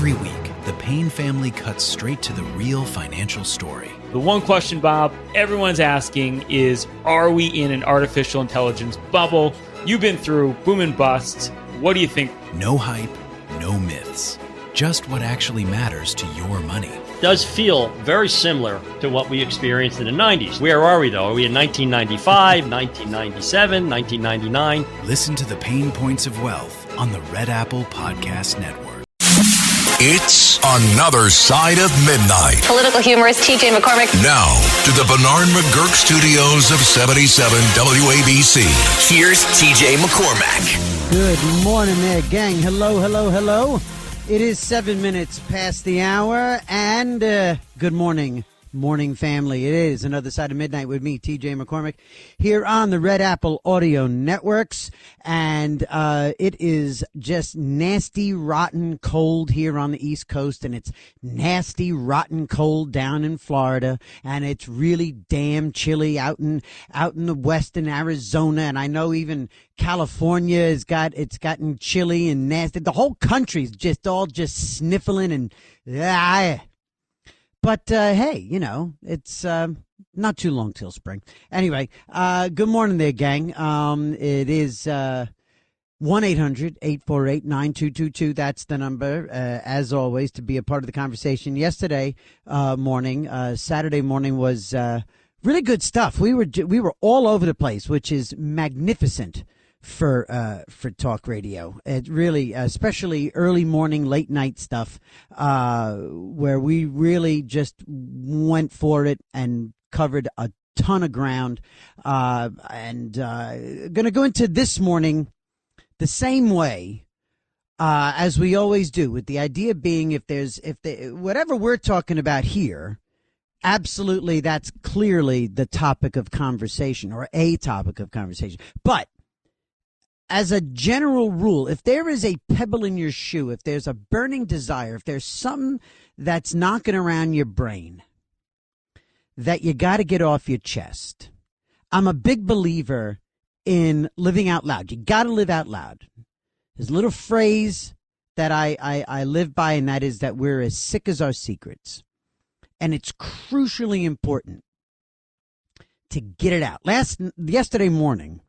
Every week, the Payne family cuts straight to the real financial story. The one question, Bob, everyone's asking is, are we in an artificial intelligence bubble? You've been through boom and bust. What do you think? No hype, no myths. Just what actually matters to your money. Does feel very similar to what we experienced in the 90s. Where are we, though? Are we in 1995, 1997, 1999? Listen to the Pain Points of Wealth on the Red Apple Podcast Network. It's Another Side of Midnight. Political humorist T.J. McCormack. Now, to the Bernard McGurk studios of 77 WABC. Here's T.J. McCormack. Good morning there, gang. Hello, hello, hello. It is 7 minutes past the hour, and good morning, morning family. It is Another Side of Midnight with me, T.J. McCormack, here on the Red Apple Audio Networks, and it is just nasty, rotten cold here on the East Coast, and it's nasty, rotten cold down in Florida, and it's really damn chilly out in the west in Arizona, and I know even California it's gotten chilly and nasty. The whole country's just sniffling and But, hey, you know, it's not too long till spring. Anyway, good morning there, gang. It is 1-800-848-9222. That's the number, as always, to be a part of the conversation. Yesterday morning, Saturday morning, was really good stuff. We were all over the place, which is magnificent for talk radio. It really, especially early morning, late night stuff, where we really just went for it and covered a ton of ground. And going to go into this morning the same way as we always do, with the idea being whatever we're talking about here, absolutely, that's clearly the topic of conversation, or a topic of conversation. But as a general rule, if there is a pebble in your shoe, if there's a burning desire, if there's something that's knocking around your brain that you got to get off your chest, I'm a big believer in living out loud. You got to live out loud. There's a little phrase that I live by, and that is that we're as sick as our secrets. And it's crucially important to get it out. Yesterday morning,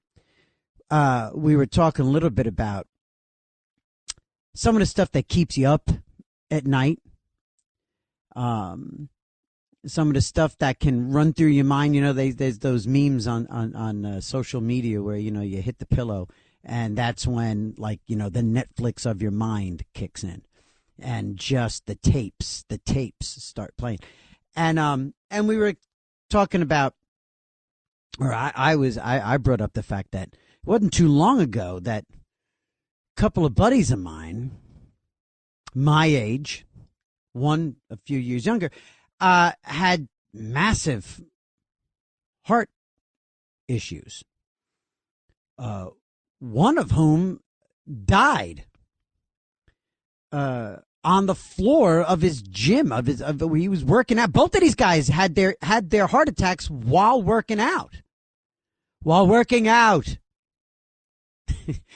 we were talking a little bit about some of the stuff that keeps you up at night. Some of the stuff that can run through your mind. You know, there's those memes on social media where, you know, you hit the pillow and that's when, like, you know, the Netflix of your mind kicks in and just the tapes start playing. And we were talking about, or I brought up the fact that it wasn't too long ago that a couple of buddies of mine, my age, one a few years younger, had massive heart issues. One of whom died on the floor of his gym, where he was working out. Both of these guys had their heart attacks while working out.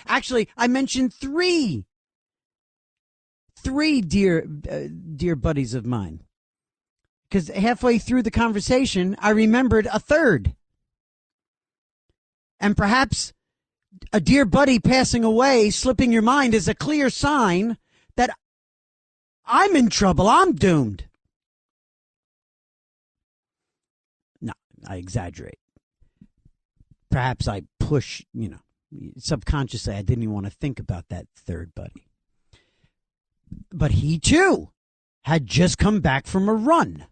Actually, I mentioned three dear buddies of mine, because halfway through the conversation, I remembered a third. And perhaps a dear buddy passing away, slipping your mind, is a clear sign that I'm in trouble. I'm doomed. No, I exaggerate. Perhaps I push, you know, subconsciously, I didn't even want to think about that third buddy. But he, too, had just come back from a run.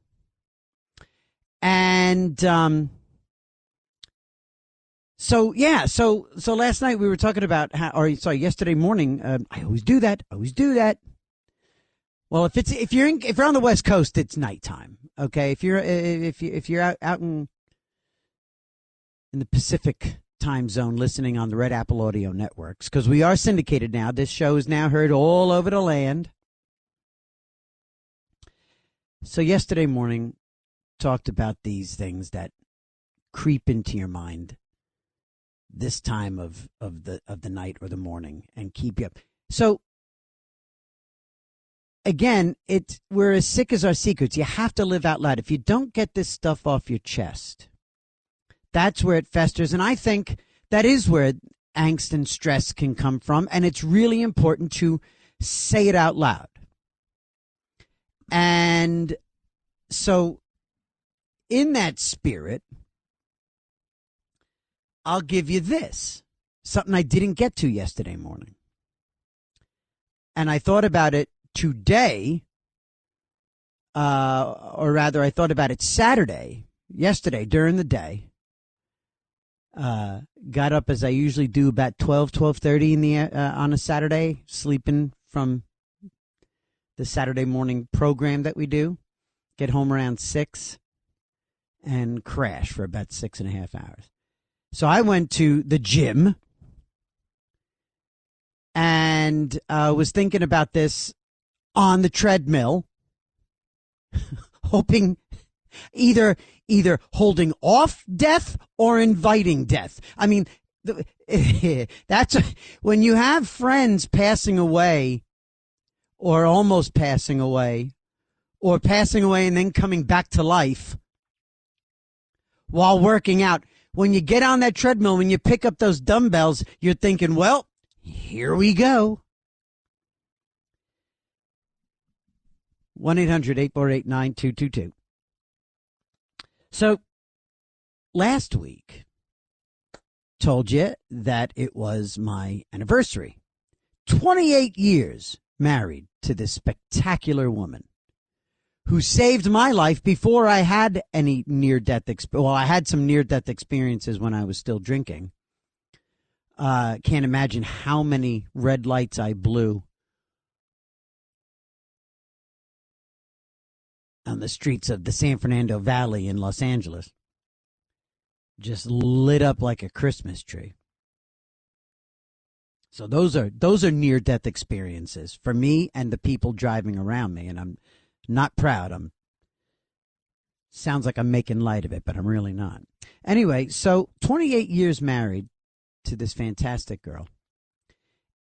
And so last night we were talking about yesterday morning, I always do that. Well, if you're on the West Coast, it's nighttime. Okay, if you're out in the Pacific time zone listening on the Red Apple Audio Networks, because we are syndicated now. This show is now heard all over the land. So yesterday morning, talked about these things that creep into your mind this time of the night or the morning and keep you up. So again, we're as sick as our secrets. You have to live out loud. If you don't get this stuff off your chest, that's where it festers. And I think that is where angst and stress can come from. And it's really important to say it out loud. And so in that spirit, I'll give you this, something I didn't get to yesterday morning. And I thought about it today, or rather I thought about it yesterday during the day. Got up as I usually do about 12:30 on a Saturday, sleeping from the Saturday morning program that we do. Get home around 6 and crash for about 6.5 hours. So I went to the gym and was thinking about this on the treadmill, hoping either holding off death or inviting death. I mean, that's when you have friends passing away or almost passing away or passing away and then coming back to life while working out. When you get on that treadmill, when you pick up those dumbbells, you're thinking, well, here we go. 1-800-848-9222. So last week, told you that it was my anniversary. 28 years married to this spectacular woman who saved my life before I had any near-death experience. Well, I had some near-death experiences when I was still drinking. Can't imagine how many red lights I blew on the streets of the San Fernando Valley in Los Angeles. Just lit up like a Christmas tree. So those are near-death experiences for me and the people driving around me, and I'm not proud. Sounds like I'm making light of it, but I'm really not. Anyway, so 28 years married to this fantastic girl.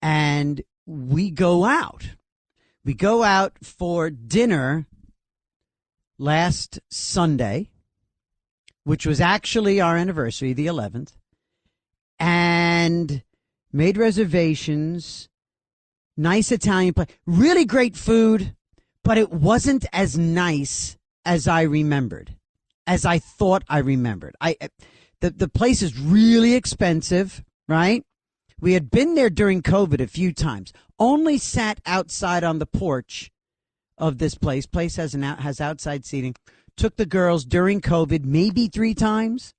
And we go out. We go out for dinner last Sunday, which was actually our anniversary, the 11th, and made reservations. Nice Italian place. Really great food. But it wasn't as nice as I remembered, as I thought I remembered. The place is really expensive, right? We had been there during COVID a few times. Only sat outside on the porch of this place. Place has outside seating. Took the girls during COVID maybe 3 times.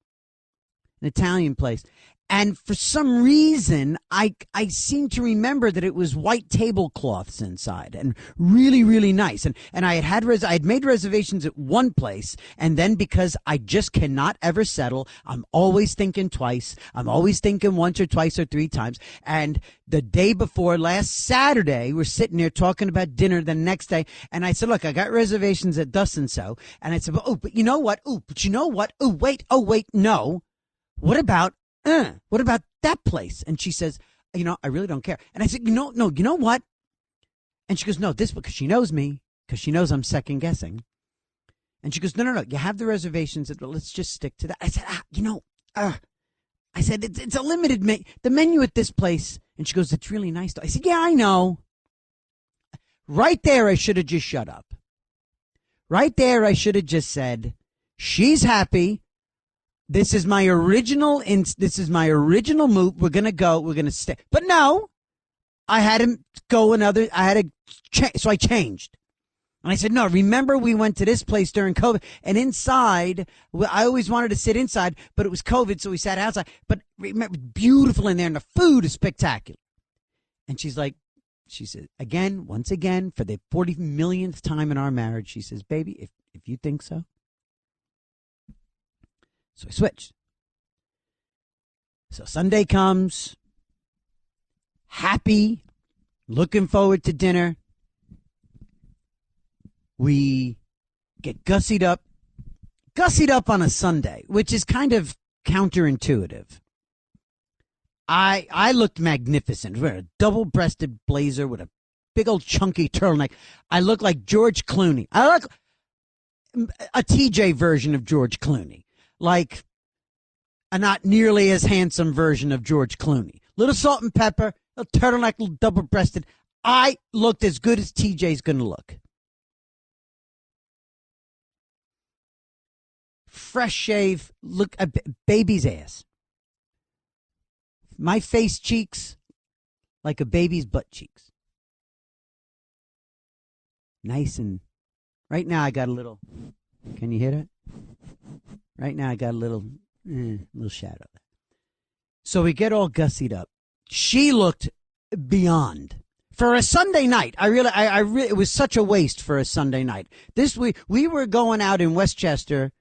An Italian place. And for some reason, I seem to remember that it was white tablecloths inside and really, really nice. And I had made reservations at one place. And then because I just cannot ever settle, I'm always thinking twice. I'm always thinking once or twice or 3 times. And the day before, last Saturday, we're sitting there talking about dinner the next day. And I said, look, I got reservations at thus and so. And I said, but you know what? Oh, wait, no. What about that place? And she says, I really don't care. And I said, no, you know what? And she goes, no, this, because she knows me, because she knows I'm second guessing. And she goes, no, you have the reservations. Let's just stick to that. I said, I said, it's a limited menu, the menu at this place. And she goes, it's really nice. I said, yeah, I know. Right there, I should have just shut up. Right there, I should have just said, she's happy. This is my original move. We're going to go. We're going to stay. But no, I had to go so I changed. And I said, no, remember we went to this place during COVID and inside, I always wanted to sit inside, but it was COVID. So we sat outside, but remember, beautiful in there and the food is spectacular. And she said, once again, for the 40 millionth time in our marriage, she says, baby, if you think so. So I switched. So Sunday comes, happy, looking forward to dinner. We get gussied up on a Sunday, which is kind of counterintuitive. I looked magnificent. We're a double-breasted blazer with a big old chunky turtleneck. I look like George Clooney. I look a TJ version of George Clooney. Like a not nearly as handsome version of George Clooney. Little salt and pepper, a turtleneck, little double-breasted. I looked as good as TJ's going to look. Fresh shave, look, a baby's ass. My face cheeks like a baby's butt cheeks. Nice and, right now I got a little, can you hear that? Right now I got a little shadow. So we get all gussied up. She looked beyond. For a Sunday night, it was such a waste for a Sunday night. We were going out in Westchester,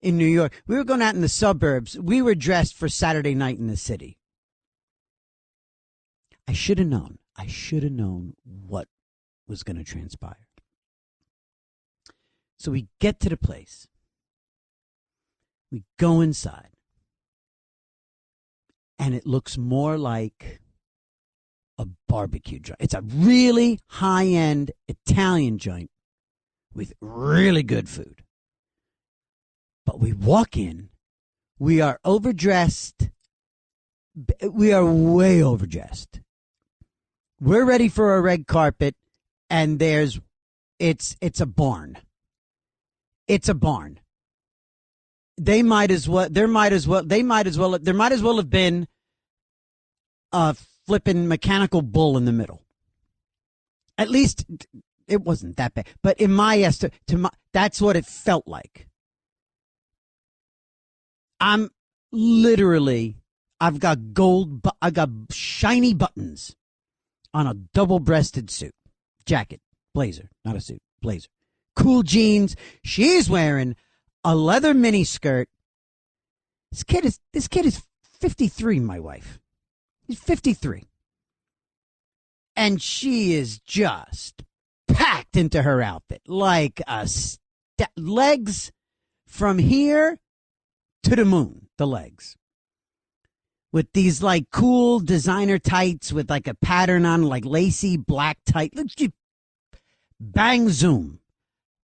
in New York. We were going out in the suburbs. We were dressed for Saturday night in the city. I should have known. I should have known what was going to transpire. So we get to the place. We go inside. And it looks more like a barbecue joint. It's a really high-end Italian joint with really good food. But we walk in. We are overdressed. We are way overdressed. We're ready for a red carpet, and it's a barn. It's a barn. There might as well have been a flipping mechanical bull in the middle. At least it wasn't that bad, but in my estimate, that's what it felt like. I've got shiny buttons on a double-breasted suit, jacket, blazer, not a suit, blazer, cool jeans. She's wearing a leather mini skirt. This kid is 53. My wife, he's 53, and she is just packed into her outfit like legs from here to the moon. The legs. With these like cool designer tights with like a pattern on, like lacy black tight. Bang, zoom.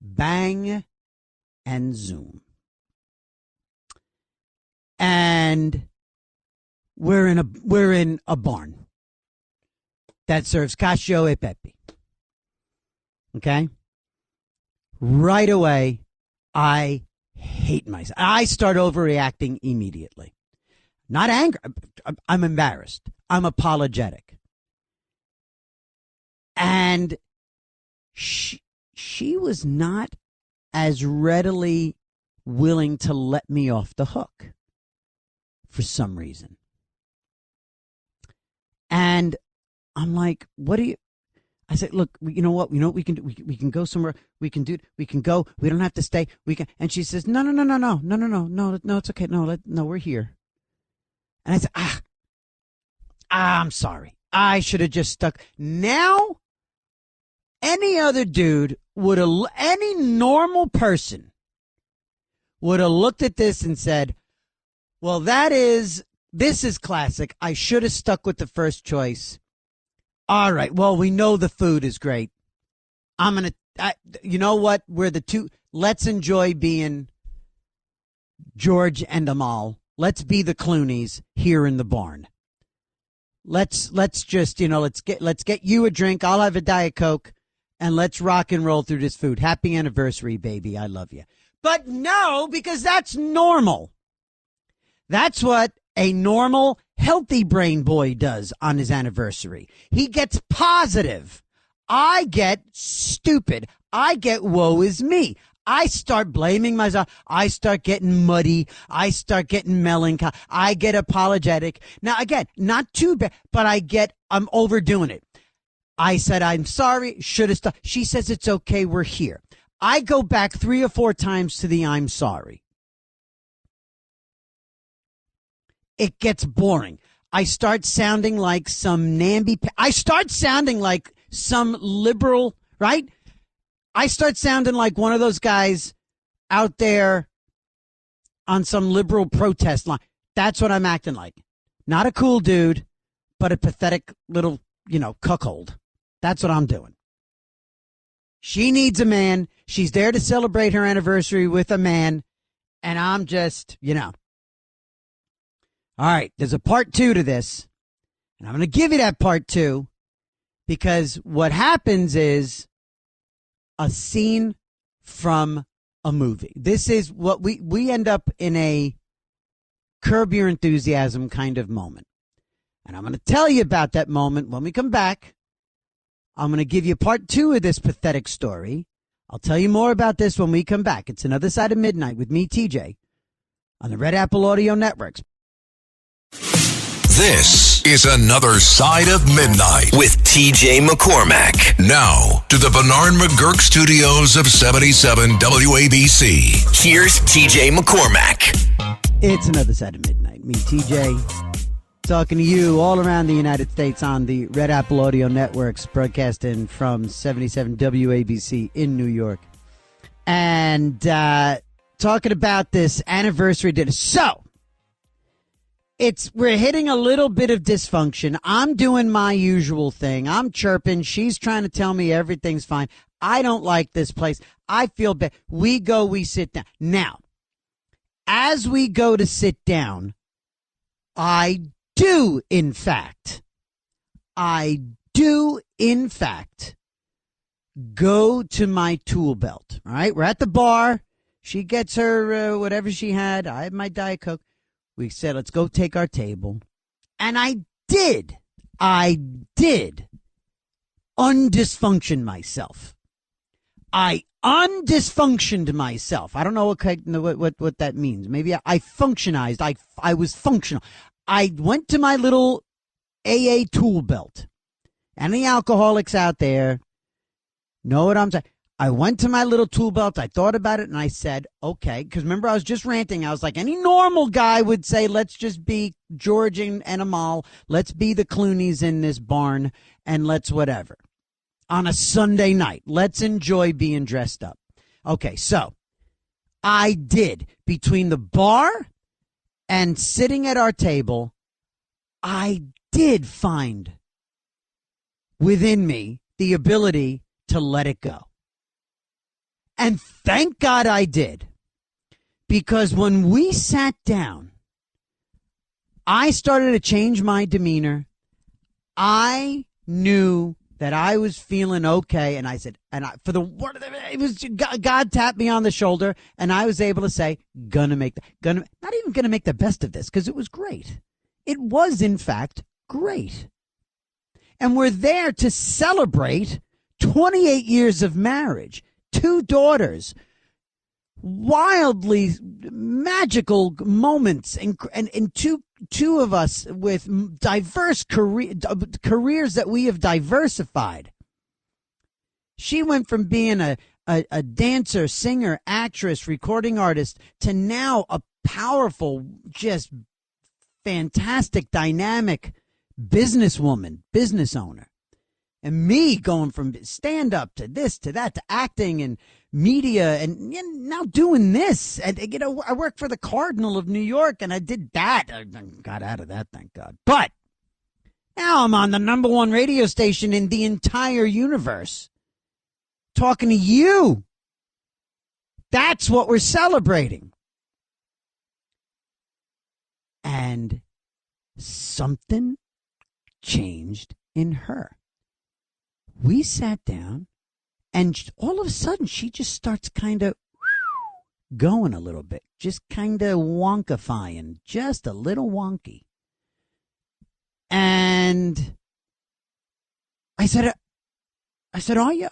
Bang and zoom. And we're in a barn that serves cacio e pepe. Okay? Right away, I hate myself. I start overreacting immediately. Not angry. I'm embarrassed. I'm apologetic. And she was not as readily willing to let me off the hook for some reason. And I'm like, what do you... I said, look, you know what we can do? We can go somewhere. We can go. We don't have to stay. We can. And she says, no, it's okay. No, we're here. And I said, I'm sorry. I should have just stuck. Now, any other dude any normal person would have looked at this and said, well, this is classic. I should have stuck with the first choice. All right. Well, we know the food is great. You know what? We're the two. Let's enjoy being George and Amal. Let's be the Clooneys here in the barn. Let's just, let's get you a drink. I'll have a Diet Coke, and let's rock and roll through this food. Happy anniversary, baby. I love you. But no, because that's normal. That's what a normal, healthy brain boy does on his anniversary. He gets positive. I get stupid. I get woe is me. I start blaming myself. I start getting muddy. I start getting melancholy. I get apologetic. Now, again, not too bad, but I'm overdoing it. I said, I'm sorry, should have stopped. She says, it's okay, we're here. I go back 3 or 4 times to the I'm sorry. It gets boring. I start sounding like some I start sounding like some liberal, right? I start sounding like one of those guys out there on some liberal protest line. That's what I'm acting like. Not a cool dude, but a pathetic little, cuckold. That's what I'm doing. She needs a man. She's there to celebrate her anniversary with a man. And I'm just, All right, there's a part 2 to this. And I'm going to give you that part 2 because what happens is a scene from a movie. This is what we end up in a Curb Your Enthusiasm kind of moment. And I'm going to tell you about that moment when we come back. I'm going to give you part 2 of this pathetic story. I'll tell you more about this when we come back. It's Another Side of Midnight with me, TJ, on the Red Apple Audio Networks. This is Another Side of Midnight with TJ McCormack. Now to the Bernard McGurk studios of 77 WABC. Here's TJ McCormack. It's Another Side of Midnight. Me, TJ, talking to you all around the United States on the Red Apple Audio Networks, broadcasting from 77 WABC in New York. And talking about this anniversary dinner. So, we're hitting a little bit of dysfunction. I'm doing my usual thing. I'm chirping. She's trying to tell me everything's fine. I don't like this place. I feel bad. We sit down. Now, as we go to sit down, I do, in fact, go to my tool belt. All right, we're at the bar. She gets her whatever she had. I have my Diet Coke. We said, let's go take our table. And I did undysfunction myself. I undysfunctioned myself. I don't know what that means. Maybe I functionized. I was functional. I went to my little AA tool belt. Any alcoholics out there know what I'm saying? I went to my little tool belt. I thought about it and I said, okay, because remember I was just ranting. I was like, any normal guy would say, let's just be George and Amal. Let's be the Clooneys in this barn and let's whatever. On a Sunday night, let's enjoy being dressed up. Okay, so I did. Between the bar and sitting at our table, I did find within me the ability to let it go. And thank God I did. Because when we sat down, I started to change my demeanor. I knew that I was feeling okay. And I said, it was God tapped me on the shoulder and I was able to say, not even gonna make the best of this because it was great. It was, in fact, great. And we're there to celebrate 28 years of marriage. 2 daughters, wildly magical moments, and two of us with diverse careers that we have diversified. She went from being a dancer, singer, actress, recording artist to now a powerful, just fantastic, dynamic businesswoman, business owner. And me going from stand-up to this, to that, to acting and media, and now doing this. And, I worked for the Cardinal of New York, and I did that. I got out of that, thank God. But now I'm on the #1 radio station in the entire universe, talking to you. That's what we're celebrating. And something changed in her. We sat down, and all of a sudden, she just starts kind of going a little bit, just kind of wonkifying, just a little wonky. And I said, oh, yeah.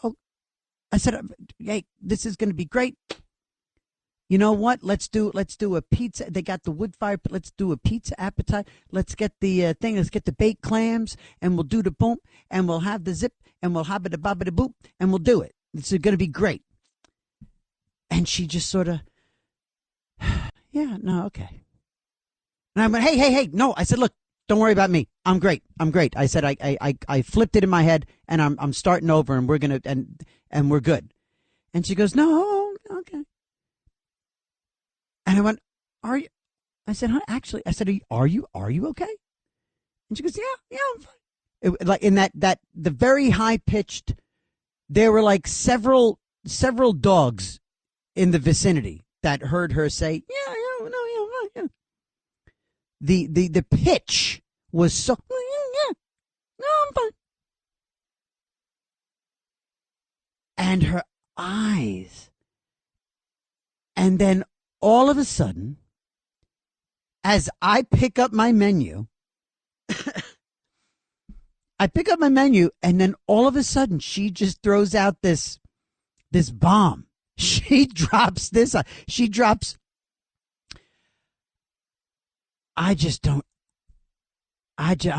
I said, hey, this is going to be great. You know what? Let's do a pizza. They got the wood fire, but let's do a pizza appetite. Let's get the thing. Let's get the baked clams, and we'll do the boom, and we'll have the zip, and we'll have the bobbity boop, and we'll do it. It's going to be great. And she just sort of, yeah, no, okay. And I went, hey, no. I said, look, don't worry about me. I'm great. I said, I flipped it in my head, and I'm starting over, and we're gonna and we're good. And she goes, no, okay. And I went, are you? I said, huh, actually, I said, are you okay? And she goes, yeah, I'm fine. like in that the very high pitched, there were like several dogs in the vicinity that heard her say, yeah, yeah, no, yeah, yeah. The pitch was so, yeah, no, I'm fine. And her eyes. And then all of a sudden, as I pick up my menu, and then all of a sudden she just throws out this bomb. She drops this. I'm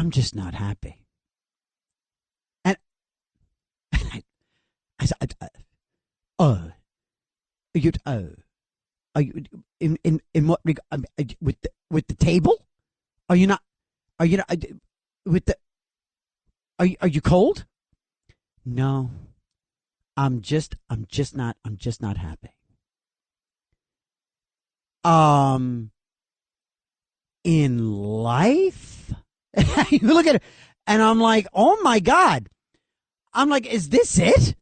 just not happy. And I said, are you in what regard, with the table? Are you not with the? Are you cold? No, I'm just not happy. In life, you look at it, and I'm like, oh my God. I'm like, is this it?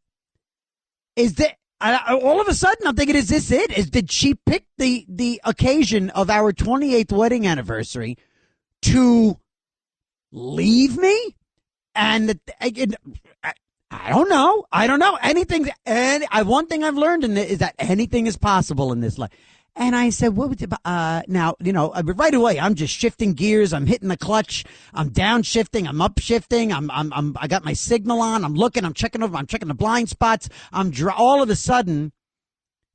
Is that all of a sudden I'm thinking, is this it? Did she pick the occasion of our 28th wedding anniversary to leave me? And I don't know. Anything. And one thing I've learned is that anything is possible in this life. And I said, what would now, right away, I'm just shifting gears. I'm hitting the clutch. I'm downshifting. I'm upshifting. I got my signal on. I'm looking. I'm checking the blind spots. All of a sudden,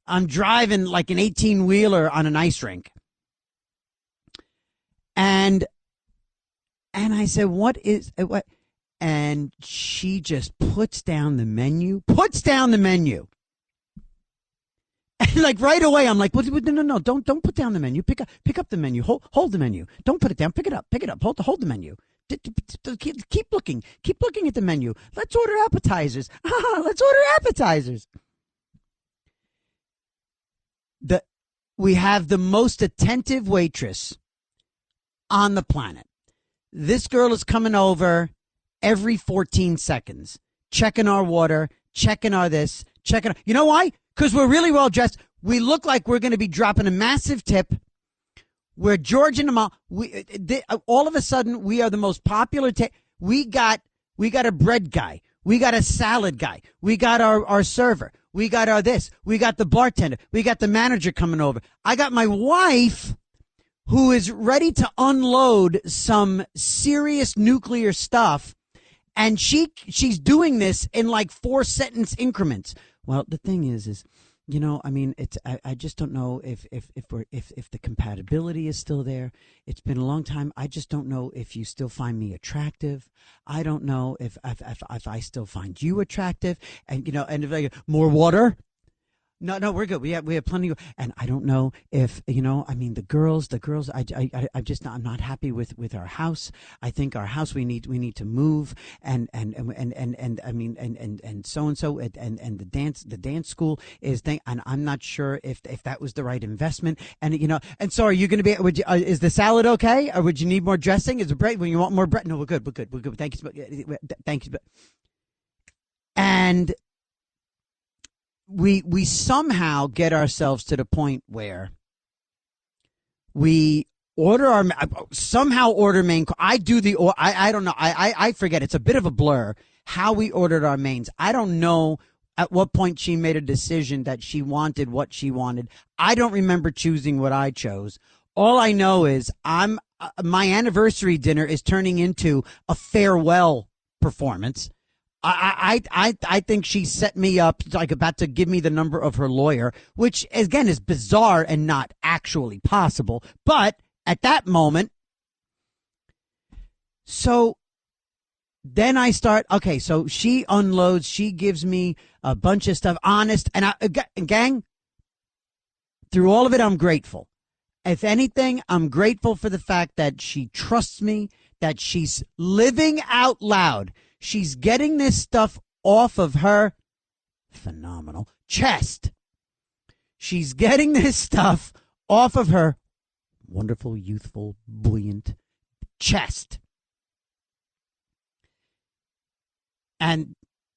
I'm driving like an 18-wheeler on an ice rink. And I said, what? And she just puts down the menu. And like right away, I'm like, no, don't put down the menu. Pick up the menu. Hold the menu. Don't put it down. Pick it up. Hold the menu. Keep looking at the menu. Let's order appetizers. We have the most attentive waitress on the planet. This girl is coming over every 14 seconds, checking our water, checking our this, checking. You know why? Because we're really well dressed. We look like we're going to be dropping a massive tip. We're George and Amal. All of a sudden, we are the most popular. We got a bread guy. We got a salad guy. We got our server. We got our this. We got the bartender. We got the manager coming over. I got my wife, who is ready to unload some serious nuclear stuff, and she's doing this in like 4-sentence increments. Well, the thing is, I just don't know if the compatibility is still there. It's been a long time. I just don't know if you still find me attractive. I don't know if I still find you attractive. And and if like more water. No, we're good. We have plenty of, and I don't know if the girls. I'm not happy with our house. I think our house we need to move and so and the dance school is and I'm not sure if that was the right investment. And so are you going to be? Is the salad okay, or would you need more dressing? Is it bread? When you want more bread? No, we're good. Thank you. And we somehow get ourselves to the point where we order main. I don't know. I forget. It's a bit of a blur how we ordered our mains. I don't know at what point she made a decision that she wanted what she wanted. I don't remember choosing what I chose. All I know is my anniversary dinner is turning into a farewell performance. I think she set me up, like about to give me the number of her lawyer, which again is bizarre and not actually possible. But at that moment, so then I start, okay, so she unloads, she gives me a bunch of stuff, honest, and gang, through all of it, I'm grateful. If anything, I'm grateful for the fact that she trusts me, that she's living out loud. She's getting this stuff off of her phenomenal chest. She's getting this stuff off of her wonderful, youthful, buoyant chest. And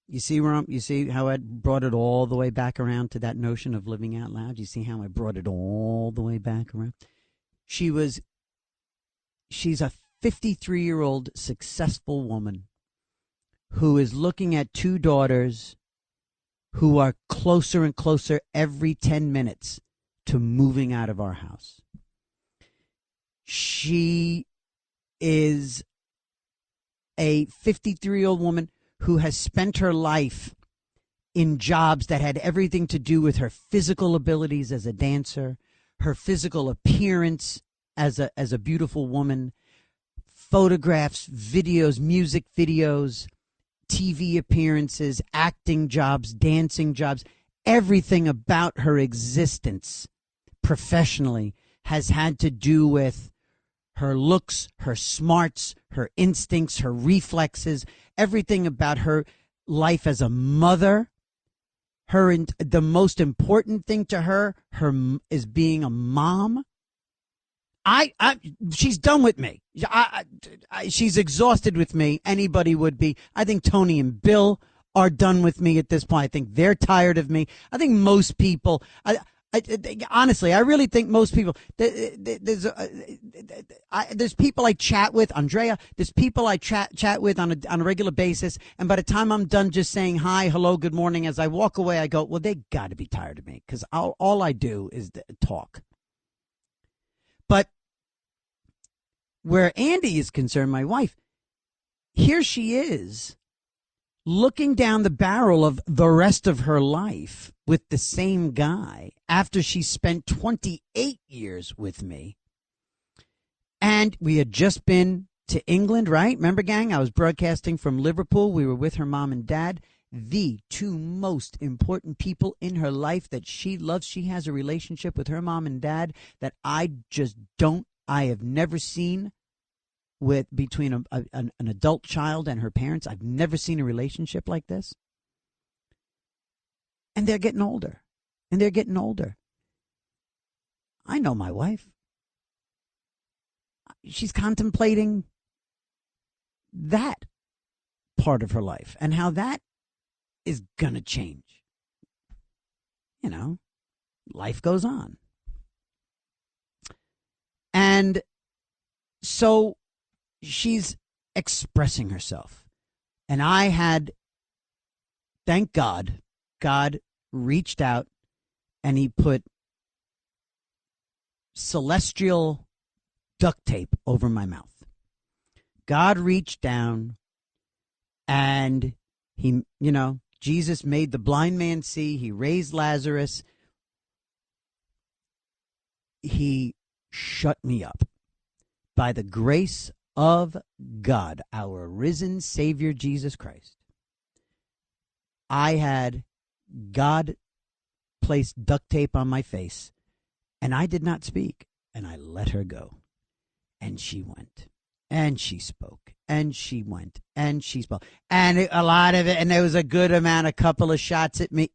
you see how I brought it all the way back around to that notion of living out loud? You see how I brought it all the way back around? She's a 53-year-old successful woman who is looking at two daughters who are closer and closer every 10 minutes to moving out of our house. She is a 53-year-old woman who has spent her life in jobs that had everything to do with her physical abilities as a dancer, her physical appearance as a beautiful woman, photographs, videos, music videos, TV appearances, acting jobs, dancing jobs. Everything about her existence professionally has had to do with her looks, her smarts, her instincts, her reflexes, everything about her life as a mother. The most important thing to her is being a mom. She's done with me. She's exhausted with me. Anybody would be. I think Tony and Bill are done with me at this point. I think they're tired of me. I think most people. Honestly, I really think most people. There's people I chat with, Andrea. There's people I chat with on a regular basis, and by the time I'm done just saying hi, hello, good morning, as I walk away, I go, well, they got to be tired of me because all I do is talk. But where Andy is concerned, my wife, here she is looking down the barrel of the rest of her life with the same guy after she spent 28 years with me. And we had just been to England, right? Remember, gang? I was broadcasting from Liverpool. We were with her mom and dad, the two most important people in her life that she loves. She has a relationship with her mom and dad that I have never seen between an adult child and her parents. I've never seen a relationship like this. And they're getting older. I know my wife. She's contemplating that part of her life and how that is going to change. You know, life goes on. And so she's expressing herself. And thank God, God reached out and he put celestial duct tape over my mouth. God reached down and Jesus made the blind man see. He raised Lazarus. He shut me up. By the grace of God, our risen Savior Jesus Christ, I had God place duct tape on my face, and I did not speak, and I let her go. And she went, and she spoke, and she went, and she spoke. And a lot of it, and there was a good amount, a couple of shots at me.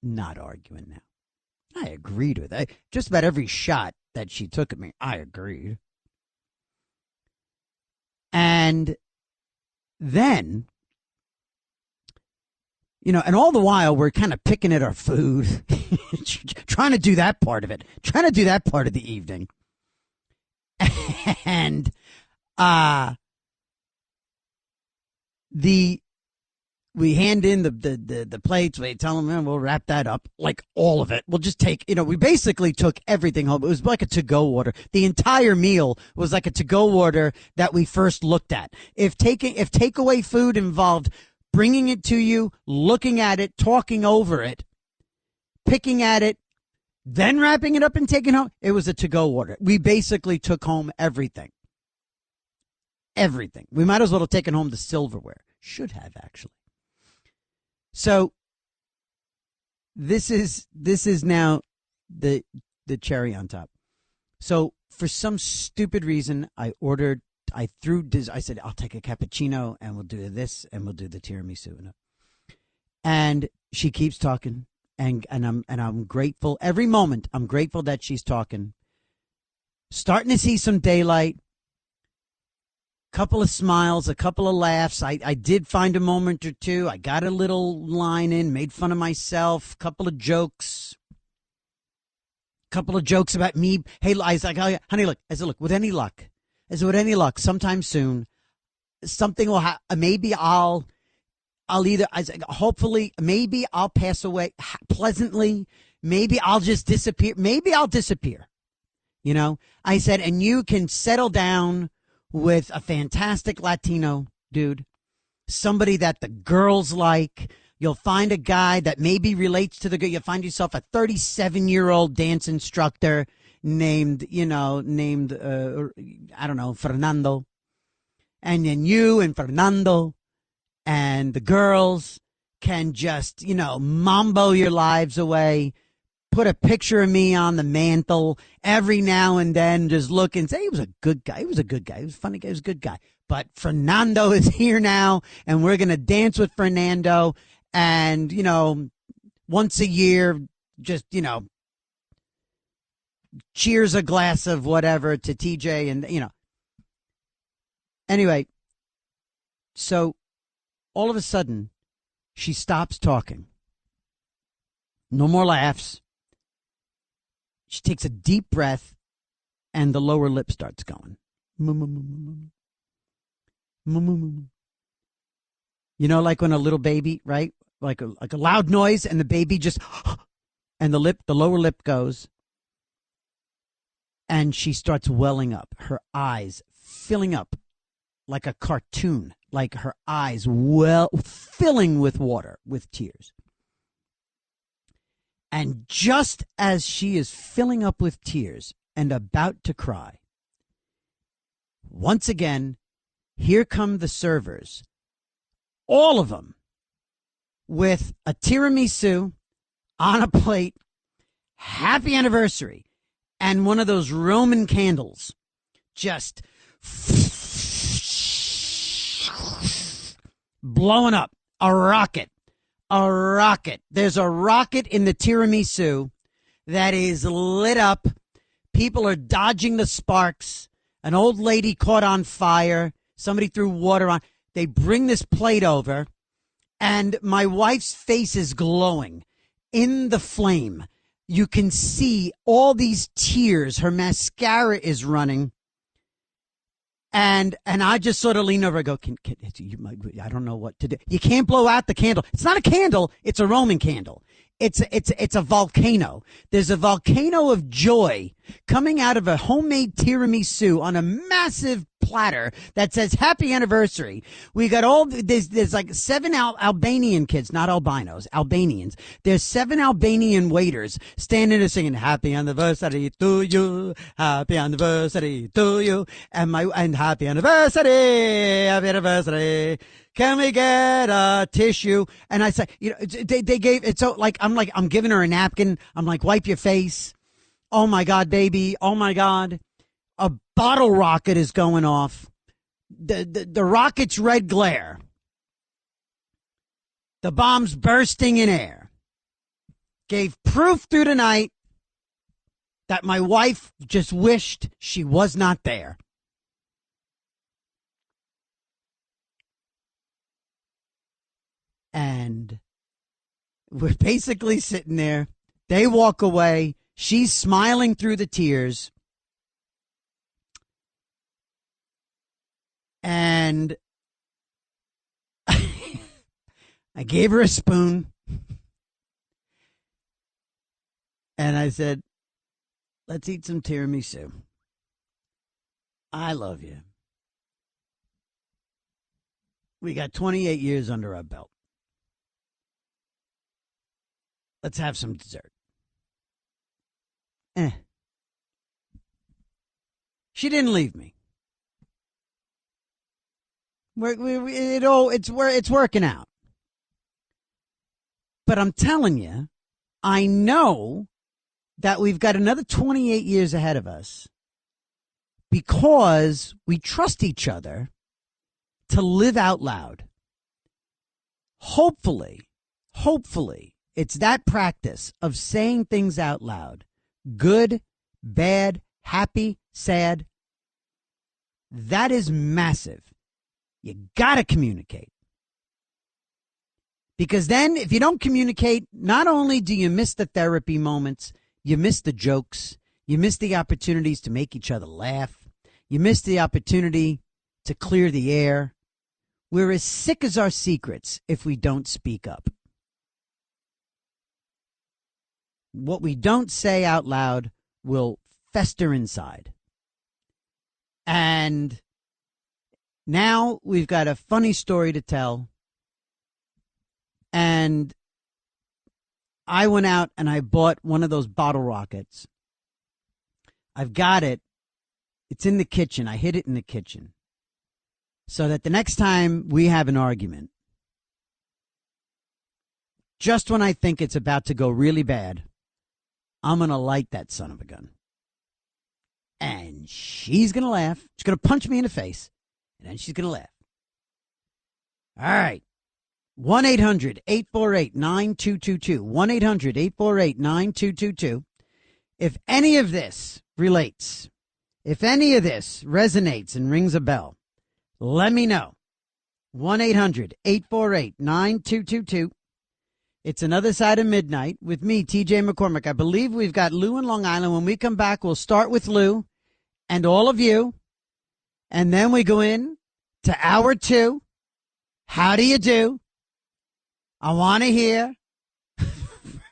Not arguing now. I agreed with it. Just about every shot that she took at me, I agreed. And then, and all the while we're kind of picking at our food, trying to do that part of it, trying to do that part of the evening. And we hand in the plates. We tell them, man, we'll wrap that up, like all of it. We'll just take, we basically took everything home. It was like a to-go order. The entire meal was like a to-go order that we first looked at. If takeaway food involved bringing it to you, looking at it, talking over it, picking at it, then wrapping it up and taking it home, it was a to-go order. We basically took home everything. Everything. We might as well have taken home the silverware. Should have, actually. So this is now the cherry on top. So for some stupid reason, I said, I'll take a cappuccino and we'll do this and we'll do the tiramisu. And she keeps talking and I'm grateful. Every moment I'm grateful that she's talking. Starting to see some daylight. couple of smiles, a couple of laughs. I did find a moment or two. I got a little line in, made fun of myself, couple of jokes about me. Hey, I was like, oh, yeah, honey, look. I said, look, with any luck, sometime soon, something will happen. Maybe I'll either, I said, hopefully, maybe I'll pass away pleasantly. Maybe I'll just disappear. Maybe I'll disappear. You know, I said, and you can settle down with a fantastic Latino dude, somebody that the girls like. You'll find a guy that maybe relates to the girl. You'll find yourself a 37-year-old dance instructor named I don't know, Fernando. And then you and Fernando and the girls can just, mambo your lives away. Put a picture of me on the mantle every now and then. Just look and say, he was a good guy. He was a funny guy. He was a good guy. But Fernando is here now, and we're going to dance with Fernando. And, once a year, just, cheers a glass of whatever to TJ and, Anyway, so all of a sudden, she stops talking. No more laughs. She takes a deep breath, and the lower lip starts going. Like when a little baby, right? Like a loud noise, and the baby just, and the lower lip goes, and she starts welling up. Her eyes filling up like a cartoon, like her eyes filling with water, with tears. And just as she is filling up with tears and about to cry, once again, here come the servers, all of them, with a tiramisu on a plate, happy anniversary, and one of those Roman candles, just blowing up, a rocket. There's a rocket in the tiramisu that is lit up. People are dodging the sparks. An old lady caught on fire. Somebody threw water on. They bring this plate over, and my wife's face is glowing in the flame. You can see all these tears. Her mascara is running. And I just sort of lean over and go, I don't know what to do. You can't blow out the candle. It's not a candle. It's a Roman candle. It's a volcano. There's a volcano of joy coming out of a homemade tiramisu on a massive platter that says happy anniversary. We got there's like 7 Albanian kids, not albinos, Albanians. There's 7 Albanian waiters standing there singing happy anniversary to you, happy anniversary to you, and happy anniversary. Can we get a tissue? And I said, they gave it. So I'm giving her a napkin. I'm like, wipe your face. Oh my God, baby. Oh my God. A bottle rocket is going off. The rocket's red glare. The bomb's bursting in air. Gave proof through the night that my wife just wished she was not there. And we're basically sitting there. They walk away. She's smiling through the tears. And I gave her a spoon. And I said, let's eat some tiramisu. I love you. We got 28 years under our belt. Let's have some dessert. She didn't leave me. It's working out. But I'm telling you, I know that we've got another 28 years ahead of us because we trust each other to live out loud. Hopefully, it's that practice of saying things out loud. Good, bad, happy, sad. That is massive. You got to communicate. Because then if you don't communicate, not only do you miss the therapy moments, you miss the jokes, you miss the opportunities to make each other laugh, you miss the opportunity to clear the air. We're as sick as our secrets if we don't speak up. What we don't say out loud will fester inside. And now we've got a funny story to tell. And I went out and I bought one of those bottle rockets. I've got it. It's in the kitchen. I hid it in the kitchen. So that the next time we have an argument, just when I think it's about to go really bad, I'm going to light that son of a gun. And she's going to laugh. She's going to punch me in the face. And then she's going to laugh. All right. 1-800-848-9222. 1-800-848-9222. If any of this relates, if any of this resonates and rings a bell, let me know. 1-800-848-9222. It's Another Side of Midnight with me, TJ McCormack. I believe we've got Lou in Long Island. When we come back, we'll start with Lou and all of you. And then we go in to hour 2. How do you do? I want to hear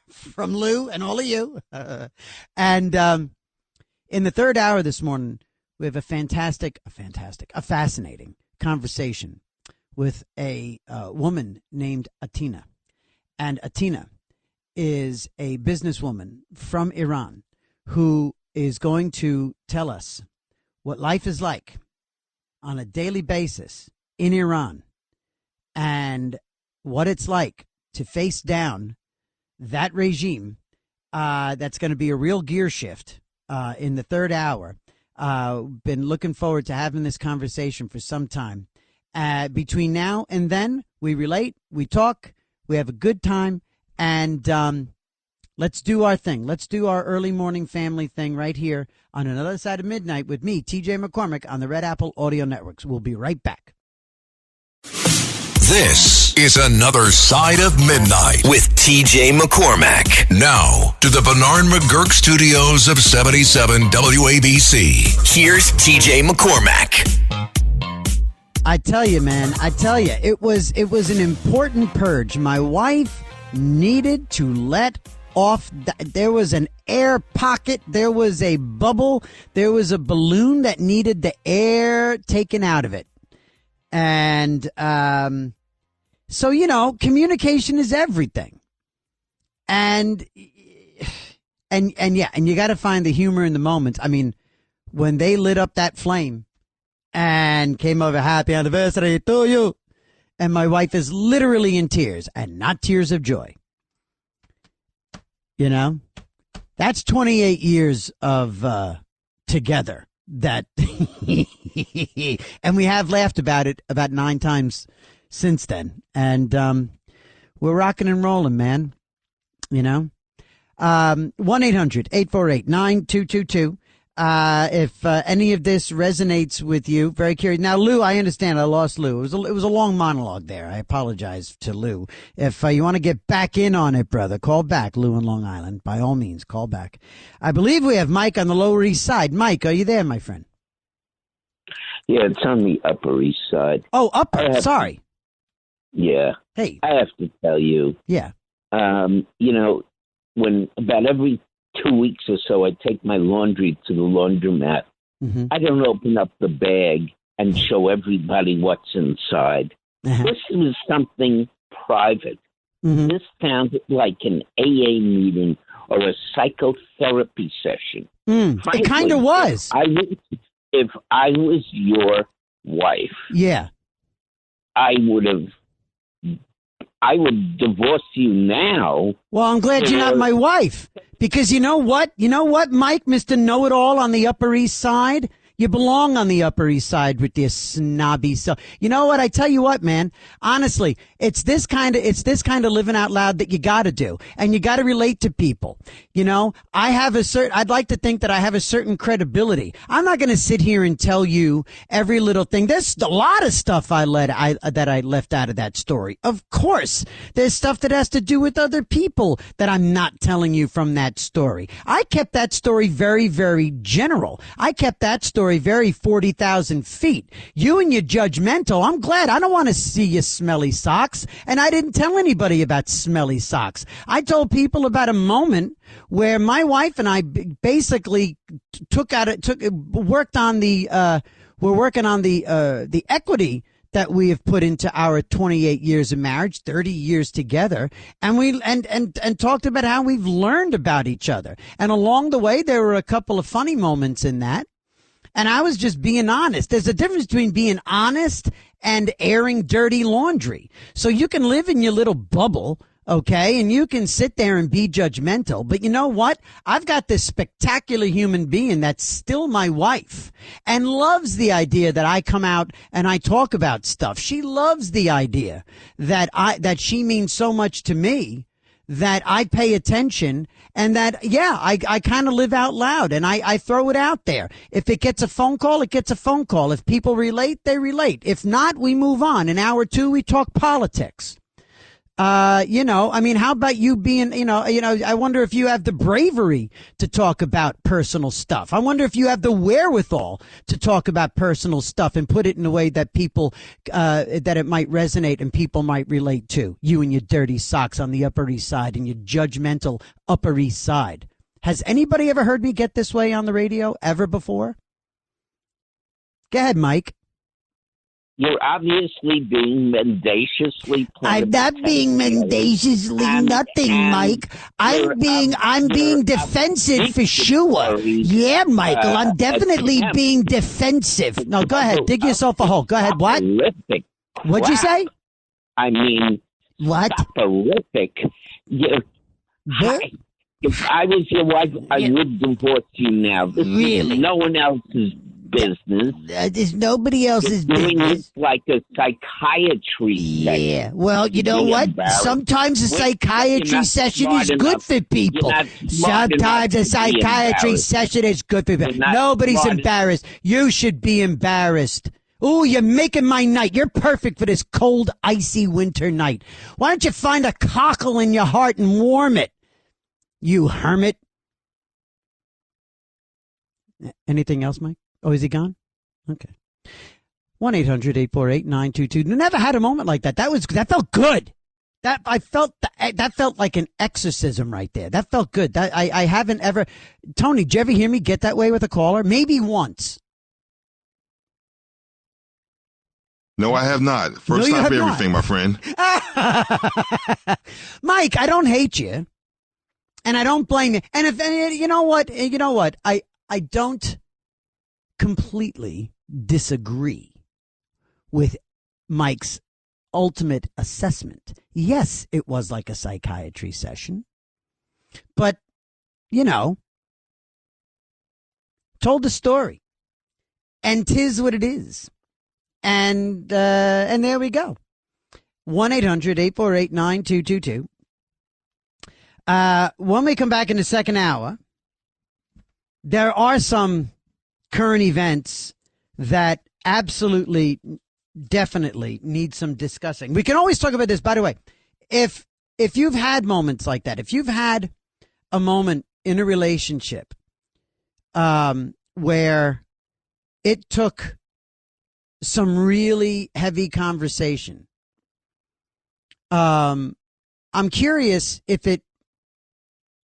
from Lou and all of you. And in the third hour this morning, we have a fascinating conversation with a woman named Atenna. And Atenna is a businesswoman from Iran who is going to tell us what life is like on a daily basis in Iran and what it's like to face down that regime. That's going to be a real gear shift in the third hour. Been looking forward to having this conversation for some time. Between now and then, we relate, we talk, we have a good time, and let's do our thing. Let's do our early morning family thing right here on Another Side of Midnight with me, TJ McCormack, on the Red Apple Audio Networks. We'll be right back. This is Another Side of Midnight with TJ McCormack. Now to the Bernard McGurk studios of 77 WABC. Here's TJ McCormack. I tell you, man, it was an important purge. My wife needed to let off. There was an air pocket. There was a bubble. There was a balloon that needed the air taken out of it. And so, communication is everything. And you got to find the humor in the moment. I mean, when they lit up that flame and came over, happy anniversary to you, and my wife is literally in tears, and not tears of joy. That's 28 years of together. That and we have laughed about it about 9 times since then, and we're rocking and rolling, man. 1-800-848-9222. If any of this resonates with you, very curious. Now, Lou, I understand I lost Lou. It was a long monologue there. I apologize to Lou. If you want to get back in on it, brother, call back, Lou in Long Island. By all means, call back. I believe we have Mike on the Lower East Side. Mike, are you there, my friend? Yeah, it's on the Upper East Side. Oh, Upper. Sorry. Yeah. Hey. I have to tell you. Yeah. When about every 2 weeks or so, I take my laundry to the laundromat. Mm-hmm. I don't open up the bag and show everybody what's inside. Uh-huh. This was something private. Mm-hmm. This sounded like an AA meeting or a psychotherapy session. It kind of was. If I was your wife, yeah, I would divorce you now. Well, I'm glad you're not my wife. Because you know what? Mike, Mr. Know-It-All on the Upper East Side? You belong on the Upper East Side with this snobby stuff. You know what? I tell you what, man. Honestly, It's this kind of living out loud that you got to do, and you got to relate to people. You know, I'd like to think that I have a certain credibility. I'm not going to sit here and tell you every little thing. There's a lot of stuff that I left out of that story. Of course, there's stuff that has to do with other people that I'm not telling you from that story. I kept that story very, very general. I kept that story very 40,000 feet. You and your judgmental, I'm glad. I don't want to see you smelly socks. And I didn't tell anybody about smelly socks. I told people about a moment where my wife and I basically worked on the equity that we have put into our 28 years of marriage, 30 years together, and we talked about how we've learned about each other. And along the way, there were a couple of funny moments in that. And I was just being honest. There's a difference between being honest and airing dirty laundry. So you can live in your little bubble, okay, and you can sit there and be judgmental. But you know what? I've got this spectacular human being that's still my wife and loves the idea that I come out and I talk about stuff. She loves the idea that she means so much to me, that I pay attention, and that, yeah, I kind of live out loud, and I throw it out there. If it gets a phone call, it gets a phone call. If people relate, they relate. If not, we move on. In hour two, we talk politics. You know, I mean, how about you being, I wonder if you have the bravery to talk about personal stuff. I wonder if you have the wherewithal to talk about personal stuff and put it in a way that people, that it might resonate and people might relate to. You and your dirty socks on the Upper East Side and your judgmental Upper East Side. Has anybody ever heard me get this way on the radio ever before? Go ahead, Mike. You're obviously being mendaciously. I'm not being mendaciously nothing, Mike. I'm being defensive for sure. Yeah, Michael, I'm definitely being defensive. No, go ahead. Dig yourself a hole. Go ahead. What? What'd you say? I mean, what? Horrific. If I was your wife, I would divorce you now. This really? Is no one else's business. There's nobody else's business. It's like a psychiatry session. Yeah. Well, you know what? Sometimes a psychiatry session is good for people. Sometimes a psychiatry session is good for people. Nobody's embarrassed. You should be embarrassed. Ooh, you're making my night. You're perfect for this cold, icy winter night. Why don't you find a cockle in your heart and warm it, you hermit? Anything else, Mike? Oh, is he gone? Okay. 1-800-848-9222. Never had a moment like that. That felt good. That felt like an exorcism right there. That felt good. I haven't ever. Tony, did you ever hear me get that way with a caller? Maybe once. No, I have not. First time for everything, my friend. Mike, I don't hate you, and I don't blame you. And you know what, I don't completely disagree with Mike's ultimate assessment. Yes, it was like a psychiatry session, but told the story, and 'tis what it is. And there we go. 1-800-848-9222. When we come back in the second hour, there are some current events that absolutely, definitely need some discussing. We can always talk about this. By the way, if you've had moments like that, if you've had a moment in a relationship where it took some really heavy conversation, I'm curious if it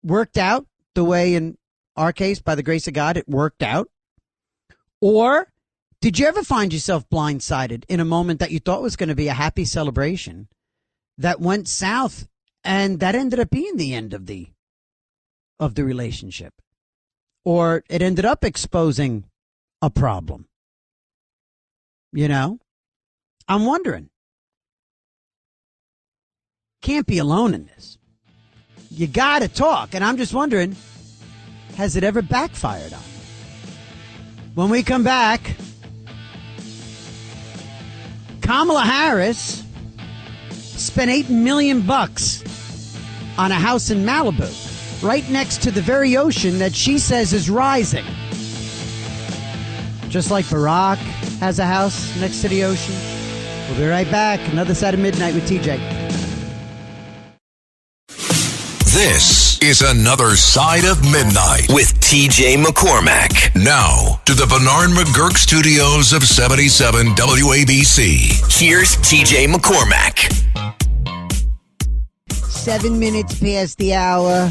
worked out the way, in our case, by the grace of God, it worked out. Or did you ever find yourself blindsided in a moment that you thought was going to be a happy celebration that went south, and that ended up being the end of the relationship? Or it ended up exposing a problem? I'm wondering. Can't be alone in this. You got to talk. And I'm just wondering, has it ever backfired on you? When we come back, Kamala Harris spent $8 million on a house in Malibu, right next to the very ocean that she says is rising. Just like Barack has a house next to the ocean. We'll be right back. Another Side of Midnight with TJ. This is Another Side of Midnight with TJ McCormack. Now to the Bernard McGurk studios of 77 WABC. Here's TJ McCormack. 7 minutes past the hour.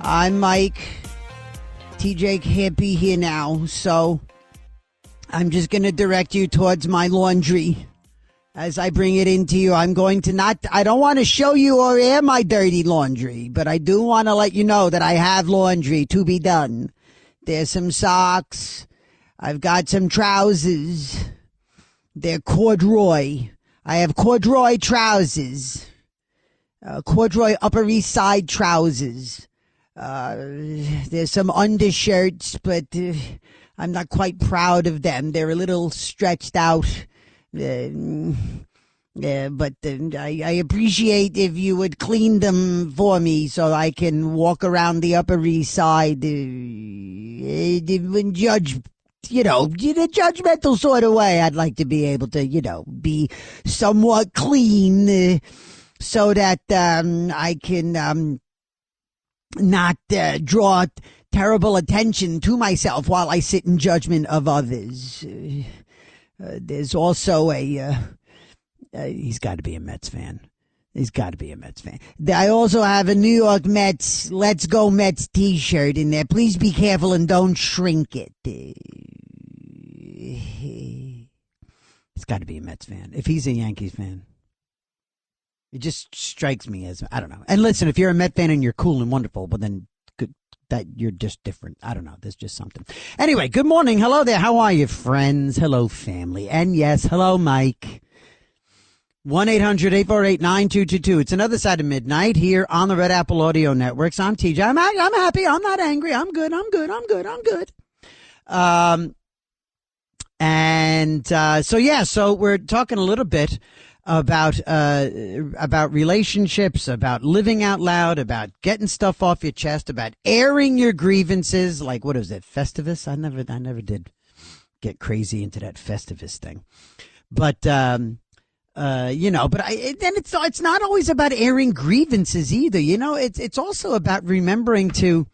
I'm Mike. TJ can't be here now, so I'm just going to direct you towards my laundry. As I bring it into you, I don't want to show you or air my dirty laundry, but I do want to let you know that I have laundry to be done. There's some socks. I've got some trousers. They're corduroy. I have corduroy trousers. Corduroy Upper East Side trousers. There's some undershirts, but I'm not quite proud of them. They're a little stretched out. But I appreciate if you would clean them for me so I can walk around the Upper East Side in a judgmental sort of way. I'd like to be able to, be somewhat clean so that I can not draw terrible attention to myself while I sit in judgment of others. There's also he's got to be a Mets fan. He's got to be a Mets fan. I also have a New York Mets, Let's Go Mets t-shirt in there. Please be careful and don't shrink it. He's got to be a Mets fan. If he's a Yankees fan, it just strikes me as, I don't know. And listen, if you're a Met fan and you're cool and wonderful, well then that you're just different. I don't know. There's just something. Anyway, good morning. Hello there. How are you, friends? Hello, family. And yes, hello, Mike. 1-800-848-9222. It's Another Side of Midnight here on the Red Apple Audio Networks. I'm TJ. I'm happy. I'm not angry. I'm good. So we're talking a little bit about relationships, about living out loud, about getting stuff off your chest, about airing your grievances. Like, what is it, Festivus? I never did get crazy into that Festivus thing. But it's not always about airing grievances either. It's also about remembering to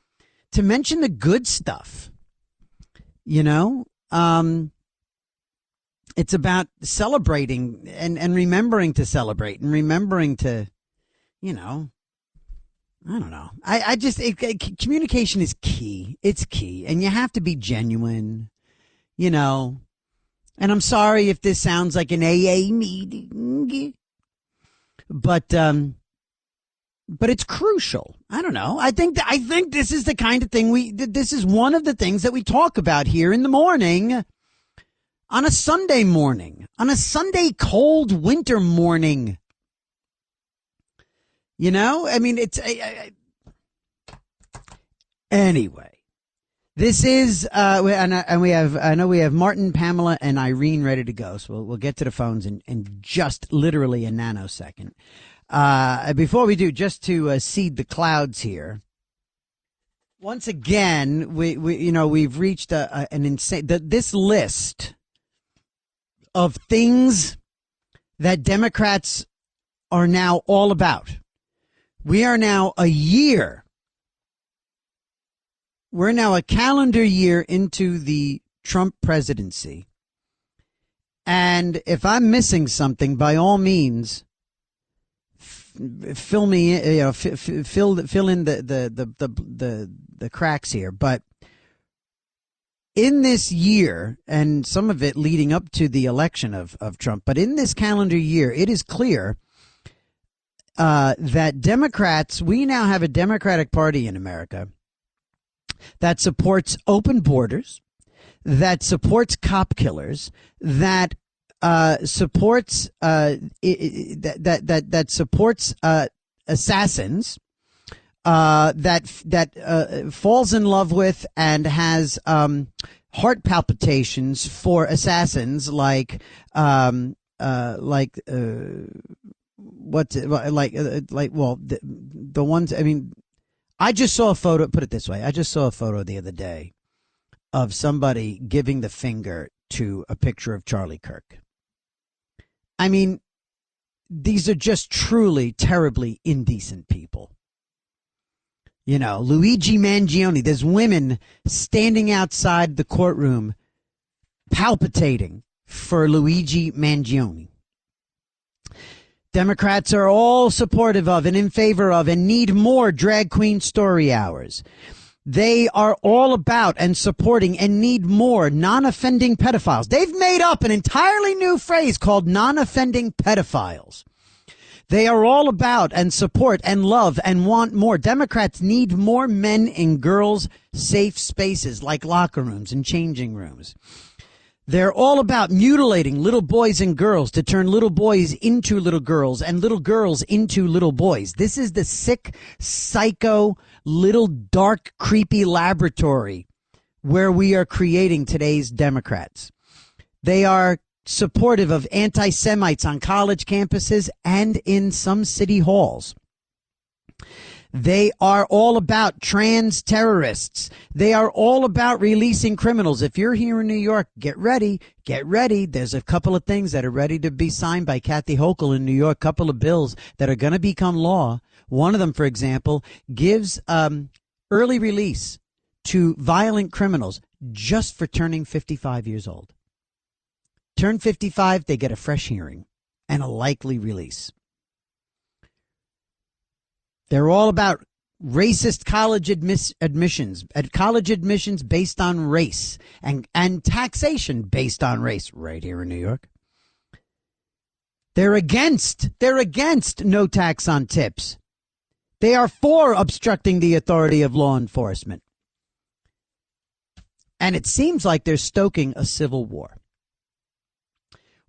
mention the good stuff. It's about celebrating and remembering to celebrate and remembering to, I don't know. Communication is key. It's key. And you have to be genuine, And I'm sorry if this sounds like an AA meeting, but it's crucial. I don't know. I think this is the kind of thing this is one of the things that we talk about here in the morning. On a Sunday morning, on a Sunday cold winter morning, anyway, this is, I know we have Martin, Pamela, and Irene ready to go. So we'll get to the phones in just literally a nanosecond. Before we do, just to seed the clouds here. Once again, we've reached an insane, this list of things that Democrats are now all about. We are now a calendar year into the Trump presidency. And if I'm missing something, by all means, fill in the cracks here. But in this year, and some of it leading up to the election of Trump, but in this calendar year, it is clear that Democrats, we now have a Democratic Party in America that supports open borders, that supports cop killers, that supports that supports assassins, that falls in love with and has heart palpitations for assassins like what's it like? The ones. I mean, I just saw a photo. Put it this way: I just saw a photo the other day of somebody giving the finger to a picture of Charlie Kirk. I mean, these are just truly terribly indecent people. You know, Luigi Mangione, there's women standing outside the courtroom palpitating for Luigi Mangione. Democrats are all supportive of and in favor of and need more drag queen story hours. They are all about and supporting and need more non-offending pedophiles. They've made up an entirely new phrase called non-offending pedophiles. They are all about and support and love and want more. Democrats need more men and girls safe spaces like locker rooms and changing rooms. They're all about mutilating little boys and girls to turn little boys into little girls and little girls into little boys. This is the sick, psycho, little dark, creepy laboratory where we are creating today's Democrats. They are supportive of anti-Semites on college campuses and in some city halls. They are all about trans terrorists. They are all about releasing criminals. If you're here in New York, get ready. Get ready. There's a couple of things that are ready to be signed by Kathy Hochul in New York, couple of bills that are going to become law. One of them, for example, gives early release to violent criminals just for turning 55 years old. Turn 55, they get a fresh hearing and a likely release. They're all about racist college admissions based on race and taxation based on race right here in New York. They're against no tax on tips. They are for obstructing the authority of law enforcement. And it seems like they're stoking a civil war.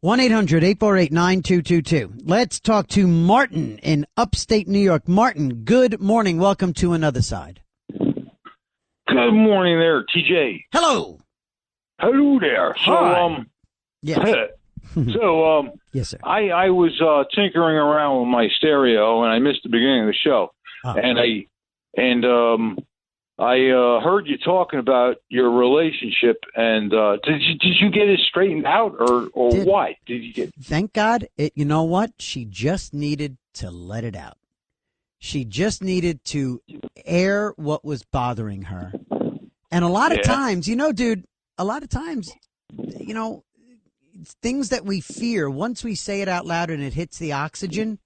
1-800-848-9222. Let's talk to Martin in upstate New York. Martin, good morning. Welcome to Another Side. Good morning there, TJ. Hello. Hello there. Hi. Yes. Yes, sir. I was tinkering around with my stereo, and I missed the beginning of the show. I heard you talking about your relationship, and did you get it straightened out, or why did you get? Thank God. You know what? She just needed to let it out. She just needed to air what was bothering her. And a lot of times, dude, things that we fear, once we say it out loud and it hits the oxygen,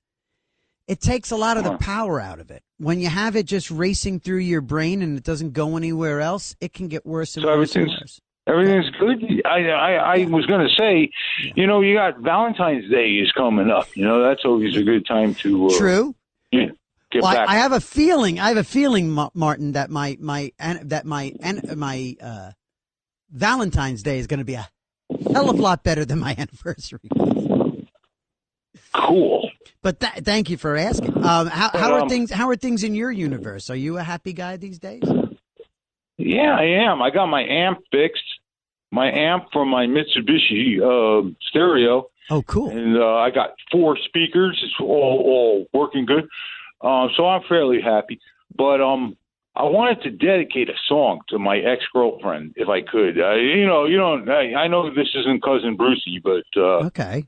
it takes a lot of the power out of it. When you have it just racing through your brain and it doesn't go anywhere else, it can get worse and worse and worse. Everything's good. I was going to say, you got Valentine's Day is coming up. That's always a good time to True. Get back. I have a feeling, Martin, that my Valentine's Day is going to be a hell of a lot better than my anniversary. Cool. But thank you for asking. How are things? How are things in your universe? Are you a happy guy these days? Yeah, I am. I got my amp fixed. My amp from my Mitsubishi stereo. Oh, cool. And I got 4 speakers. It's all working good. So I'm fairly happy. But I wanted to dedicate a song to my ex-girlfriend, if I could. I know this isn't Cousin Brucey, but okay.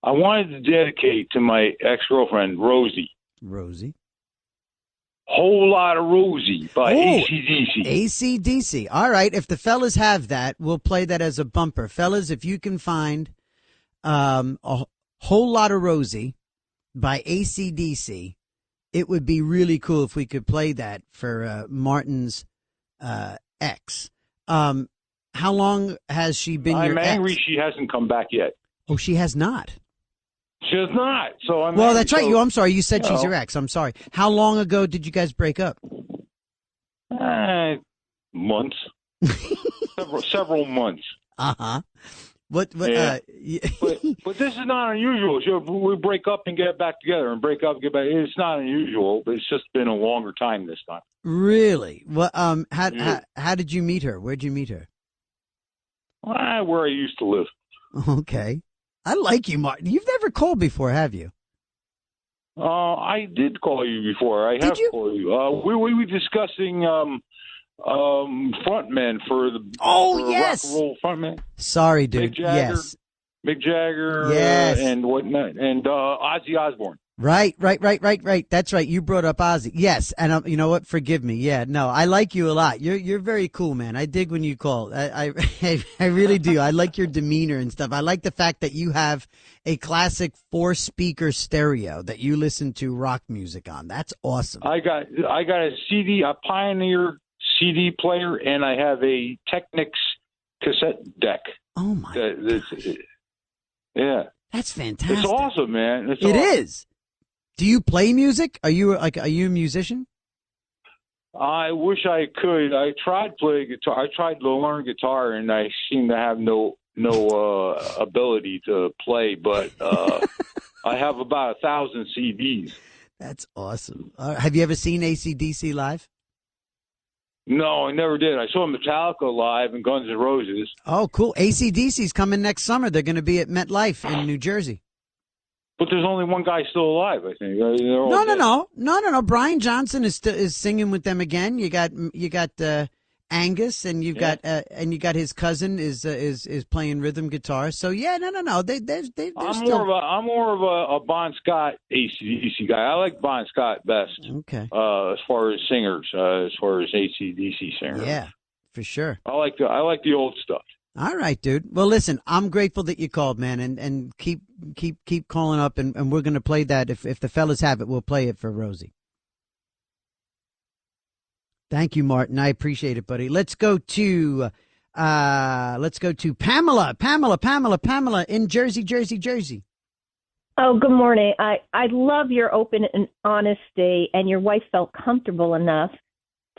I wanted to dedicate to my ex-girlfriend, Rosie. Rosie. Whole Lot of Rosie by AC/DC. AC/DC. All right. If the fellas have that, we'll play that as a bumper. Fellas, if you can find a Whole Lot of Rosie by AC/DC, it would be really cool if we could play that for Martin's ex. How long has she been your ex? I'm angry she hasn't come back yet. Oh, she has not. She has not. So I'm well, that's right. I'm sorry. You said she's your ex. I'm sorry. How long ago did you guys break up? Months. several months. Uh-huh. What? Yeah. But this is not unusual. We break up and get back together, and break up and get back. It's not unusual, but it's just been a longer time this time. Really? Well, how did you meet her? Where'd you meet her? Where I used to live. Okay. I like you, Martin. You've never called before, have you? I did call you before. I have called you. We were discussing frontmen for the yes, rock and roll frontmen. Sorry, dude. Mick Jagger, yes, Mick Jagger, yes, and whatnot, and Ozzy Osbourne. Right. That's right. You brought up Ozzy. Yes, and you know what? Forgive me. Yeah, no, I like you a lot. You're very cool, man. I dig when you call. I really do. I like your demeanor and stuff. I like the fact that you have a classic 4-speaker stereo that you listen to rock music on. That's awesome. I got a Pioneer CD player, and I have a Technics cassette deck. Oh my gosh. Yeah, that's fantastic. It's awesome, man. It is. Do you play music? Are you a musician? I wish I could. I tried playing guitar. I tried to learn guitar, and I seem to have no ability to play. But I have about 1,000 CDs. That's awesome. Have you ever seen AC/DC live? No, I never did. I saw Metallica live and Guns N' Roses. Oh, cool. AC/DC's coming next summer. They're going to be at MetLife in New Jersey. But there's only one guy still alive, I think. No. Brian Johnson is singing with them again. You got Angus, and you've got his cousin is playing rhythm guitar. So yeah, no. I'm more of a Bon Scott AC/DC guy. I like Bon Scott best. Okay. As far as singers, as far as AC/DC singers. Yeah, for sure. I like the old stuff. All right, dude. Well, listen, I'm grateful that you called, man, and keep calling up, and we're going to play that. If the fellas have it, we'll play it for Rosie. Thank you, Martin. I appreciate it, buddy. Let's go to Pamela. Pamela in Jersey. Oh, good morning. I love your open and honesty, and your wife felt comfortable enough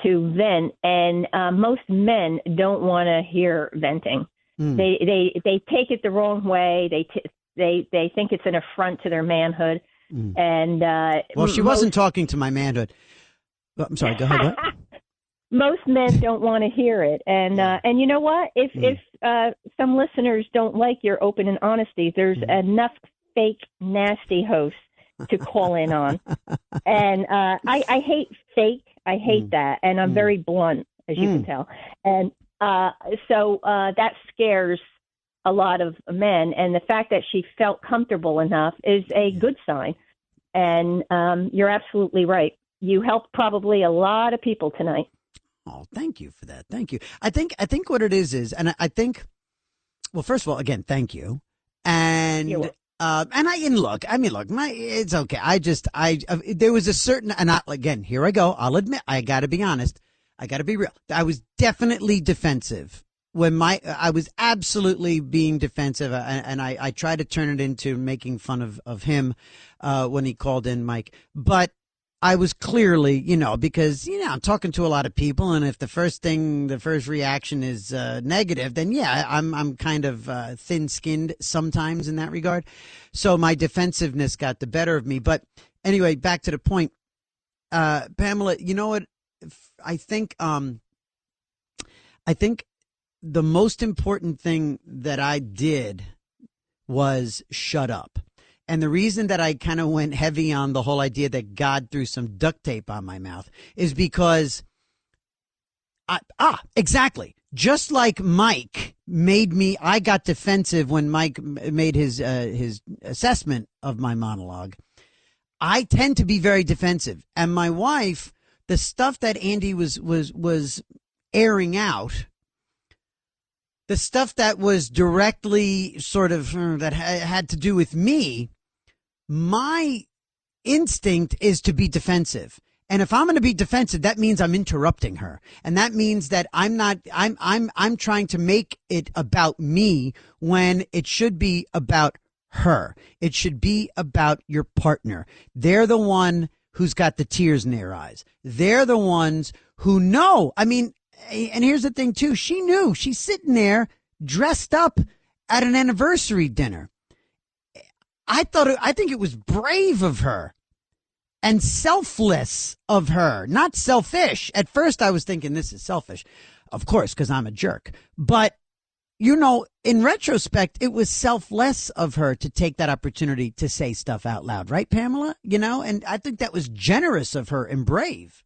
to vent, and most men don't want to hear venting. They take it the wrong way. They think it's an affront to their manhood. And well, she wasn't talking to my manhood. I'm sorry. Go ahead. Most men don't want to hear it, and you know what? If some listeners don't like your open and honesty, there's enough fake nasty hosts to call in on, and I hate fake. I hate that, and I'm very blunt, as you can tell. And so that scares a lot of men, and the fact that she felt comfortable enough is a good sign. And you're absolutely right. You helped probably a lot of people tonight. Oh, thank you for that. Thank you. I think what it is, and I think, well, first of all, again, thank you. And look, it's okay. There was a certain, and again, here I go. I'll admit, I got to be honest. I got to be real. I was definitely defensive when I was absolutely being defensive, and I tried to turn it into making fun of him when he called in, Mike. But I was clearly, because, I'm talking to a lot of people, and if the first reaction is negative, then yeah, I'm kind of thin-skinned sometimes in that regard. So my defensiveness got the better of me. But anyway, back to the point. Pamela, you know what? I think the most important thing that I did was shut up. And the reason that I kind of went heavy on the whole idea that God threw some duct tape on my mouth is because exactly. Just like Mike I got defensive when Mike made his assessment of my monologue. I tend to be very defensive. And my wife, the stuff that Andy was airing out, the stuff that was directly sort of that had to do with me, my instinct is to be defensive. And if I'm going to be defensive, that means I'm interrupting her. And that means that I'm trying to make it about me when it should be about her. It should be about your partner. They're the one who's got the tears in their eyes. They're the ones who know. I mean, and here's the thing too. She knew. She's sitting there dressed up at an anniversary dinner. I think it was brave of her and selfless of her, not selfish. At first I was thinking this is selfish, of course, because I'm a jerk. But in retrospect, it was selfless of her to take that opportunity to say stuff out loud, right, Pamela? And I think that was generous of her and brave.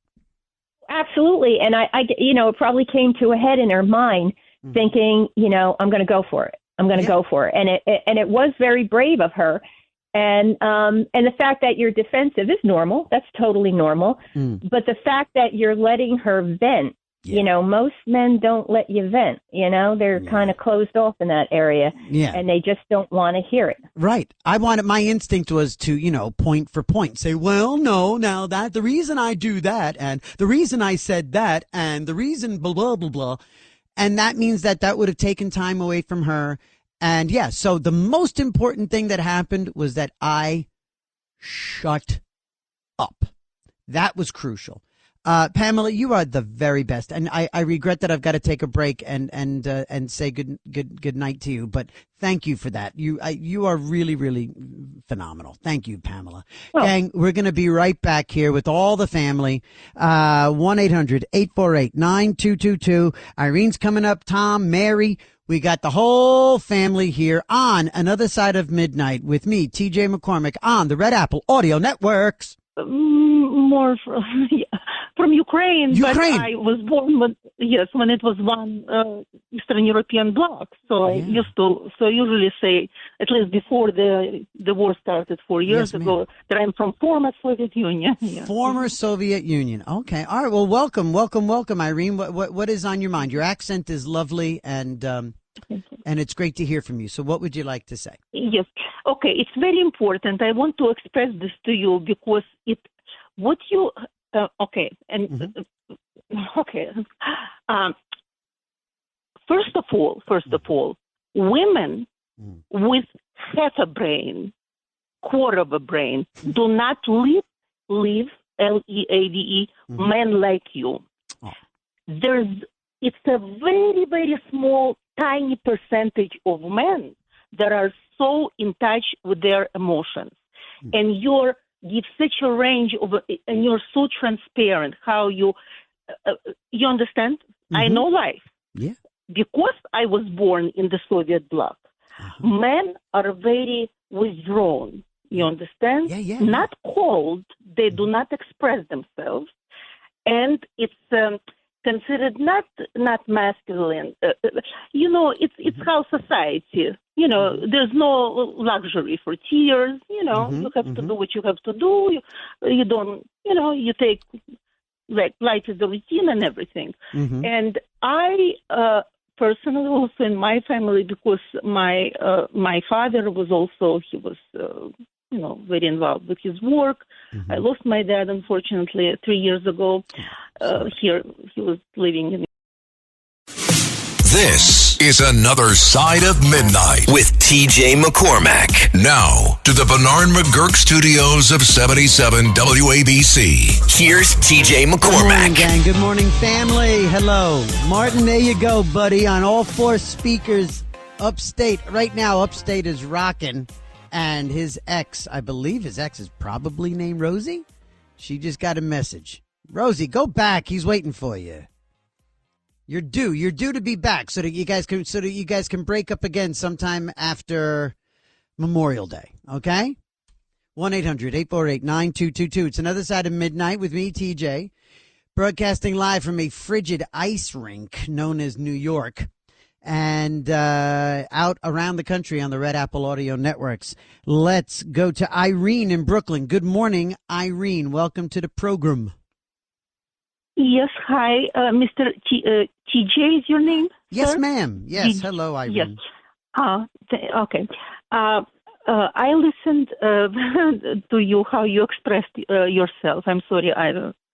Absolutely. And I it probably came to a head in her mind thinking, I'm going to go for it. I'm going to go for it. And it was very brave of her. And the fact that you're defensive is normal. That's totally normal. But the fact that you're letting her vent, most men don't let you vent. They're kind of closed off in that area. Yeah. And they just don't want to hear it. Right. My instinct was to, point for point, say, well, no, now the reason I do that and the reason I said that and the reason blah, blah, blah, blah. And that means that would have taken time away from her. And so the most important thing that happened was that I shut up. That was crucial. Pamela, you are the very best, and I regret that I've got to take a break and say good night to you. But thank you for that. You are really, really phenomenal. Thank you, Pamela. Well, gang, we're going to be right back here with all the family. 1-800-848-9222. Irene's coming up. Tom, Mary. We got the whole family here on Another Side of Midnight with me, TJ McCormack, on the Red Apple Audio Networks. More from Ukraine, but I was born when it was one Eastern European bloc. So I usually say, at least before the war started 4 years ago, that I'm from former Soviet Union. Yeah. Former Soviet Union. Okay. All right. Well, welcome, Irene. What is on your mind? Your accent is lovely, and it's great to hear from you. So what would you like to say? Yes. Okay. It's very important. I want to express this to you because First of all, women with half a brain, quarter of a brain, do not leave LEADE men like you. It's a very, very small, tiny percentage of men that are so in touch with their emotions. And you give such a range of, and you're so transparent how you understand? I know life. Yeah. Because I was born in the Soviet bloc, men are very withdrawn. You understand? Not cold. They do not express themselves. And it's considered not masculine. It's how society, there's no luxury for tears. You have to do what you have to do. You don't, you take, like, life is the routine and everything. And I personally also in my family, because my father was also, he was, very involved with his work. I lost my dad, unfortunately, 3 years ago. Here, he was living in. This is Another Side of Midnight with TJ McCormack. Now to the Bernard McGurk studios of 77 WABC. Here's TJ McCormack. Good morning, gang. Good morning, family. Hello. Martin, there you go, buddy, on all four speakers upstate. Right now, upstate is rocking. And his ex, I believe his ex is probably named Rosie. She just got a message. Rosie, go back. He's waiting for you. You're due to be back so that you guys can break up again sometime after Memorial Day. Okay? 1-800-848-9222. It's Another Side of Midnight with me, TJ, broadcasting live from a frigid ice rink known as New York. And out around the country on the Red Apple Audio Networks. Let's go to Irene in Brooklyn. Good morning, Irene. Welcome to the program. Yes, hi, Mr. TJ is your name? Yes, sir? ma'am. Yes, hello, Irene. Yes. Okay. I listened to you, how you expressed yourself. I'm sorry,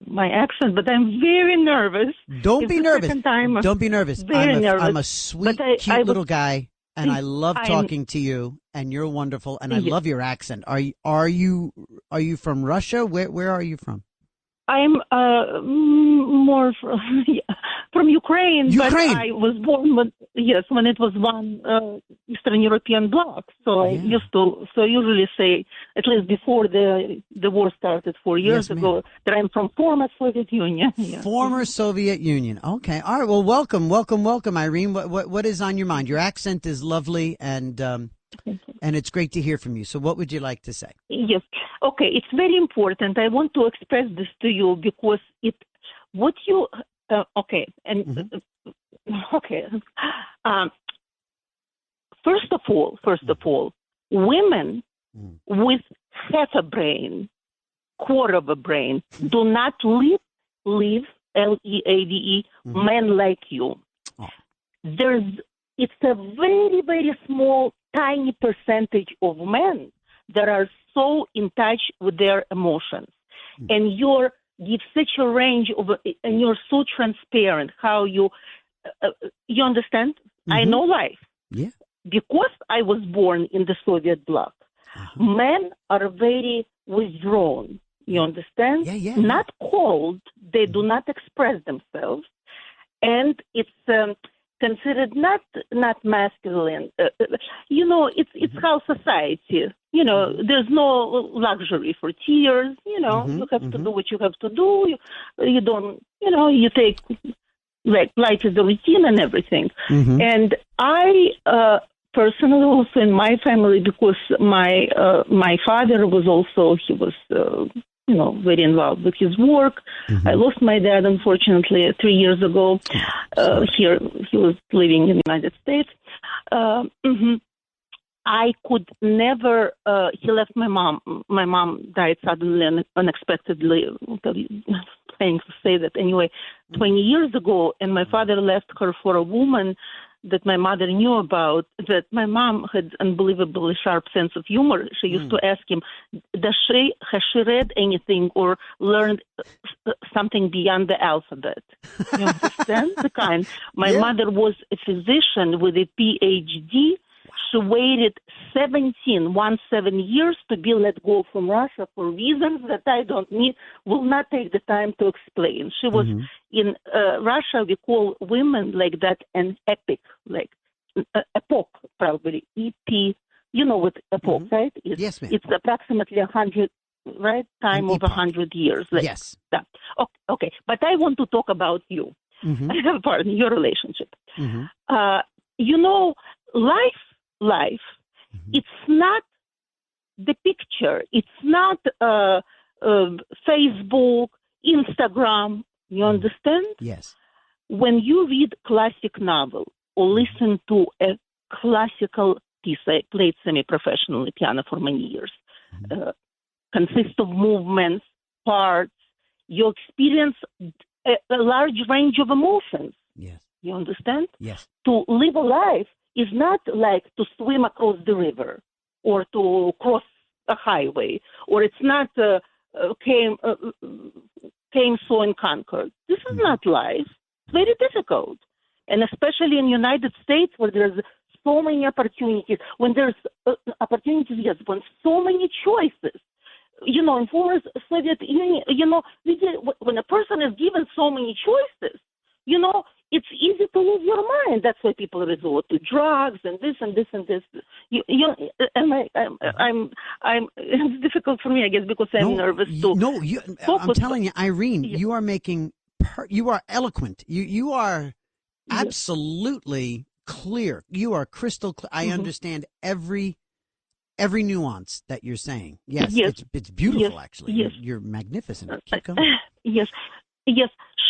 my accent, but I'm very nervous. Don't be nervous. Don't be nervous. Nervous. I'm a sweet, cute little guy, and I love talking to you, and you're wonderful, and I love your accent. Are you from Russia? Where are you from? I'm more from Ukraine, but I was born Yes, when it was one Eastern European bloc. So I usually say, at least before the war started 4 years ago, that I'm from former Soviet Union. Yeah. Former Soviet Union. Okay. All right. Well, welcome, Irene. What is on your mind? Your accent is lovely, and it's great to hear from you. So what would you like to say? Yes. Okay. It's very important. I want to express this to you because First of all, women with half a brain, quarter of a brain, do not live LEAVE, men like you. It's a very, very small, tiny percentage of men that are so in touch with their emotions. And you give such a range of, and you're so transparent how you understand? I know life. Yeah. Because I was born in the Soviet bloc, men are very withdrawn. You understand? Not cold. They do not express themselves. And it's considered not masculine. It's how society, there's no luxury for tears. You have to do what you have to do. You don't, you take, like, life is a routine and everything. And I personally, also in my family, because my father was also, he was, very involved with his work. I lost my dad, unfortunately, 3 years ago. Here, he was living in the United States. I could never, he left my mom. My mom died suddenly and unexpectedly. Trying to say that anyway, 20 years ago, and my father left her for a woman that my mother knew about, that my mom had unbelievably sharp sense of humor. She used to ask him, has she read anything or learned something beyond the alphabet? You understand? The kind. My mother was a physician with a PhD. She waited 17 years to be let go from Russia for reasons that I will not take the time to explain. She was in Russia, we call women like that an epic, like epoch, probably, EP. You know what epoch, right? Yes, ma'am. It's approximately 100, right? Time of 100 years. Like yes. That. Okay, but I want to talk about you. Pardon, your relationship. Life, it's not the picture. It's not Facebook, Instagram. You understand? Yes. When you read classic novel or listen to a classical piece, I played semi-professionally piano for many years, consists of movements, parts. You experience a large range of emotions. Yes. You understand? Yes. To live a life is not like to swim across the river or to cross a highway, or it's not came, saw, and conquered. This is not life. It's very difficult. And especially in the United States, where there's so many opportunities, when there's when so many choices. In former Soviet Union, when a person is given so many choices, it's easy to lose your mind. That's why people resort to drugs and this and this and this. It's difficult for me, I guess, because I'm nervous too. I'm telling you, Irene, you are making, you are eloquent. You are absolutely clear. You are crystal clear. I understand every nuance that you're saying. Yes. It's beautiful, actually. Yes. You're magnificent. Keep going. Yes.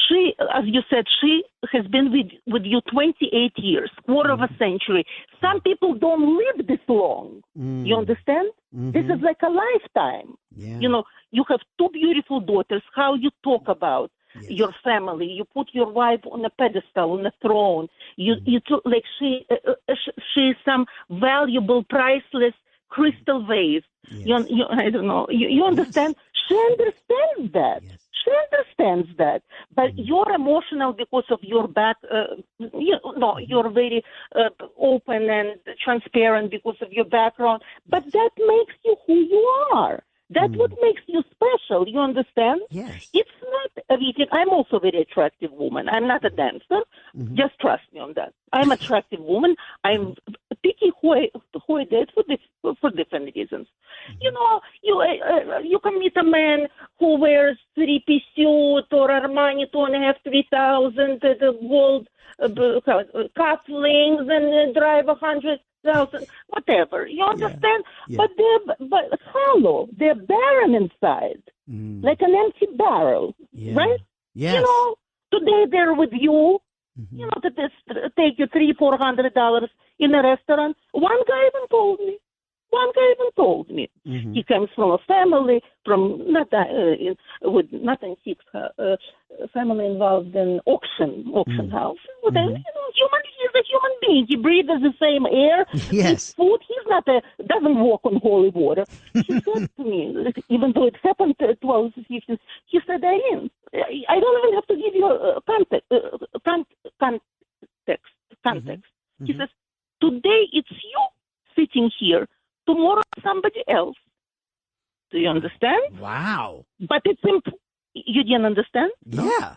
She, as you said, she has been with you 28 years, quarter of a century. Some people don't live this long. You understand? This is like a lifetime. Yeah. You have two beautiful daughters. How you talk about your family? You put your wife on a pedestal, on a throne. You talk like she is some valuable, priceless crystal vase. Yes. I don't know. You understand? She understands that. Yes. She understands that, but you're emotional because of your you're very open and transparent because of your background, but that makes you who you are. That's what makes you special. You understand? Yes. It's not everything. I'm also a very attractive woman. I'm not a dancer. Just trust me on that. I'm an attractive woman. I'm picky who I date for different reasons. You know, you can meet a man who wears three-piece suit or Armani 2.5, 3,000, the gold cufflinks and drive 100,000, whatever. You understand? Yeah. But they're hollow. They're barren inside, like an empty barrel, right? Yes. You know, today they're with you. You know, that this take you $300-400 in a restaurant. One guy even told me. He comes from a family with nothing fixed, family involved in auction house. You know, he's a human being. He breathes the same air. Yes. Eats food. He's doesn't walk on holy water. He said to me, even though it happened 12-15, he said, Irene, I don't even have to give you context. He says, today it's you sitting here. Tomorrow somebody else. Do you understand? Wow. But it's you didn't understand? Yeah.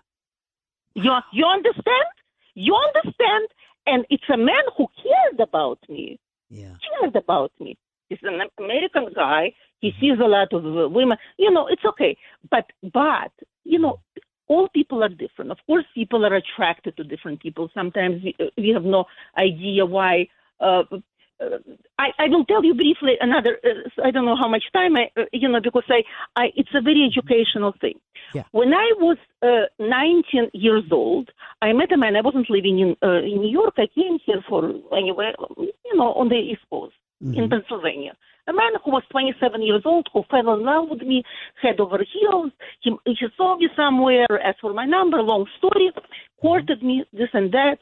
You understand? You understand? And it's a man who cared about me. Yeah. Cared about me. He's an American guy. He sees a lot of women. You know, it's okay. But you know, all people are different. Of course, people are attracted to different people. Sometimes we have no idea why. I will tell you briefly another. I don't know how much time because it's a very educational thing. Yeah. When I was 19 years old, I met a man. I wasn't living in New York. I came here on the East Coast in Pennsylvania. A man who was 27 years old, who fell in love with me, head over heels. He saw me somewhere, asked for my number. Long story. Courted me, this and that.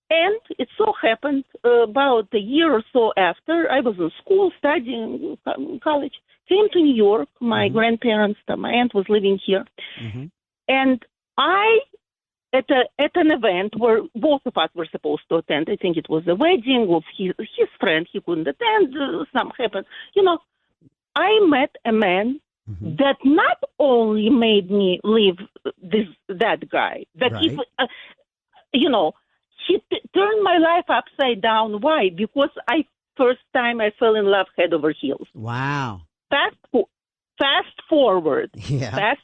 And it so happened about a year or so after, I was in school studying college, came to New York. My grandparents, my aunt was living here. And I, at an event where both of us were supposed to attend, I think it was a wedding of his friend, he couldn't attend, something happened. You know, I met a man that not only made me leave that guy, that he turned my life upside down. Why? Because first time I fell in love head over heels. Wow. Fast forward. 30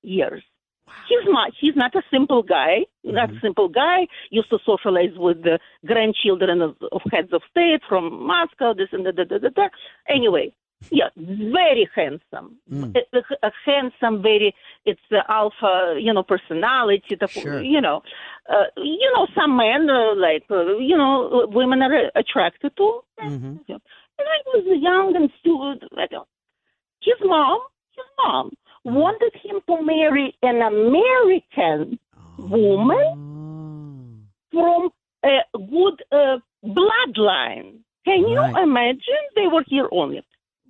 years. Wow. He's not a simple guy. Not a simple guy. Used to socialize with the grandchildren of heads of state from Moscow. This and that. Anyway. Yeah, very handsome. A handsome, it's alpha, personality. Sure. Some men, women are attracted to. And I was young and stupid. His mom wanted him to marry an American woman from a good bloodline. Can you imagine? They were here only.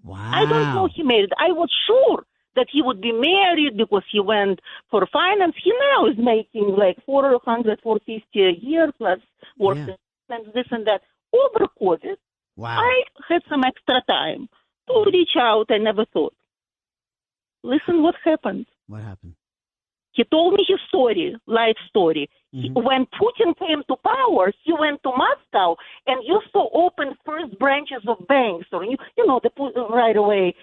Wow. I don't know he married. I was sure that he would be married because he went for finance. He now is making like $450 a year plus work and this and that. Over COVID, I had some extra time to reach out. I never thought. Listen what happened. What happened? He told me his story, life story. When Putin came to power, he went to Moscow and used to open first branches of banks, or right away.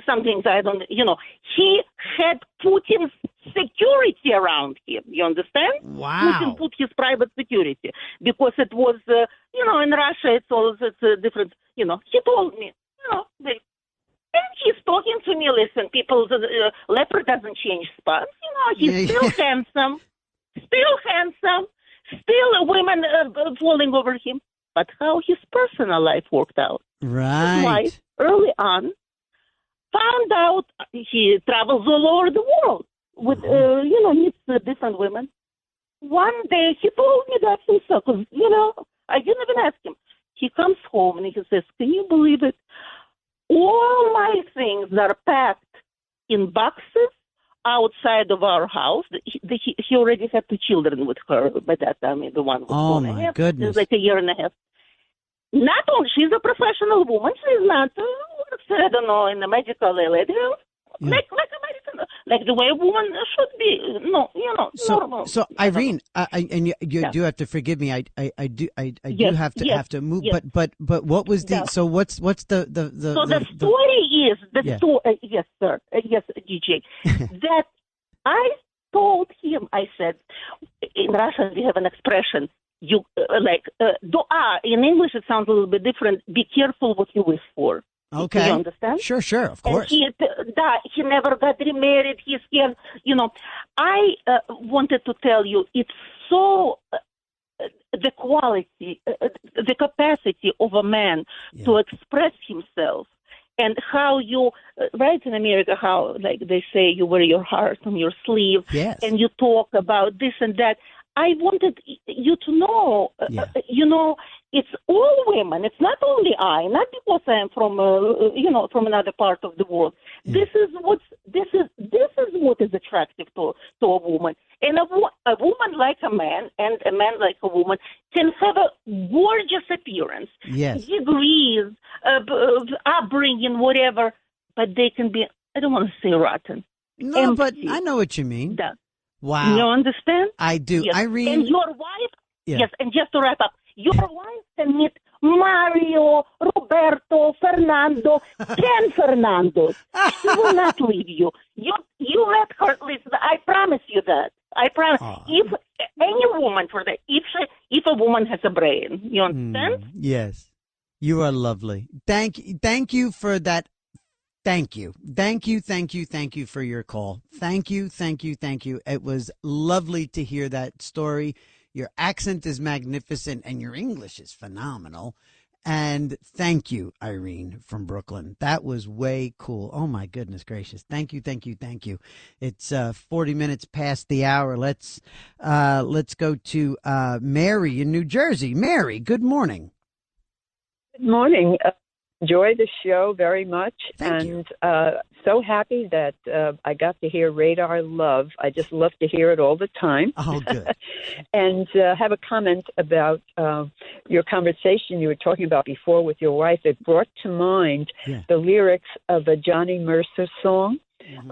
Some things I don't. He had Putin's security around him. You understand? Wow. Putin put his private security because it was, in Russia it's different. He told me, and he's talking to me. Listen, people, leopard doesn't change spots. He's still handsome. Still women falling over him. But how his personal life worked out. Right. His wife, early on, found out he travels all over the world with, meets different women. One day he told me that himself, because, I didn't even ask him. He comes home and he says, can you believe it? All my things are packed in boxes outside of our house. He already had 2 children with her by that time. The one was 4.5. My goodness. It was like a year and a half. not only she's a professional woman, she's not works, I don't know, in the medical lady, like American, like the way a woman should be. No, normal. So Irene, and you do have to forgive me. I do have to move. Yes. But what was the? So what's the So the story is story. Yes, sir. Yes, DJ. That I told him. I said, in Russian we have an expression. You dua. In English it sounds a little bit different. Be careful what you wish for. Okay. You understand? Sure, of course. And he never got remarried. He's scared. I wanted to tell you, it's so the quality, the capacity of a man to express himself, and how you, right in America, how like they say you wear your heart on your sleeve, and you talk about this and that. I wanted you to know, it's all women. It's not only I, not because I am from, from another part of the world. This is what is attractive to a woman. And a woman like a man and a man like a woman can have a gorgeous appearance, degrees, upbringing, whatever, but they can be, I don't want to say rotten. No, empty. But I know what you mean. Yeah. Wow. You understand? I do. Yes. Irene. And your wife, yes, and just to wrap up, your wife can meet Mario, Roberto, Fernando, 10 Fernandos. She will not leave you. You let her listen. I promise you that. I promise. If any woman for that, if a woman has a brain, you understand? Yes. You are lovely. Thank you for that. Thank you for your call. Thank you. It was lovely to hear that story. Your accent is magnificent and your English is phenomenal. And thank you, Irene from Brooklyn. That was way cool. Oh my goodness gracious. Thank you. It's 40 minutes past the hour. Let's go to Mary in New Jersey. Mary, good morning. Good morning. Enjoy the show very much. Thank you. So happy that I got to hear Radar Love. I just love to hear it all the time. Oh, good. And have a comment about your conversation you were talking about before with your wife. It brought to mind the lyrics of a Johnny Mercer song,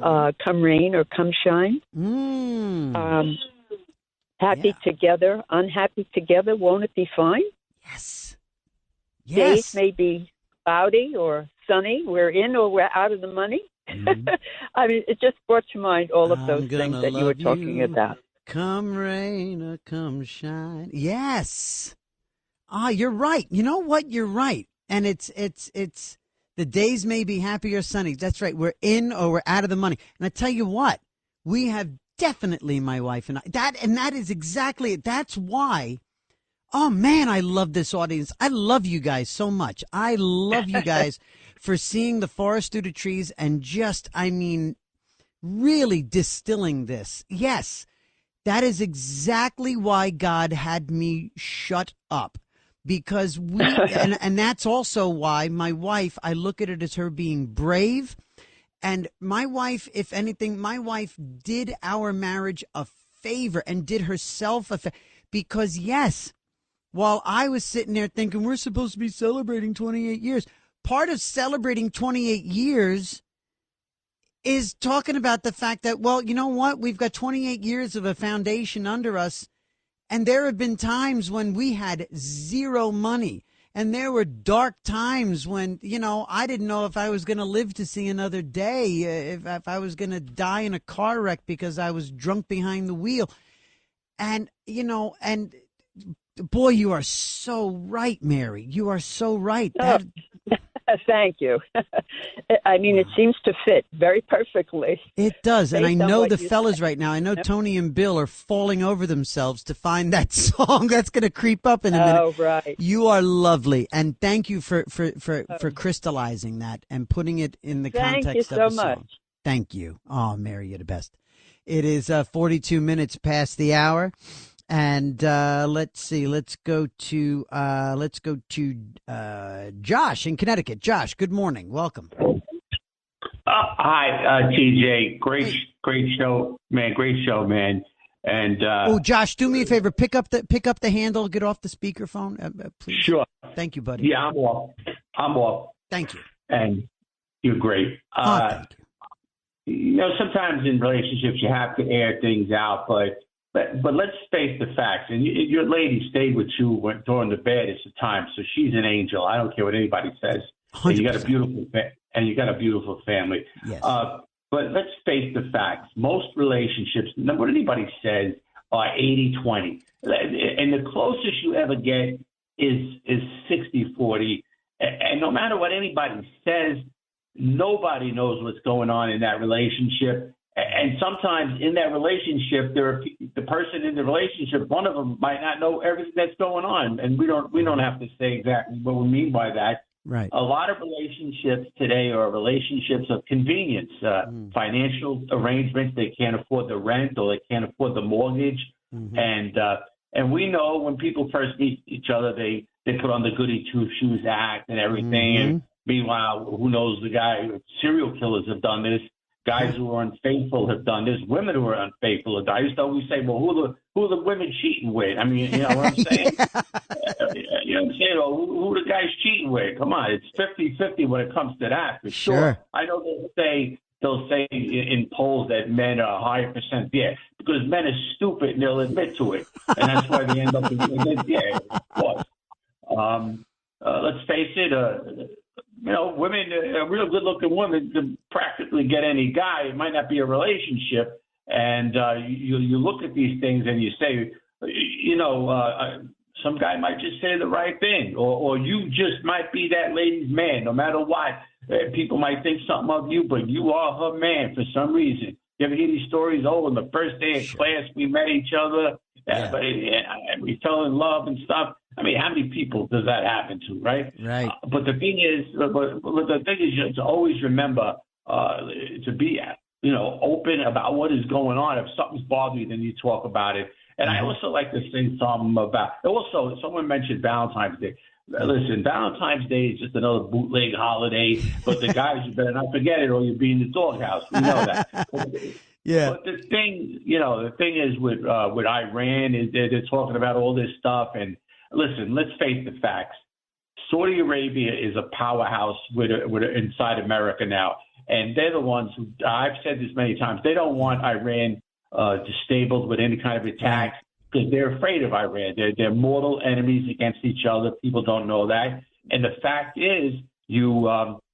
Come Rain or Come Shine. Happy together, unhappy together, won't it be fine? Yes. Days may be cloudy or sunny. We're in or we're out of the money. I mean, it just brought to mind all of those things that you were talking about. Come rain or come shine. Yes. You're right. You know what? You're right. And it's the days may be happy or sunny. That's right. We're in or we're out of the money. And I tell you what, we have definitely, my wife and I, that is exactly it. That's why. Oh, man, I love this audience. I love you guys so much. I love you guys for seeing the forest through the trees and just, really distilling this. Yes, that is exactly why God had me shut up. Because and that's also why my wife, I look at it as her being brave. And my wife, if anything, my wife did our marriage a favor and did herself a favor. Because, yes, while I was sitting there thinking we're supposed to be celebrating 28 years, part of celebrating 28 years is talking about the fact that, well, you know what? We've got 28 years of a foundation under us, and there have been times when we had zero money, and there were dark times when, I didn't know if I was going to live to see another day, if I was going to die in a car wreck because I was drunk behind the wheel. And, and boy, you are so right, Mary. You are so right. Thank you. It seems to fit very perfectly. It does. And I know the fellas right now, I know Tony and Bill are falling over themselves to find that song that's going to creep up in a minute. Oh, right. You are lovely. And thank you for crystallizing that and putting it in the context of the song. Thank you so much. Thank you. Oh, Mary, you're the best. It is 42 minutes past the hour. And let's see. Let's go to Josh in Connecticut. Josh, good morning. Welcome. Hi, TJ. Great show, man. Great show, man. And Josh, do me a favor. Pick up the handle. Get off the speakerphone, please. Sure. Thank you, buddy. Yeah, I'm off. Thank you. And you're great. Thank you. Sometimes in relationships you have to air things out, but let's face the facts. And your lady stayed with you during the baddest of times, so she's an angel. I don't care what anybody says. 100%. And you got a beautiful family. Yes. But let's face the facts. Most relationships, what anybody says, are 80-20. And the closest you ever get is 60-40. And no matter what anybody says, nobody knows what's going on in that relationship. And sometimes in that relationship, the person in the relationship, one of them might not know everything that's going on. And we don't have to say exactly what we mean by that. Right. A lot of relationships today are relationships of convenience, financial arrangements. They can't afford the rent or they can't afford the mortgage. Mm-hmm. And we know when people first meet each other, they put on the goody two-shoes act and everything. Mm-hmm. And meanwhile, who knows, serial killers have done this. Guys who are unfaithful have done this. Women who are unfaithful have done. I used to always say, well, who are the women cheating with? I mean, you know what I'm saying? You know what I'm saying? Or who are the guys cheating with? Come on, it's 50-50 when it comes to that, for sure. I know they'll say in polls that men are a higher percent. Yeah, because men are stupid and they'll admit to it. And that's why they end up in of course. Let's face it, women, a real good-looking woman can practically get any guy. It might not be a relationship. And you look at these things and you say, some guy might just say the right thing, or you just might be that lady's man, no matter what. People might think something of you, but you are her man for some reason. You ever hear these stories? On the first day of class, we met each other, but we fell in love and stuff. I mean, how many people does that happen to, right? Right. But the thing is, to always remember to be, open about what is going on. If something's bothering you, then you talk about it. And I also like to say something about. Also, someone mentioned Valentine's Day. Listen, Valentine's Day is just another bootleg holiday, but the guys, you better not forget it, or you'll be in the doghouse. We know that. Yeah. But the thing is with Iran is they're talking about all this stuff. And listen, let's face the facts. Saudi Arabia is a powerhouse inside America now, and they're the ones who, I've said this many times, they don't want Iran disabled with any kind of attacks because they're afraid of Iran. They're mortal enemies against each other. People don't know that, and the fact is, you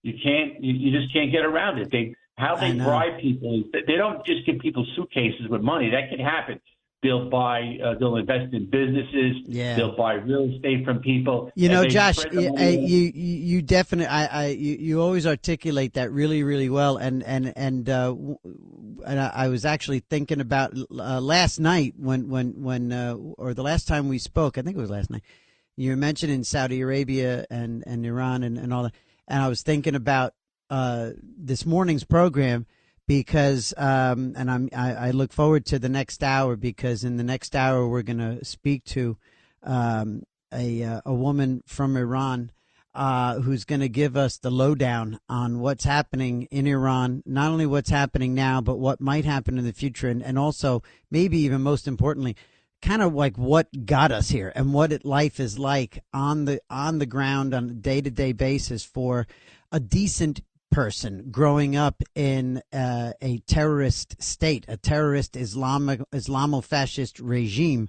just can't get around it. They bribe people. They don't just give people suitcases with money. That can happen. They'll invest in businesses. Yeah. They'll buy real estate from people. Josh, you definitely, you always articulate that really, really well. And I was actually thinking about last night or the last time we spoke. I think it was last night. You were mentioning Saudi Arabia and Iran and all that. And I was thinking about this morning's program. Because I look forward to the next hour, because in the next hour we're going to speak to a woman from Iran who's going to give us the lowdown on what's happening in Iran, not only what's happening now, but what might happen in the future, and also maybe even most importantly, kind of like what got us here and what life is like on the ground on a day-to-day basis for a decent person growing up in a terrorist state, a terrorist Islamo-fascist regime.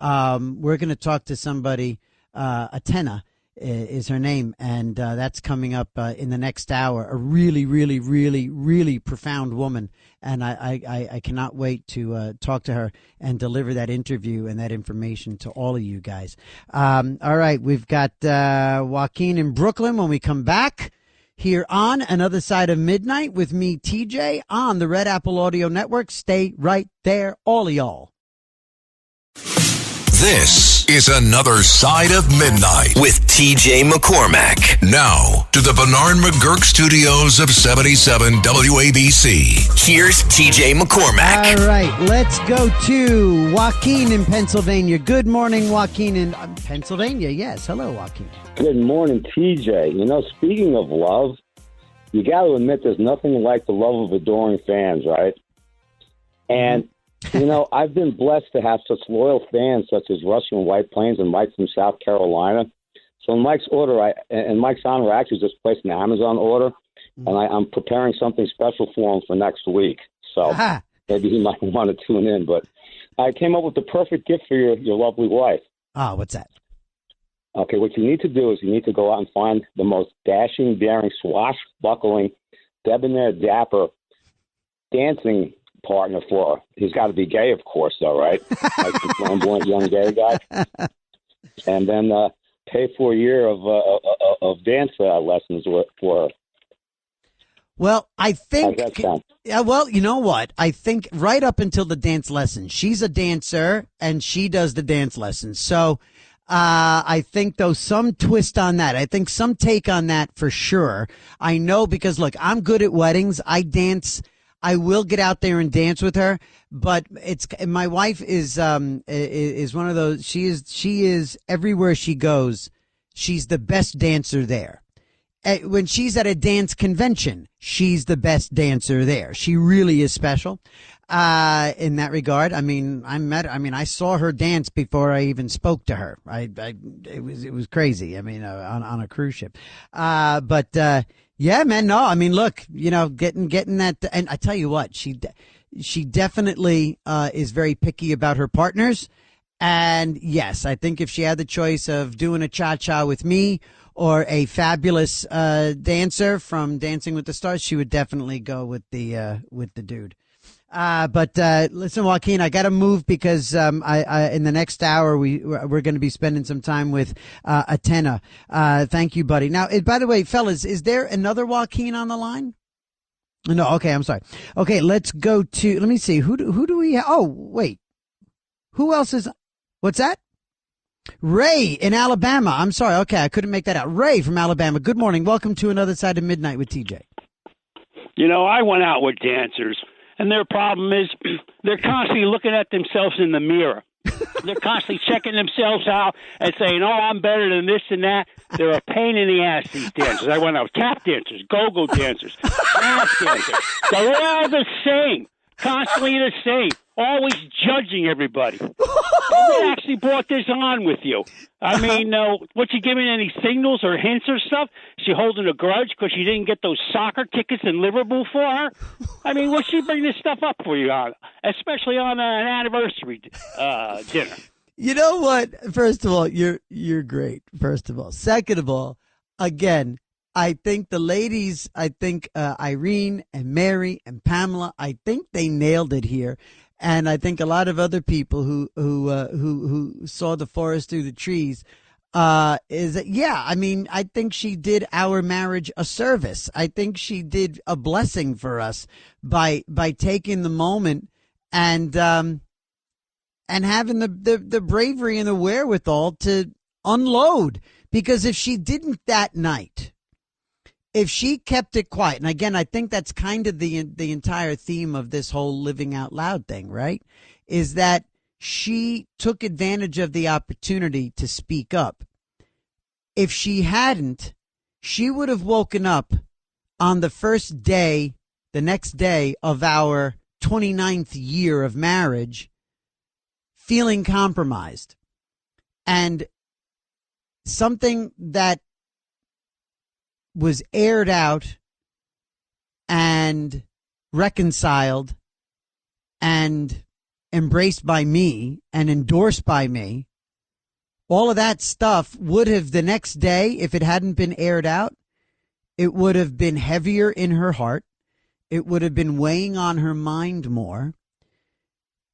We're going to talk to somebody, Atenna is her name, and that's coming up in the next hour. A really, really, really, really profound woman, and I cannot wait to talk to her and deliver that interview and that information to all of you guys. All right, we've got Joaquin in Brooklyn when we come back. Here on Another Side of Midnight with me, TJ, on the Red Apple Audio Network. Stay right there, all of y'all. This is Another Side of Midnight with TJ McCormack. Now to the Bernard McGurk studios of 77 WABC. Here's TJ McCormack. All right, let's go to Joaquin in Pennsylvania. Good morning, Joaquin in Pennsylvania. Yes, hello, Joaquin. Good morning, TJ. Speaking of love, you got to admit there's nothing like the love of adoring fans, right? And You know, I've been blessed to have such loyal fans such as Russ from White Plains and Mike from South Carolina. So in Mike's honor, I actually just placed an Amazon order, and I'm preparing something special for him for next week. So maybe he might want to tune in. But I came up with the perfect gift for your lovely wife. Oh, what's that? Okay, what you need to do is you need to go out and find the most dashing, daring, swashbuckling, debonair, dapper dancing partner for her. He's got to be gay, of course, though, right? Like the flamboyant young gay guy. And then pay for a year of dance lessons for her. Well, I think, well, you know what? I think right up until the dance lessons, she's a dancer and she does the dance lessons. So I think, though, some twist on that. I think some take on that for sure. I know because, look, I'm good at weddings. I dance. I will get out there and dance with her, but my wife is one of those. She is everywhere she goes. She's the best dancer there. When she's at a dance convention, she's the best dancer there. She really is special in that regard. I mean, I saw her dance before I even spoke to her. It was crazy. I mean, on a cruise ship. Yeah, man. No, I mean, look, you know, getting that. And I tell you what, she definitely is very picky about her partners. And yes, I think if she had the choice of doing a cha-cha with me or a fabulous dancer from Dancing with the Stars, she would definitely go with the dude. But listen, Joaquin, I got to move because I in the next hour we're going to be spending some time with Atenna. Thank you, buddy. Now, by the way, fellas, is there another Joaquin on the line? No. Okay, I'm sorry. Okay, let's go to. Let me see. Who do we have? Oh, wait. Who else is? What's that? Ray in Alabama. I'm sorry. Okay, I couldn't make that out. Ray from Alabama. Good morning. Welcome to Another Side of Midnight with TJ. You know, I went out with dancers, and their problem is they're constantly looking at themselves in the mirror. They're constantly checking themselves out and saying, oh, I'm better than this and that. They're a pain in the ass, these dancers. I went out with tap dancers, go-go dancers, jazz dancers. They're all the same, constantly the same, always judging everybody. Who actually brought this on with you? I mean, was she giving any signals or hints or stuff? She holding a grudge because she didn't get those soccer tickets in Liverpool for her? I mean, what's she bring this stuff up for you on, especially on an anniversary dinner? You know what? First of all, you're great. First of all. Second of all, again, I think the ladies, Irene and Mary and Pamela, I think they nailed it here. And I think a lot of other people who saw the forest through the trees, I think she did our marriage a service. I think she did a blessing for us by taking the moment and having the bravery and the wherewithal to unload. Because if she didn't that night, if she kept it quiet, and again, I think that's kind of the entire theme of this whole living out loud thing, right? Is that she took advantage of the opportunity to speak up. If she hadn't, she would have woken up on the next day of our 29th year of marriage, feeling compromised. And something that was aired out and reconciled and embraced by me and endorsed by me, all of that stuff would have the next day, if it hadn't been aired out, it would have been heavier in her heart. It would have been weighing on her mind more,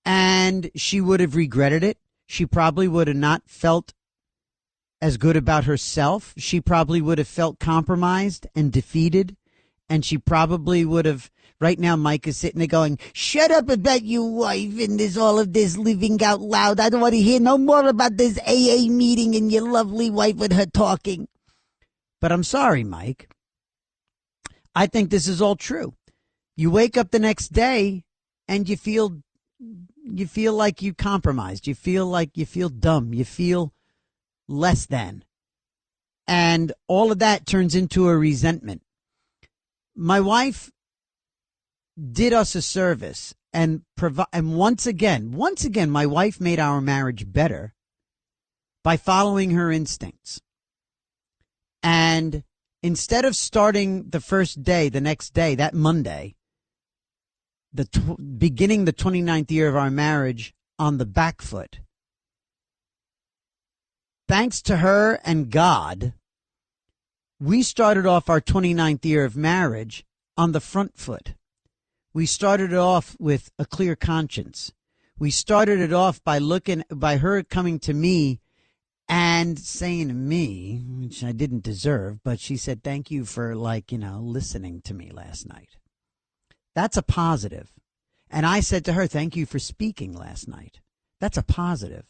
and she would have regretted it. She probably would have not felt as good about herself. She probably would have felt compromised and defeated, and she probably would have. Right now, Mike is sitting there going, shut up about your wife and all of this living out loud. I don't want to hear no more about this AA meeting and your lovely wife with her talking. But I'm sorry, Mike. I think this is all true. You wake up the next day and you feel like you compromised. You feel dumb. You feel less than. And all of that turns into a resentment. My wife did us a service, and provide. And once again, my wife made our marriage better by following her instincts. And instead of starting the first day, the next day, that Monday, beginning the 29th year of our marriage on the back foot, thanks to her and God, we started off our 29th year of marriage on the front foot. We started it off with a clear conscience. We started it off by her coming to me and saying to me, which I didn't deserve, but she said, thank you for listening to me last night. That's a positive. And I said to her, thank you for speaking last night. That's a positive.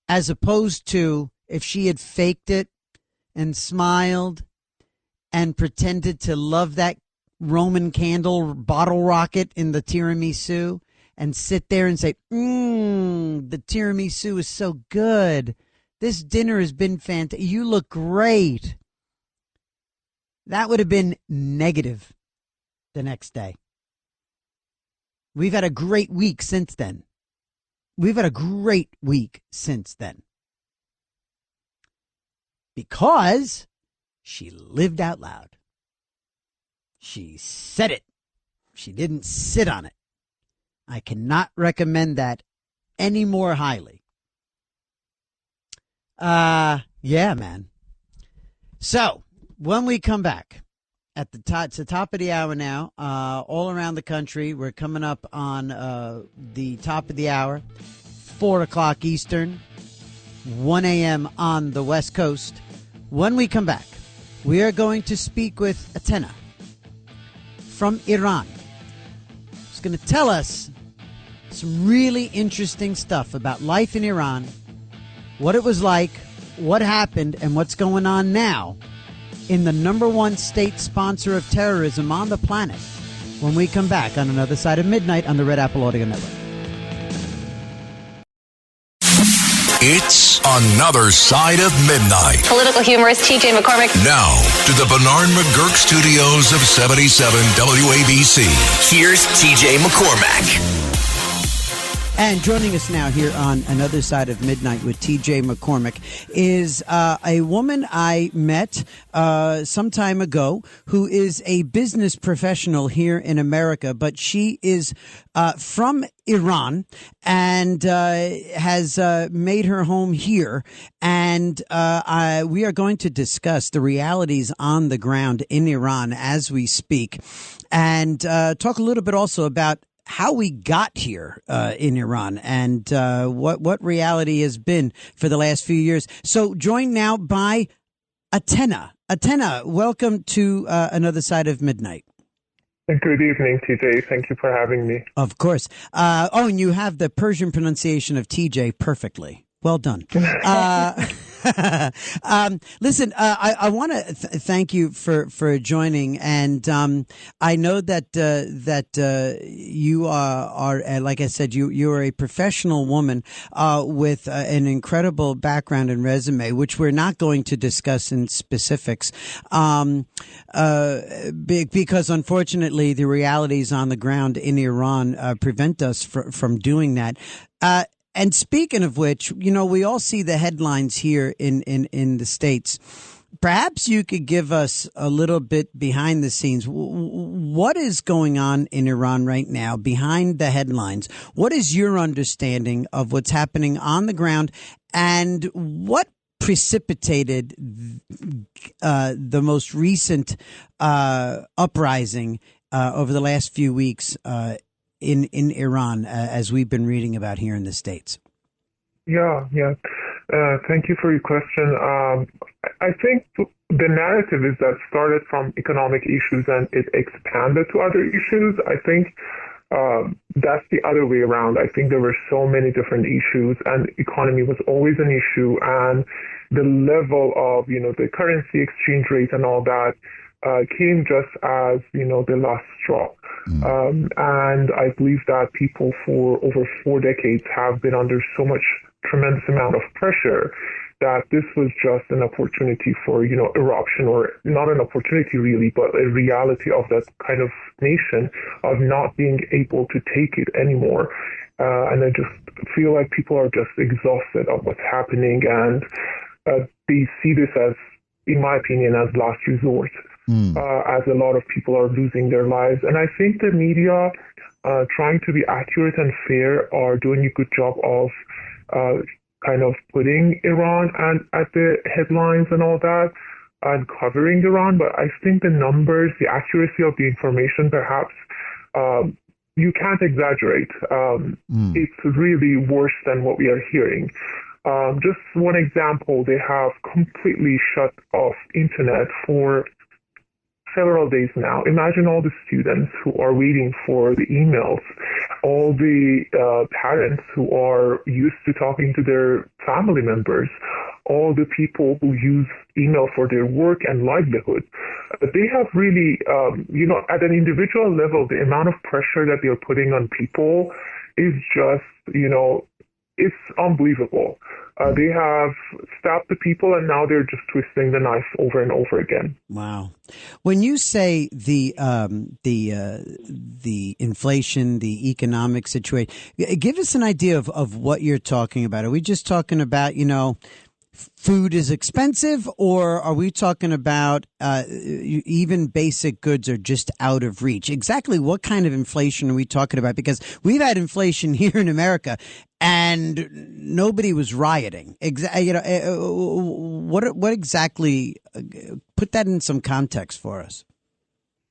As opposed to if she had faked it and smiled and pretended to love that Roman candle bottle rocket in the tiramisu and sit there and say, the tiramisu is so good. This dinner has been fantastic. You look great. That would have been negative the next day. We've had a great week since then. Because she lived out loud. She said it. She didn't sit on it. I cannot recommend that any more highly. Yeah, man. So when we come back at it's the top of the hour now, all around the country, we're coming up on the top of the hour, 4 o'clock Eastern, 1 a.m. on the West Coast. When we come back, we are going to speak with Atenna from Iran. She's going to tell us some really interesting stuff about life in Iran, what it was like, what happened, and what's going on now in the number one state sponsor of terrorism on the planet. When we come back on Another Side of Midnight on the Red Apple Audio Network. It's Another Side of Midnight. Political humorist T.J. McCormack. Now, to the Bernard McGurk studios of 77 WABC. Here's T.J. McCormack. And joining us now here on Another Side of Midnight with T.J. McCormack is a woman I met some time ago who is a business professional here in America, but she is from Iran and has made her home here. And we are going to discuss the realities on the ground in Iran as we speak, and talk a little bit also about how we got here in Iran and what reality has been for the last few years. So joined now by Atenna. Atenna, welcome to Another Side of Midnight. Good evening, TJ. Thank you for having me. Of course. And you have the Persian pronunciation of TJ perfectly. Well done. Listen, I want to thank you for joining, and I know that you are like I said, you are a professional woman with an incredible background and resume, which we're not going to discuss in specifics, because unfortunately the realities on the ground in Iran prevent us from doing that. And speaking of which, we all see the headlines here in the States. Perhaps you could give us a little bit behind the scenes. What is going on in Iran right now behind the headlines? What is your understanding of what's happening on the ground, and what precipitated the most recent uprising over the last few weeks in Iran, as we've been reading about here in the States? Yeah. Thank you for your question. I think the narrative is that started from economic issues and it expanded to other issues. I think that's the other way around. I think there were so many different issues, and economy was always an issue, and the level of, the currency exchange rate and all that came just as, the last straw. And I believe that people for over 4 decades have been under so much tremendous amount of pressure that this was just an opportunity for, eruption, or not an opportunity really, but a reality of that kind of nation of not being able to take it anymore. And I just feel like people are just exhausted of what's happening, and they see this as, in my opinion, as last resort, as a lot of people are losing their lives. And I think the media, trying to be accurate and fair, are doing a good job of kind of putting Iran at the headlines and all that, and covering Iran. But I think the numbers, the accuracy of the information, perhaps, you can't exaggerate. It's really worse than what we are hearing. Just one example, they have completely shut off internet for several days now. Imagine all the students who are waiting for the emails, all the parents who are used to talking to their family members, all the people who use email for their work and livelihood. They have really, at an individual level, the amount of pressure that they're putting on people is just, it's unbelievable. They have stopped the people, and now they're just twisting the knife over and over again. Wow. When you say the inflation, the economic situation, give us an idea of what you're talking about. Are we just talking about, food is expensive, or are we talking about even basic goods are just out of reach? Exactly what kind of inflation are we talking about? Because we've had inflation here in America, and nobody was rioting. What exactly? Put that in some context for us.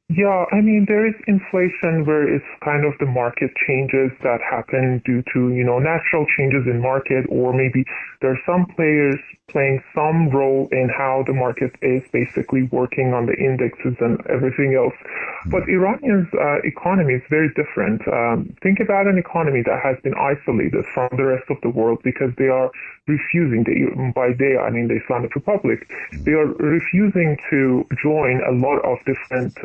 Yeah, I mean, there is inflation where it's kind of the market changes that happen due to, natural changes in market, or maybe there are some players playing some role in how the market is basically working on the indexes and everything else. But Iranian's economy is very different. Think about an economy that has been isolated from the rest of the world because they are refusing, by they, I mean the Islamic Republic, they are refusing to join a lot of different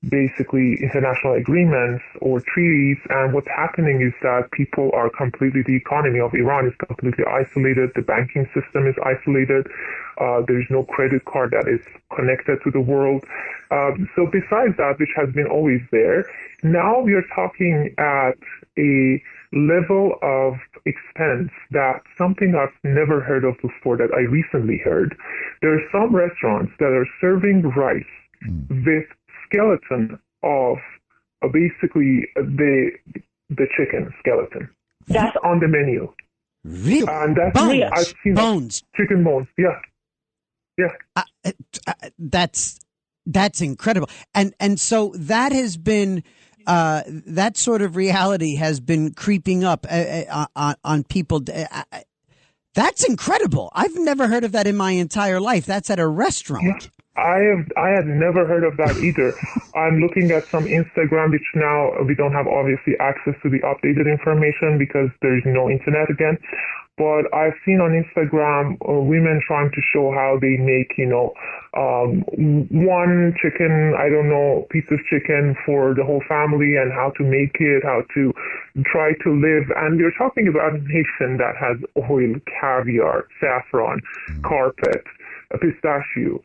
basically international agreements or treaties. And what's happening is that people are the economy of Iran is completely isolated. The banking system is isolated. There's no credit card that is connected to the world. So besides that, which has been always there, now we are talking at a level of expense that something I've never heard of before that I recently heard. There are some restaurants that are serving rice with skeleton of basically the chicken skeleton. That's on the menu. Really? And that's bones. I've seen bones. Chicken bones. Yeah. That's incredible. And so that has been that sort of reality has been creeping up on people. That's incredible. I've never heard of that in my entire life. That's at a restaurant. Yeah. I had never heard of that either. I'm looking at some Instagram, which now we don't have obviously access to the updated information because there's no internet again. But I've seen on Instagram women trying to show how they make, one chicken, piece of chicken for the whole family, and how to make it, how to try to live. And we're talking about a nation that has oil, caviar, saffron, carpet, pistachio.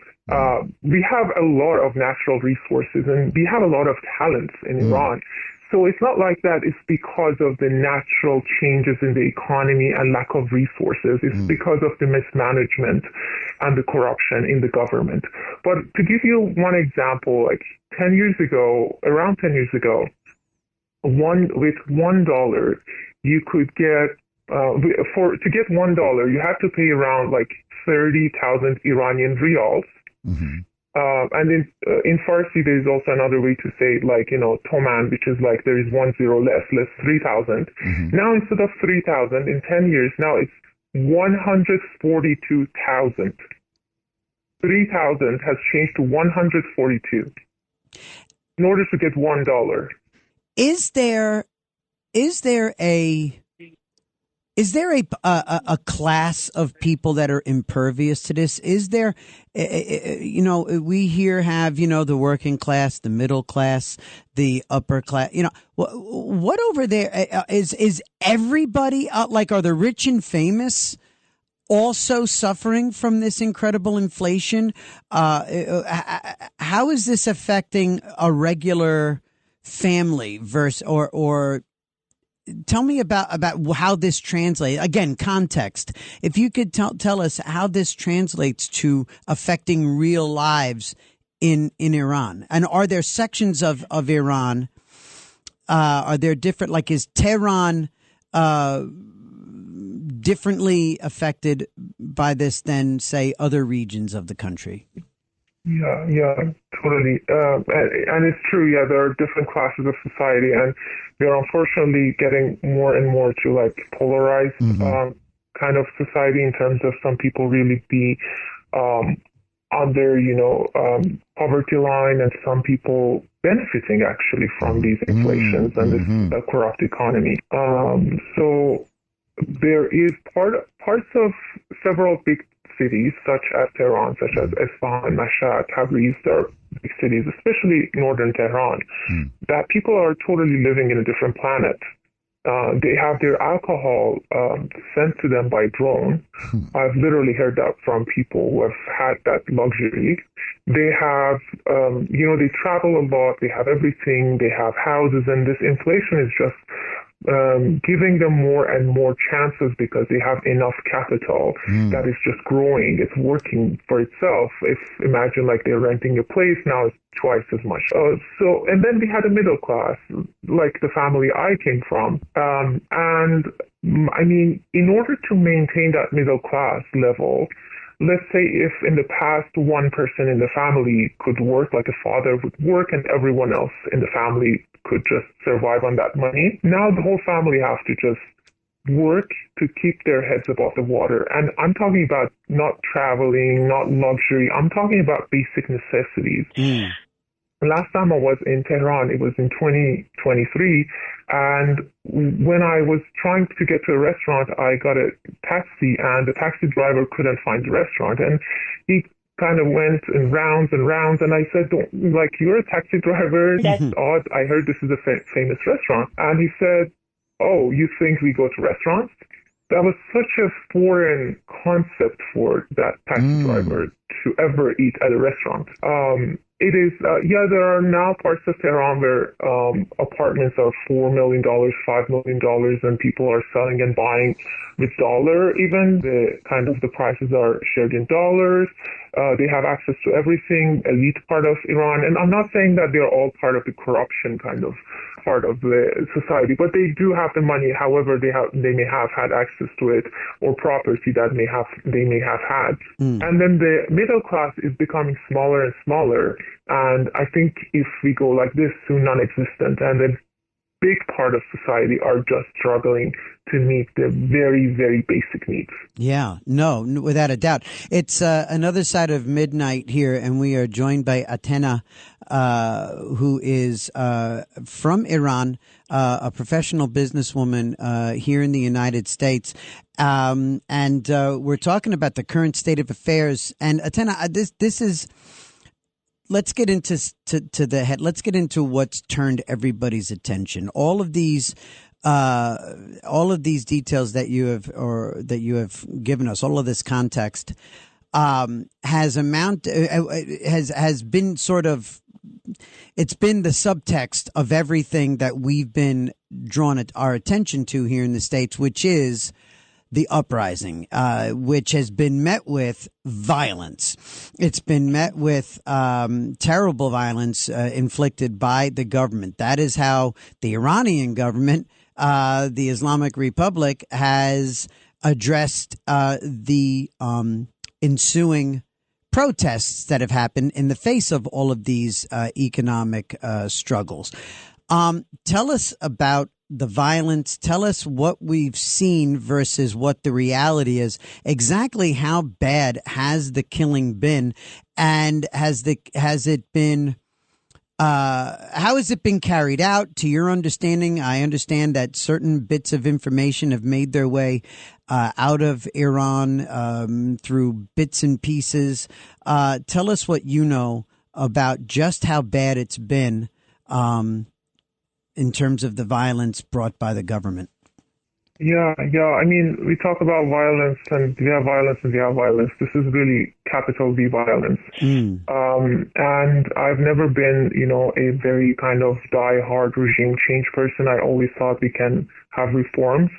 We have a lot of natural resources, and we have a lot of talents in Iran. So it's not like that it's because of the natural changes in the economy and lack of resources. It's because of the mismanagement and the corruption in the government. But to give you one example, like around 10 years ago, with $1, you could get, to get $1, you have to pay around like 30,000 Iranian riyals. And in Farsi, there is also another way to say it, like, Toman, which is like there is 1 0 less 3,000. Now, instead of 3,000 in 10 years, now it's 142,000. 3,000 has changed to 142 in order to get $1. Is there a class of people that are impervious to this? Is there, we here have, the working class, the middle class, the upper class, what over there is everybody, like, are the rich and famous, also suffering from this incredible inflation? How is this affecting a regular family or tell me about how this translates. Again, context. If you could tell us how this translates to affecting real lives in Iran. And are there sections of Iran, are there different, like is Tehran differently affected by this than, say, other regions of the country? Yeah, totally. And it's true, yeah, there are different classes of society, and they're unfortunately getting more and more to like polarized kind of society in terms of some people really be under, poverty line, and some people benefiting actually from these inflations and this corrupt economy. So there is parts of several big cities, such as Tehran, such as Isfahan, Mashhad, Tabriz, they're big cities, especially northern Tehran, that people are totally living in a different planet. They have their alcohol sent to them by drone. I've literally heard that from people who have had that luxury. They have, they travel a lot. They have everything. They have houses, and this inflation is just giving them more and more chances because they have enough capital that is just growing. It's working for itself. If imagine like they're renting a place, now it's twice as much. And then we had a middle class, like the family I came from. And I mean, in order to maintain that middle class level, let's say if in the past one person in the family could work, like a father would work, and everyone else in the family could just survive on that money. Now the whole family has to just work to keep their heads above the water. And I'm talking about not traveling, not luxury. I'm talking about basic necessities. Last time I was in Tehran, it was in 2023. And when I was trying to get to a restaurant, I got a taxi, and the taxi driver couldn't find the restaurant. And he kind of went in rounds and rounds, and I said, you're a taxi driver? That's odd. I heard this is a famous restaurant. And he said, oh, you think we go to restaurants? That was such a foreign concept for that taxi driver to ever eat at a restaurant. It is, there are now parts of Tehran where apartments are $4 million, $5 million, and people are selling and buying with dollar even. The prices are shared in dollars. They have access to everything, elite part of Iran. And I'm not saying that they're all part of the corruption kind of part of the society, but they do have the money. However, they may have had access to it, or property that they may have had. And then the middle class is becoming smaller and smaller. And I think if we go like this, soon non-existent. And the big part of society are just struggling to meet the very, very basic needs. Yeah, no, without a doubt. It's another side of midnight here, and we are joined by Atenna, who is from Iran, a professional businesswoman here in the United States. And we're talking about the current state of affairs. And Atenna, this is... Let's get into the head. Let's get into what's turned everybody's attention. All of these details that you have given us, all of this context, has been sort of, it's been the subtext of everything that we've been drawn our attention to here in the States, which is the uprising, which has been met with violence. It's been met with terrible violence inflicted by the government. That is how the Iranian government, the Islamic Republic, has addressed the ensuing protests that have happened in the face of all of these economic struggles. Tell us about the violence. Tell us what we've seen versus what the reality is. Exactly how bad has the killing been, and how has it been carried out to your understanding? I understand that certain bits of information have made their way out of Iran through bits and pieces. Tell us what you know about just how bad it's been in terms of the violence brought by the government. Yeah. I mean, we talk about violence, and we have violence, and we have violence. This is really capital V violence. And I've never been, a very kind of die-hard regime change person. I always thought we can have reforms.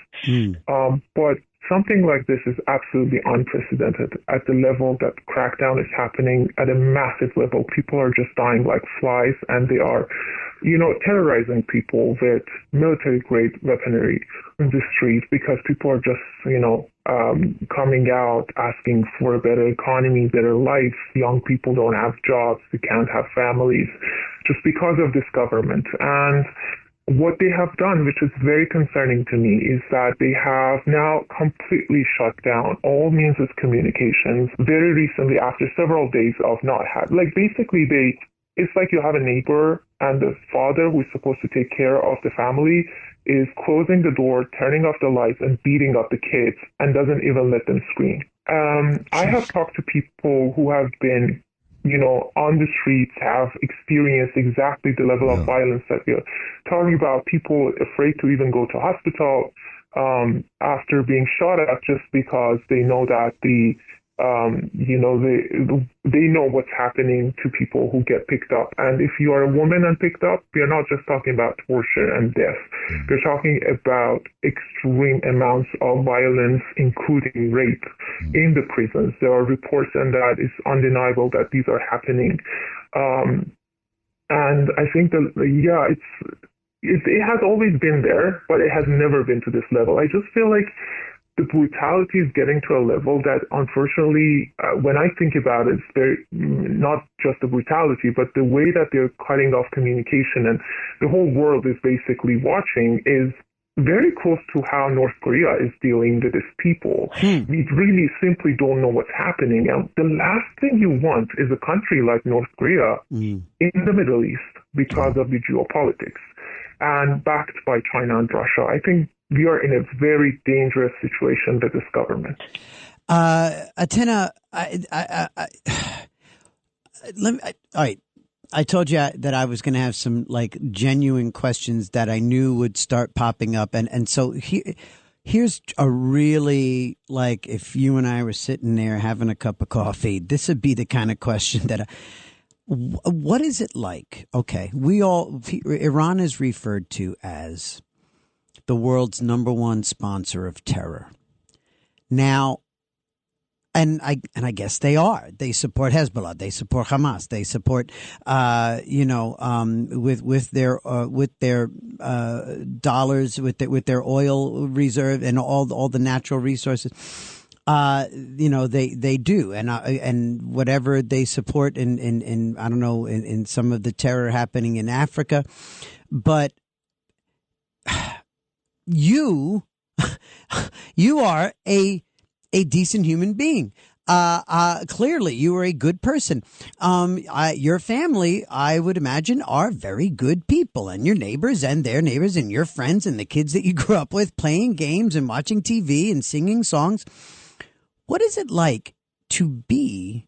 But something like this is absolutely unprecedented at the level that crackdown is happening at a massive level. People are just dying like flies, and they are, terrorizing people with military-grade weaponry in the street because people are just, coming out asking for a better economy, better life. Young people don't have jobs, they can't have families just because of this government. And what they have done, which is very concerning to me, is that they have now completely shut down all means of communications very recently after several days of not having, basically it's like you have a neighbor and the father who's supposed to take care of the family is closing the door, turning off the lights, and beating up the kids and doesn't even let them scream. I have talked to people who have been on the streets, have experienced exactly the level of violence that we're talking about. People afraid to even go to hospital after being shot at just because they know that they know what's happening to people who get picked up. And if you are a woman and picked up, we are not just talking about torture and death. We're talking about extreme amounts of violence, including rape in the prisons. There are reports, and that is undeniable that these are happening. And I think that, it has always been there, but it has never been to this level. I just feel like the brutality is getting to a level that, unfortunately, when I think about it, it's not just the brutality, but the way that they're cutting off communication and the whole world is basically watching is very close to how North Korea is dealing with its people. We really simply don't know what's happening. And the last thing you want is a country like North Korea in the Middle East because of the geopolitics and backed by China and Russia. I think we are in a very dangerous situation with this government. Atenna, all right. I told you that I was going to have some genuine questions that I knew would start popping up. And so here's a really, if you and I were sitting there having a cup of coffee, this would be the kind of question that what is it like? Okay. Iran is referred to as the world's #1 sponsor of terror. Now, and I guess they are. They support Hezbollah. They support Hamas. They support, with their dollars, with their oil reserve and all the natural resources. They do, and whatever they support in I don't know in some of the terror happening in Africa, but you are a decent human being. Clearly you are a good person. Your family, I would imagine, are very good people, and your neighbors and their neighbors and your friends and the kids that you grew up with playing games and watching TV and singing songs. What is it like to be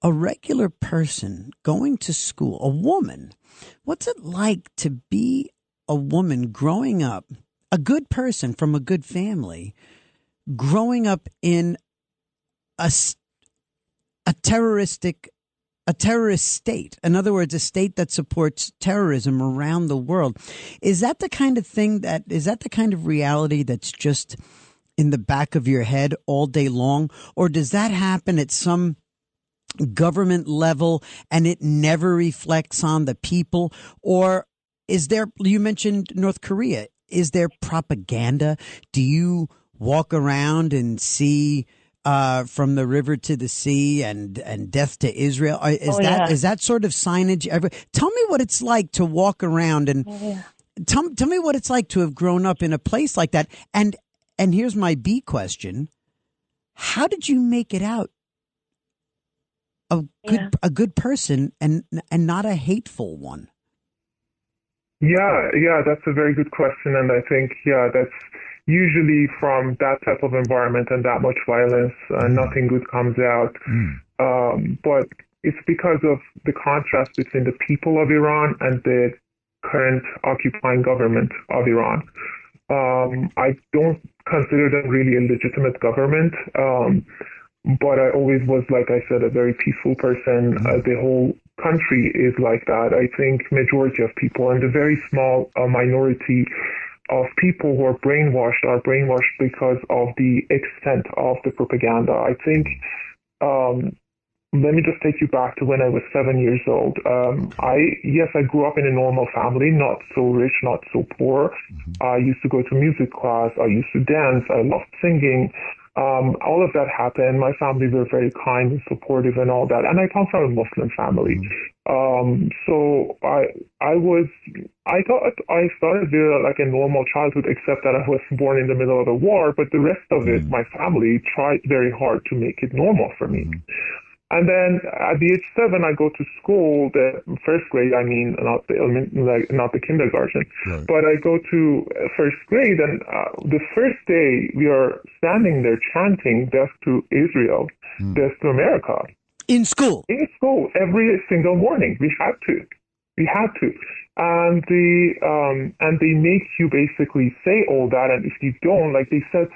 a regular person going to school, a woman? What's it like to be a woman growing up, a good person from a good family, growing up in a terrorist state? In other words, a state that supports terrorism around the world. Is that the kind of reality that's just in the back of your head all day long? Or does that happen at some government level and it never reflects on the people? Or is there, you mentioned North Korea, is there propaganda? Do you walk around and see from the river to the sea and death to Israel? Is that sort of signage ever? Tell me what it's like to walk around and tell me what it's like to have grown up in a place like that. And here's my B question: how did you make it out a good person and not a hateful one? Yeah, that's a very good question, and I think that's usually from that type of environment and that much violence, nothing good comes out. But it's because of the contrast between the people of Iran and the current occupying government of Iran. I don't consider them really a legitimate government. But I always was, like I said, a very peaceful person. The whole country is like that. I think majority of people, and the very small minority of people who are brainwashed because of the extent of the propaganda. I think, let me just take you back to when I was 7 years old. I grew up in a normal family, not so rich, not so poor. I used to go to music class. I used to dance. I loved singing. All of that happened. My family were very kind and supportive and all that. And I come from a Muslim family. So I thought I started like a normal childhood, except that I was born in the middle of a war. But the rest of it, my family tried very hard to make it normal for me. And then at the age 7, I go to school, the first grade, I mean, not the kindergarten, but I go to first grade, and the first day we are standing there chanting death to Israel, death to America. In school? In school, every single morning. We had to. And they make you basically say all that, and if you don't, like they said,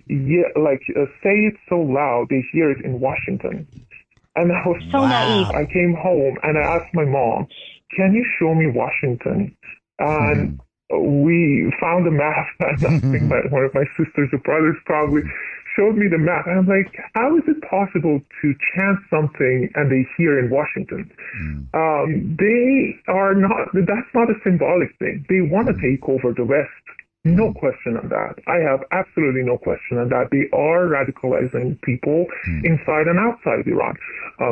say it so loud, they hear it in Washington. And I was so naive. I came home and I asked my mom, can you show me Washington? And we found a map, and I think one of my sisters or brothers probably showed me the map. And I'm like, how is it possible to chant something and they hear in Washington? That's not a symbolic thing. They want to take over the West. No question on that. I have absolutely no question on that. They are radicalizing people inside and outside Iran.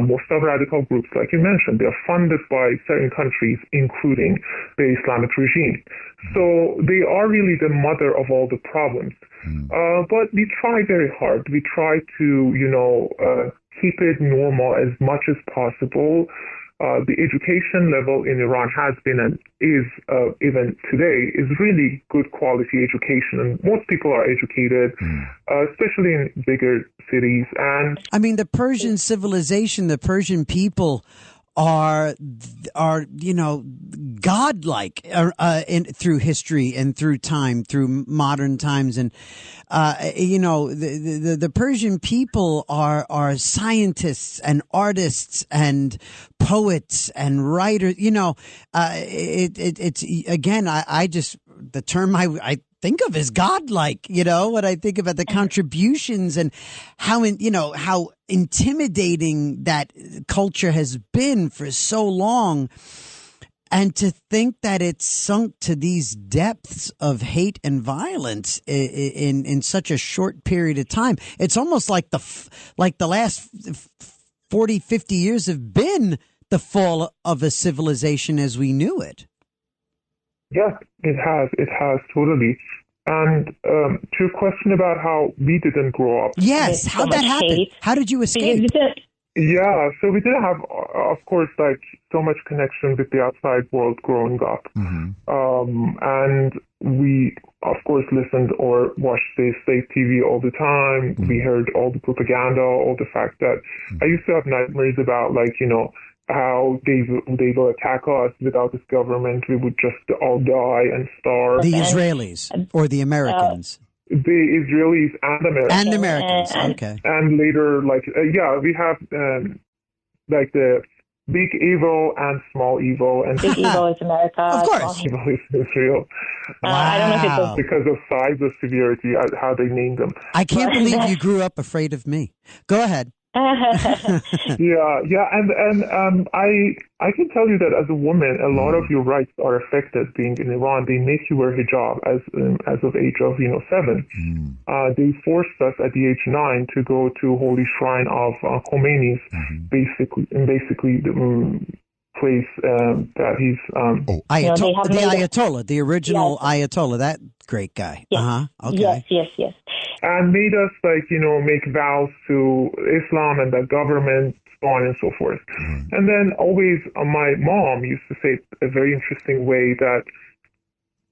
Most of radical groups, like you mentioned, they're funded by certain countries, including the Islamic regime. So they are really the mother of all the problems. But we try very hard. We try to, keep it normal as much as possible. The education level in Iran has been and is, even today, is really good quality education. And most people are educated, especially in bigger cities. And I mean, the Persian civilization, the Persian people are godlike through history and through time, through modern times. And, the Persian people are scientists and artists and poets and writers. It's again, the term I think of as godlike, when I think about the contributions and how intimidating that culture has been for so long. And to think that it's sunk to these depths of hate and violence in such a short period of time, it's almost like the last 40, 50 years have been the fall of a civilization as we knew it. Yeah, it has totally. And to your question about how we didn't grow up. Yes, how'd that happen? How did you escape? Yeah, so we didn't have, of course, like so much connection with the outside world growing up. And we, of course, listened or watched the state TV all the time. We heard all the propaganda, all the fact that I used to have nightmares about, how they will attack us without this government. We would just all die and starve. The Israelis or the Americans? The Israelis and Americans. And Americans, okay. And later, we have the big evil and small evil. And big evil is America. Of course. Small evil is Israel. I don't know if it's because of size of severity, how they named them. I can't believe you grew up afraid of me. Go ahead. Yeah, and I can tell you that as a woman, a lot of your rights are affected being in Iran. They make you wear hijab as of age of 7. They forced us at the age 9 to go to holy shrine of Khomeini's, basically the place that he's the Ayatollah, the original Ayatollah, that great guy. Yes. Okay. Yes. And made us make vows to Islam and the government, so on and so forth. And then always my mom used to say a very interesting way that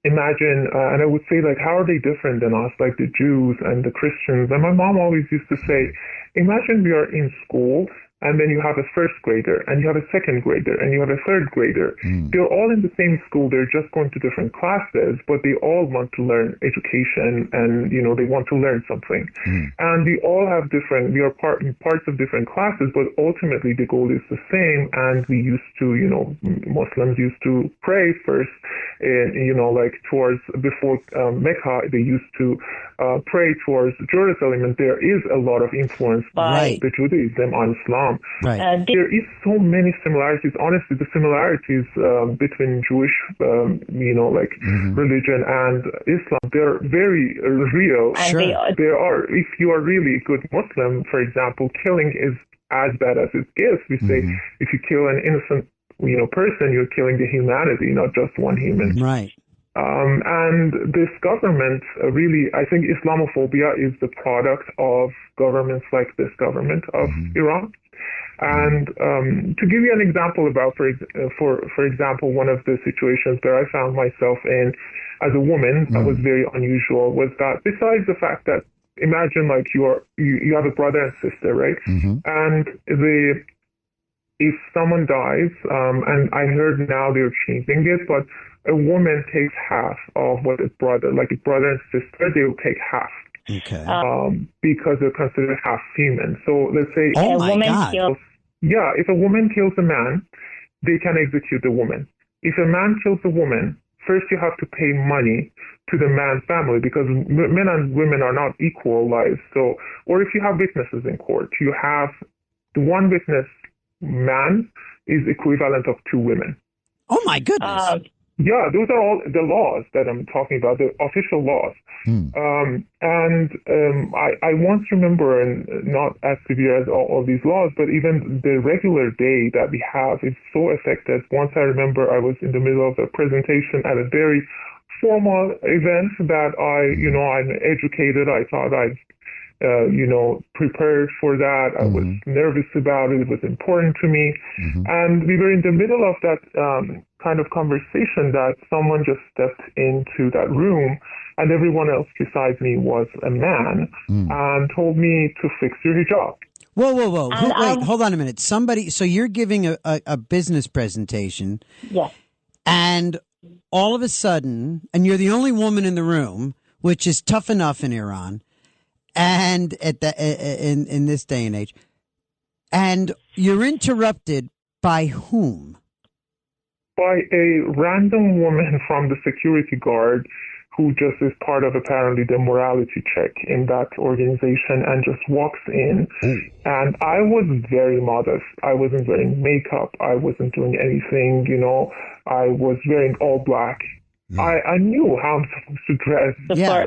imagine, and I would say how are they different than us, like the Jews and the Christians? And my mom always used to say, imagine we are in school and then you have a first grader, and you have a second grader, and you have a third grader. They're all in the same school. They're just going to different classes, but they all want to learn education, and they want to learn something. And we all have we are parts of different classes, but ultimately the goal is the same. And we used to, Muslims used to pray first, like towards before Mecca, they used to pray towards Jerusalem, and there is a lot of influence by the Judaism on Islam. Right. There is so many similarities. Honestly, the similarities between Jewish, religion and Islam, they're very real. Sure. There are, if you are really a good Muslim, for example, killing is as bad as it gets. We say if you kill an innocent, person, you're killing the humanity, not just one human. Right. And this government, really, I think Islamophobia is the product of governments like this government of Iran. And to give you an example about, for example, one of the situations that I found myself in as a woman that was very unusual was that besides the fact that imagine like you have a brother and sister, right? And if someone dies, and I heard now they're changing it, but a woman takes half of what a brother and sister, they will take half. Okay. Because they're considered half human. So let's say if a woman kills a man, they can execute the woman. If a man kills a woman, first you have to pay money to the man's family because men and women are not equal lives. So, or if you have witnesses in court, you have the one witness man is equivalent of two women. Oh my goodness. Yeah, those are all the laws that I'm talking about, the official laws. I once remember, and not as severe as all these laws, but even the regular day that we have is so affected. Once I remember I was in the middle of a presentation at a very formal event that I'm educated. I thought I've prepared for that. I was nervous about it. It was important to me. And we were in the middle of that kind of conversation that someone just stepped into that room, and everyone else beside me was a man, and told me to fix your hijab. Whoa. Wait, hold on a minute. So you're giving a business presentation. Yes. And all of a sudden, and you're the only woman in the room, which is tough enough in Iran, and in this day and age, and you're interrupted by whom? By a random woman from the security guard who just is part of apparently the morality check in that organization and just walks in. And I was very modest. I wasn't wearing makeup. I wasn't doing anything, I was wearing all black. I knew how I'm supposed to dress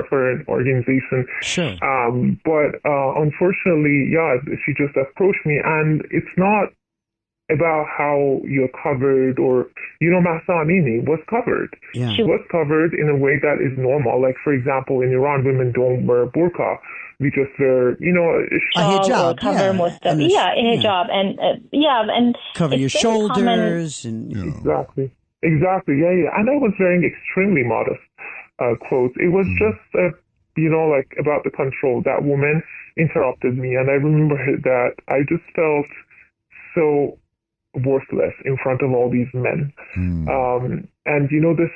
for an organization. Sure. But unfortunately, she just approached me, and it's not about how you're covered or, Mahsa Amini was covered. Yeah. She was covered in a way that is normal. Like, for example, in Iran, women don't wear burqa. We just wear, a hijab. Cover most of hijab. And cover your shoulders. Exactly. Yeah. And I was wearing extremely modest clothes. It was just, about the control. That woman interrupted me, and I remember that I just felt so worthless in front of all these men. And this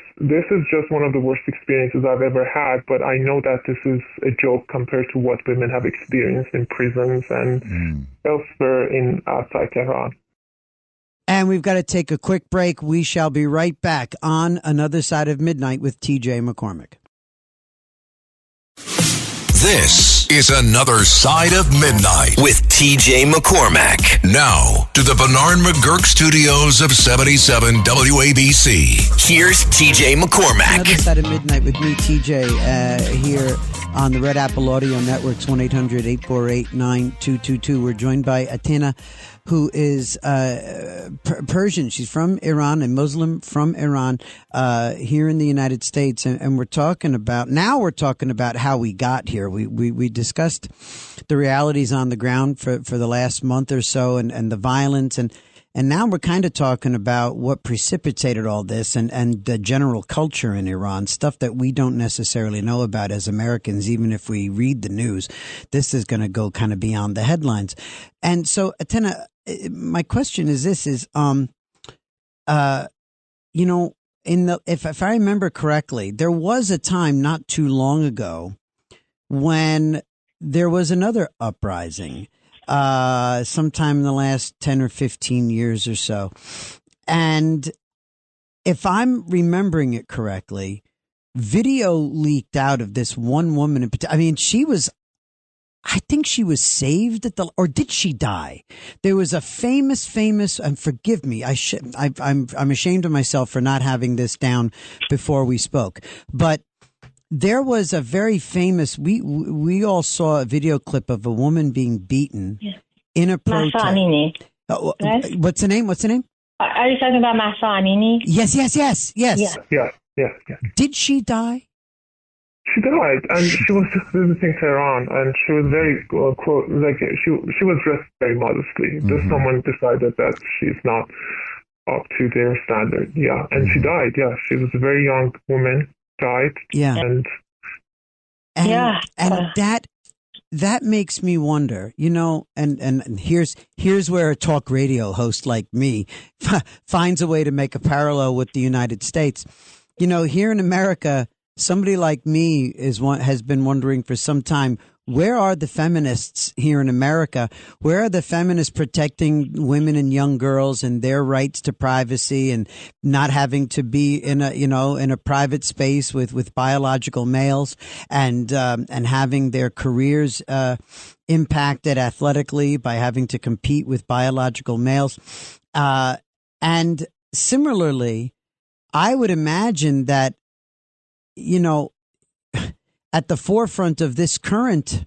is just one of the worst experiences I've ever had, but I know that this is a joke compared to what women have experienced in prisons and elsewhere outside Tehran. And we've got to take a quick break. We shall be right back on Another Side of Midnight with TJ McCormack. This is Another Side of Midnight with TJ McCormack. Now to the Bernard McGurk studios of 77 WABC. Here's TJ McCormack. Another Side of Midnight with me, TJ, here on the Red Apple Audio Network's 1-800-848-9222. We're joined by Atenna, who is Persian. She's from Iran, a Muslim from Iran, here in the United States. And we're talking about how we got here. We discussed the realities on the ground for the last month or so and the violence. And now we're kind of talking about what precipitated all this and the general culture in Iran, stuff that we don't necessarily know about as Americans, even if we read the news. This is going to go kind of beyond the headlines. And so, Atenna, my question is this: you know, if I remember correctly, there was a time not too long ago when there was another uprising, sometime in the last 10 or 15 years or so. And if I'm remembering it correctly, video leaked out of this one woman. I mean, I think she was saved or did she die? There was a famous, and forgive me, I'm ashamed of myself for not having this down before we spoke, but there was a very famous, we all saw a video clip of a woman being beaten in a protest. What's the name? Are you talking about Mahsa Amini? Yes. Yeah. Did she die? She died, and she was just visiting Tehran, and she was very she was dressed very modestly. Just someone decided that she's not up to their standard. Yeah, and she died. Yeah, she was a very young woman, died. Yeah, and that makes me wonder, you know, and here's where a talk radio host like me finds a way to make a parallel with the United States. You know, here in America, somebody like me has been wondering for some time, where are the feminists here in America? Where are the feminists protecting women and young girls and their rights to privacy and not having to be in a private space with biological males and having their careers impacted athletically by having to compete with biological males? And similarly, I would imagine that, you know, at the forefront of this current,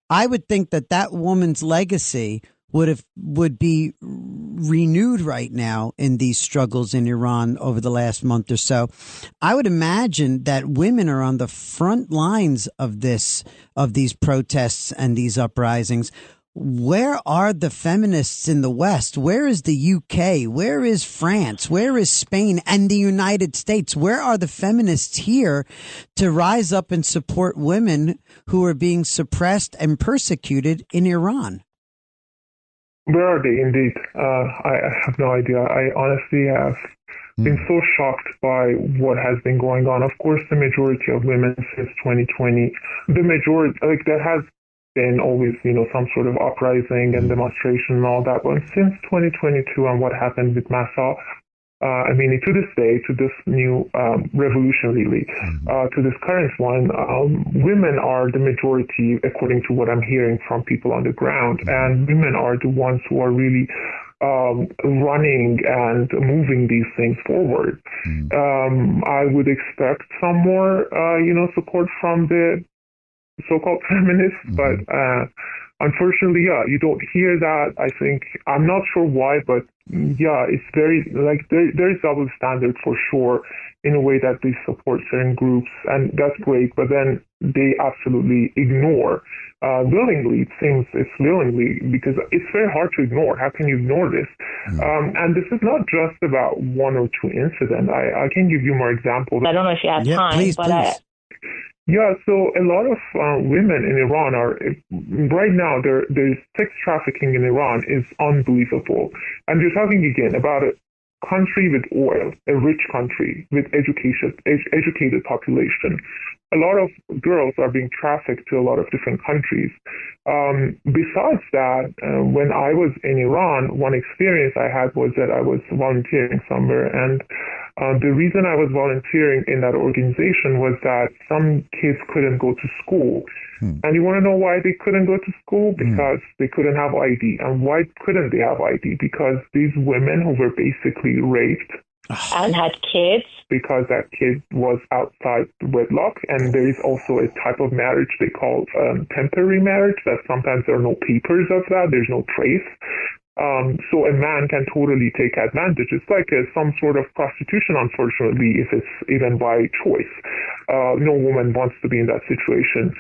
I would think that woman's legacy would be renewed right now in these struggles in Iran over the last month or so. I would imagine that women are on the front lines of these protests and these uprisings. Where are the feminists in the West? Where is the UK? Where is France? Where is Spain and the United States? Where are the feminists here to rise up and support women who are being suppressed and persecuted in Iran? Where are they indeed? I have no idea. I honestly have been so shocked by what has been going on. Of course, the majority of women since 2020, there has been always, you know, some sort of uprising and demonstration and all that. But since 2022 and what happened with Mahsa, to this day, to this new revolution, really, to this current one, women are the majority, according to what I'm hearing from people on the ground. And women are the ones who are really running and moving these things forward. I would expect some more, support from the so-called feminists, but unfortunately, you don't hear that. I think, I'm not sure why, but it's very, there is double standard for sure, in a way that they support certain groups, and that's great, but then they absolutely ignore, willingly, it seems it's willingly, because it's very hard to ignore. How can you ignore this? And this is not just about one or two incidents. I can give you more examples. I don't know if you have time, please. Yeah, so a lot of women in Iran are, right now, there's sex trafficking in Iran is unbelievable. And you're talking again about a country with oil, a rich country with educated population. A lot of girls are being trafficked to a lot of different countries. Besides that, when I was in Iran, one experience I had was that I was volunteering somewhere, and the reason I was volunteering in that organization was that some kids couldn't go to school. And you want to know why they couldn't go to school? Because they couldn't have ID. And why couldn't they have ID? Because these women who were basically raped and had kids, because that kid was outside wedlock. And there is also a type of marriage they call temporary marriage, that sometimes there are no papers of that, there's no trace. So a man can totally take advantage. It's like some sort of prostitution, unfortunately, if it's even by choice. No woman wants to be in that situation.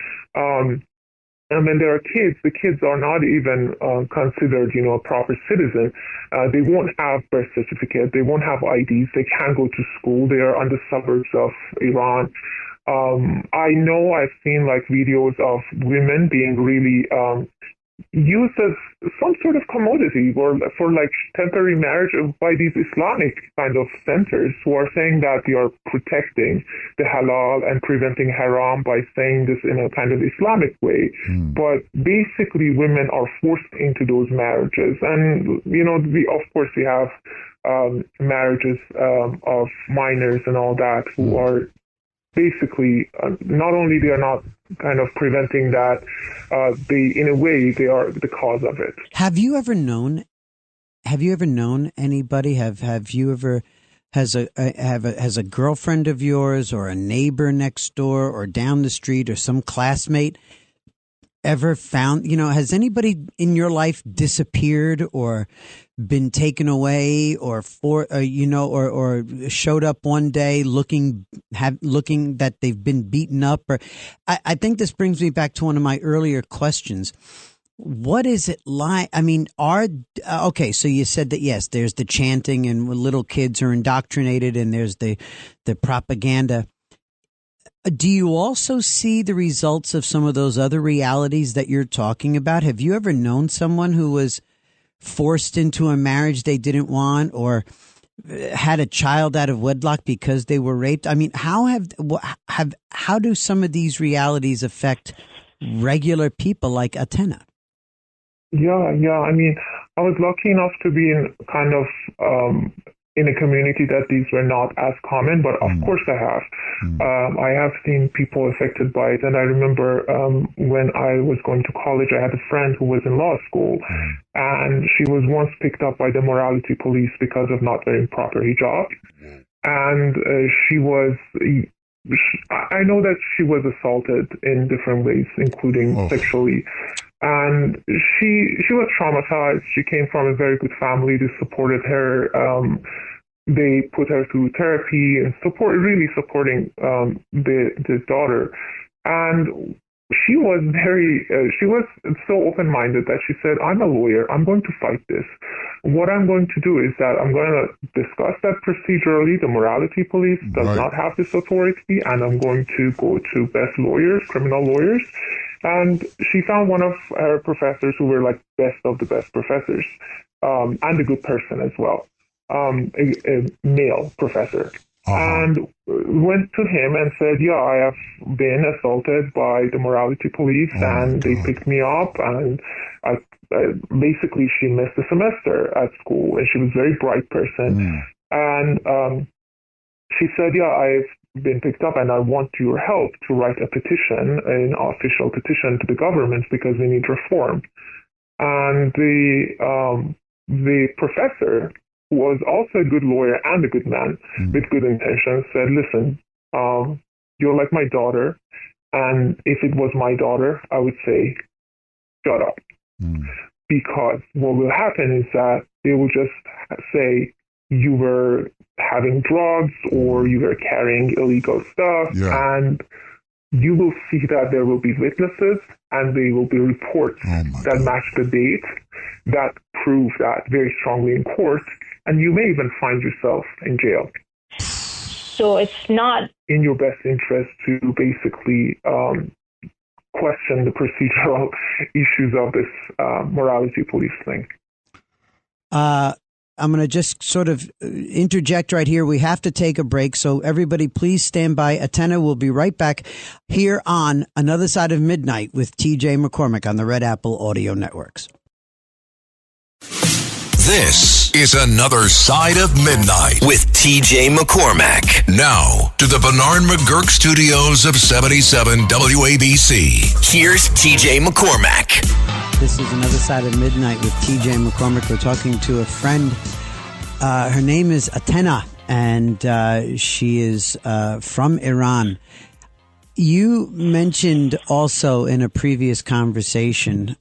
And when there are kids, the kids are not even considered, a proper citizen. They won't have birth certificate. They won't have IDs. They can't go to school. They are on the suburbs of Iran. I know I've seen videos of women being really used as some sort of commodity or for like temporary marriage by these Islamic kind of centers who are saying that they are protecting the halal and preventing haram by saying this in a kind of Islamic way. But basically women are forced into those marriages. And, of course we have marriages of minors and all that who are basically, not only they are not kind of preventing that, in a way, they are the cause of it. Have you ever known anybody? Have you ever has a girlfriend of yours or a neighbor next door or down the street or some classmate ever found? Has anybody in your life disappeared or been taken away or showed up one day looking that they've been beaten up? Or I think this brings me back to one of my earlier questions. What is it like? I mean, okay, so you said that, yes, there's the chanting and little kids are indoctrinated and there's the propaganda. Do you also see the results of some of those other realities that you're talking about? Have you ever known someone who was forced into a marriage they didn't want or had a child out of wedlock because they were raped? I mean, how do some of these realities affect regular people like Atenna? Yeah. I mean, I was lucky enough to be in kind of in a community that these were not as common, but of course I have. I have seen people affected by it. And I remember when I was going to college, I had a friend who was in law school, and she was once picked up by the morality police because of not wearing proper hijab. And I know that she was assaulted in different ways, including sexually. And she was traumatized. She came from a very good family. They supported her. They put her through therapy and really supporting the daughter. And she was so open-minded that she said, I'm a lawyer. I'm going to fight this. What I'm going to do is that I'm going to discuss that procedurally. The morality police does not have this authority, and I'm going to go to best lawyers, criminal lawyers. And she found one of her professors who were like best of the best professors, and a good person as well, a male professor. And went to him and said, yeah, I have been assaulted by the morality police, and they picked me up, and basically she missed a semester at school, and she was a very bright person. And she said, yeah, I've been picked up, and I want your help to write a petition, an official petition to the government, because we need reform. And the professor, who was also a good lawyer and a good man with good intentions, said, listen, you're like my daughter, and if it was my daughter, I would say, shut up. Because what will happen is that they will just say you were having drugs or you were carrying illegal stuff, and you will see that there will be witnesses and there will be reports that match the date that prove that very strongly in court, and you may even find yourself in jail. So it's not in your best interest to basically question the procedural issues of this morality police thing. I'm going to just sort of interject right here. We have to take a break, so everybody please stand by. Atenna will be right back here on Another Side of Midnight with TJ McCormack on the Red Apple Audio Networks. This is Another Side of Midnight with TJ McCormack. Now to the Bernard McGurk studios of 77 WABC. Here's TJ McCormack. This is Another Side of Midnight with TJ McCormack. We're talking to a friend. Her name is Atenna, and she is from Iran. You mentioned also in a previous conversation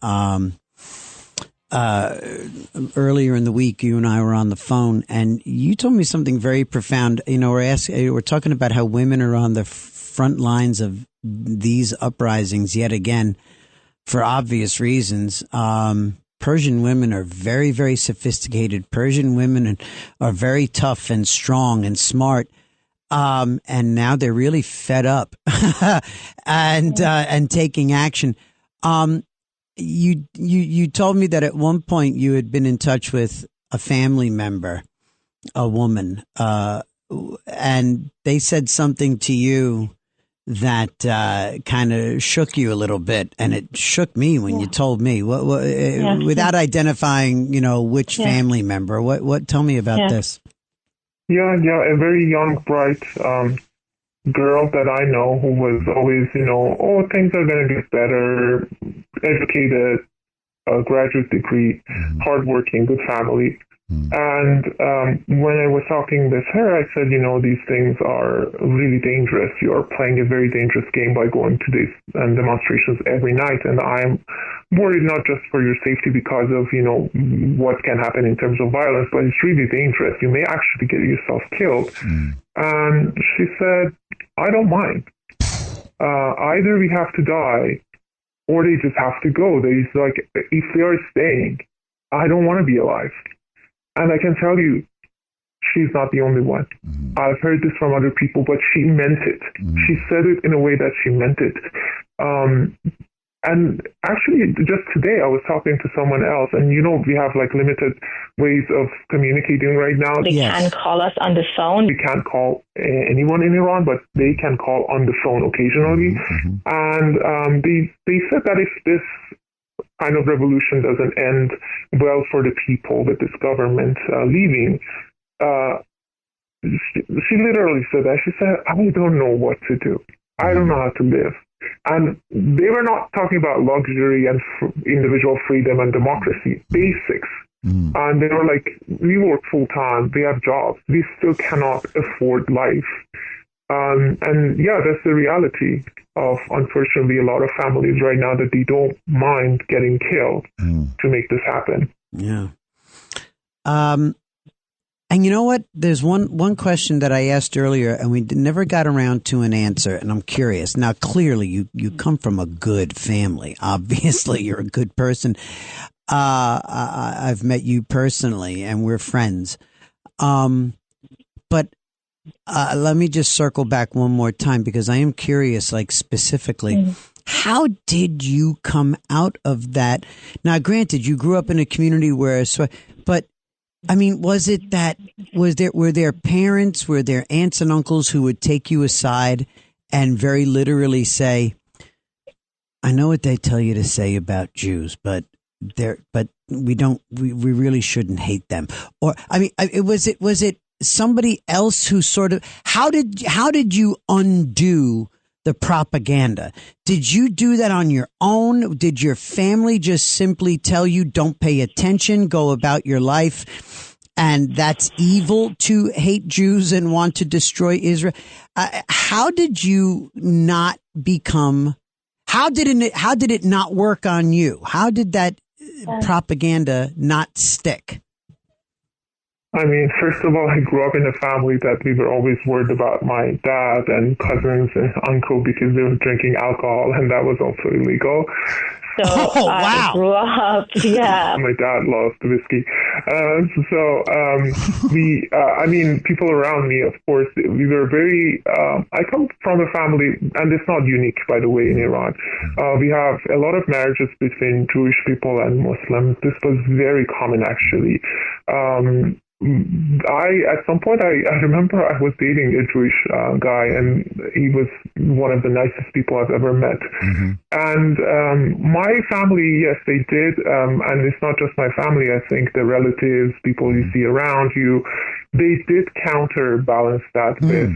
earlier in the week, you and I were on the phone, and you told me something very profound. You know, we're talking about how women are on the front lines of these uprisings yet again, for obvious reasons. Persian women are very, very sophisticated. Persian women are very tough and strong and smart. And now they're really fed up and taking action. you told me that at one point you had been in touch with a family member, a woman, and they said something to you that kind of shook you a little bit, and it shook me when you told me. Without identifying, which family member. What? Tell me about this. Yeah, a very young, bright girl that I know who was always, things are going to get better, educated, graduate degree, hardworking, good family. And when I was talking with her, I said, these things are really dangerous. You are playing a very dangerous game by going to these demonstrations every night. And I'm worried not just for your safety because of, what can happen in terms of violence, but it's really dangerous. You may actually get yourself killed. And she said, I don't mind. Either we have to die or they just have to go. If they are staying, I don't want to be alive. And I can tell you, she's not the only one. I've heard this from other people, but she meant it. She said it in a way that she meant it. And actually, just today, I was talking to someone else, and we have limited ways of communicating right now. They can call us on the phone. We can't call anyone in Iran, but they can call on the phone occasionally. And they said that if this kind of revolution doesn't end well for the people with this government leaving, she literally said that. She said, I don't know what to do. I don't know how to live. And they were not talking about luxury and individual freedom and democracy, basics. And they were like, we work full time, we have jobs, we still cannot afford life. And that's the reality of, unfortunately, a lot of families right now, that they don't mind getting killed to make this happen. Yeah. And you know what? There's one question that I asked earlier, and we never got around to an answer, and I'm curious. Now, clearly, you come from a good family. Obviously, you're a good person. I've met you personally, and we're friends. But let me just circle back one more time, because I am curious, specifically, how did you come out of that? Now, granted, you grew up in a community where, but I mean, were there parents, were there aunts and uncles who would take you aside and very literally say, I know what they tell you to say about Jews, but we really shouldn't hate them? Or, I mean, was it somebody else who sort of, how did you undo the propaganda? Did you do that on your own? Did your family just simply tell you, don't pay attention, go about your life, and that's evil to hate Jews and want to destroy Israel? How did you not become, how did it not work on you? How did that propaganda not stick? I mean, first of all, I grew up in a family that we were always worried about my dad and cousins and uncle because they were drinking alcohol, and that was also illegal. So I grew up, My dad loves whiskey. People around me, of course, we were very, I come from a family, and it's not unique, by the way, in Iran. We have a lot of marriages between Jewish people and Muslims. This was very common, actually. At some point, I remember I was dating a Jewish guy, and he was one of the nicest people I've ever met. And my family, yes, they did. And it's not just my family. I think the relatives, people you see around you, they did counterbalance that with,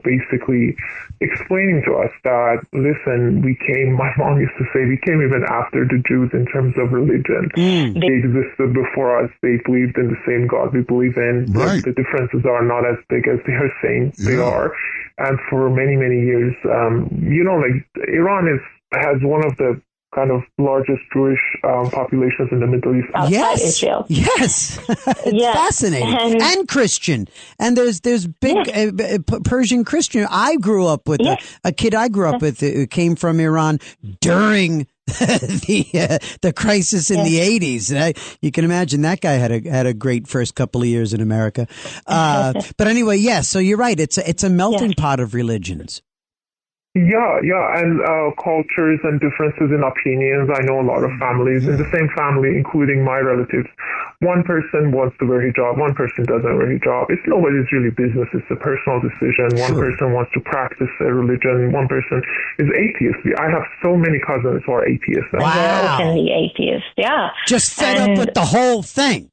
basically explaining to us that, listen, my mom used to say, we came even after the Jews in terms of religion. They existed before us. They believed in the same God we believe in. Right. The differences are not as big as they are saying they are. And for many, many years, Iran has one of the kind of largest Jewish populations in the Middle East. Yes, it's fascinating, and Christian. And there's big Persian Christian. I grew up with a kid I grew up with who came from Iran during the crisis in the 80s. And you can imagine that guy had a great first couple of years in America. But anyway, so you're right. It's a melting pot of religions. Yeah, and cultures and differences in opinions. I know a lot of families in the same family, including my relatives. One person wants to wear hijab, one person doesn't wear hijab. It's nobody's really business. It's a personal decision. One person wants to practice a religion. One person is atheist. I have so many cousins who are atheists. Wow. Openly atheist, yeah. Just fed up with the whole thing.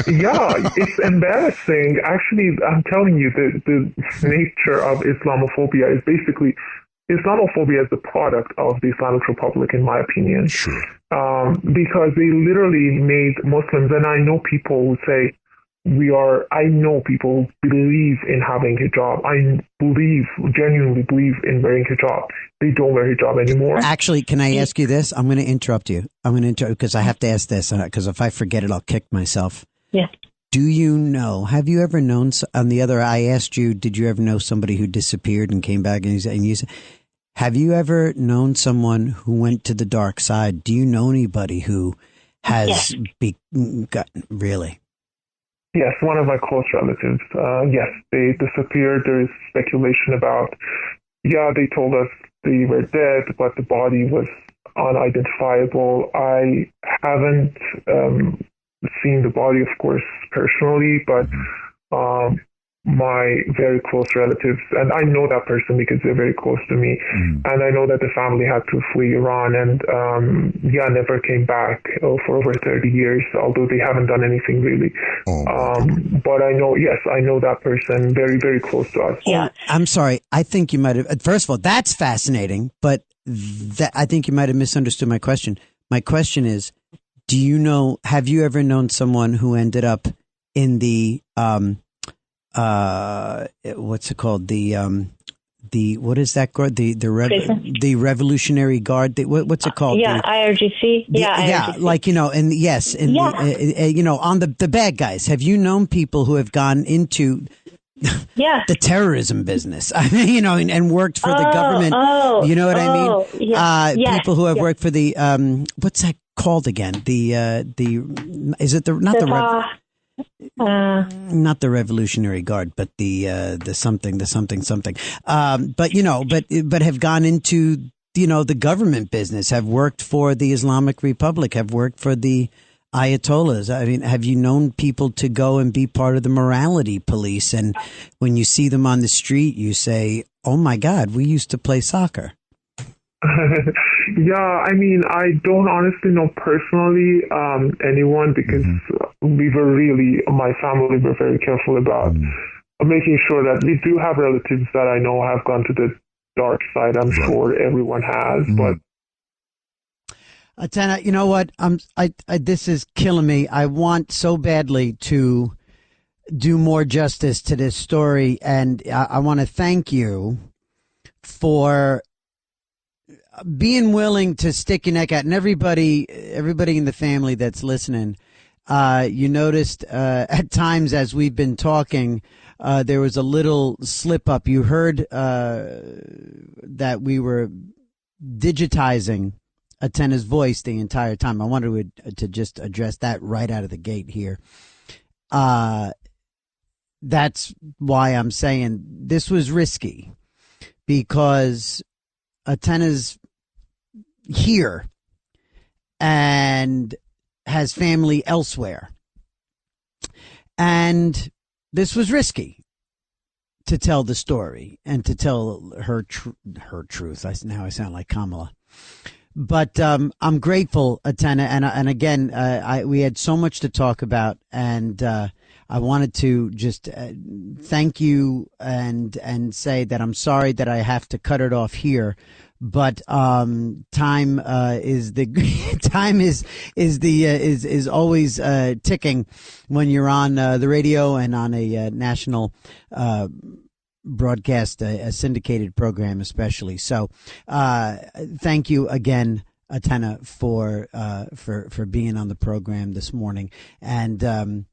Yeah, it's embarrassing. Actually, I'm telling you, the nature of Islamophobia is basically Islamophobia is the product of the Islamic Republic, in my opinion. Sure. Because they literally made Muslims, and I know people who say I know people who believe in having hijab. I genuinely believe in wearing hijab. They don't wear hijab anymore. Actually, can I ask you this? I'm going to interrupt you. Because I have to ask this, because if I forget it, I'll kick myself. Yeah. Do you know, have you ever known, I asked you, did you ever know somebody who disappeared and came back and you said, have you ever known someone who went to the dark side? Do you know anybody who has really? Yes, one of my close relatives. Yes, they disappeared. There is speculation about, they told us they were dead, but the body was unidentifiable. I haven't seen the body, of course, personally, but my very close relatives, and I know that person because they're very close to me, and I know that the family had to flee Iran and never came back for over 30 years, although they haven't done anything really. But I know that person very, very close to us. Yeah. I'm sorry. I think you might have, first of all, that's fascinating, but I think you might have misunderstood my question. My question is, have you ever known someone who ended up in the, what's it called? What is that guard? The Revolutionary Guard. What's it called? Yeah, IRGC. IRGC. Like, and yes. And, on the bad guys, have you known people who have gone into the terrorism business? I mean, and worked for the government. You know what I mean? People who have worked for the, what's that called again? Not the Revolutionary Guard, but the something. But have gone into, the government business, have worked for the Islamic Republic, have worked for the Ayatollahs. I mean, have you known people to go and be part of the morality police? And when you see them on the street, you say, oh my God, we used to play soccer. I mean, I don't honestly know personally anyone because my family were very careful about making sure that we do have relatives that I know have gone to the dark side. I'm sure everyone has, but. Atenna, you know what? This is killing me. I want so badly to do more justice to this story, and I want to thank you for being willing to stick your neck out, and everybody in the family that's listening. You noticed at times as we've been talking, there was a little slip up. You heard that we were digitizing Atenna's voice the entire time. I wanted to just address that right out of the gate here. That's why I'm saying this was risky, because Atenna's here and has family elsewhere. And this was risky to tell the story and to tell her truth. Now I sound like Kamala. But I'm grateful, Atenna, and again, we had so much to talk about, and I wanted to just thank you and say that I'm sorry that I have to cut it off here. But time is always ticking when you're on the radio and on a national broadcast, a syndicated program especially. So thank you again, Atenna, for being on the program this morning and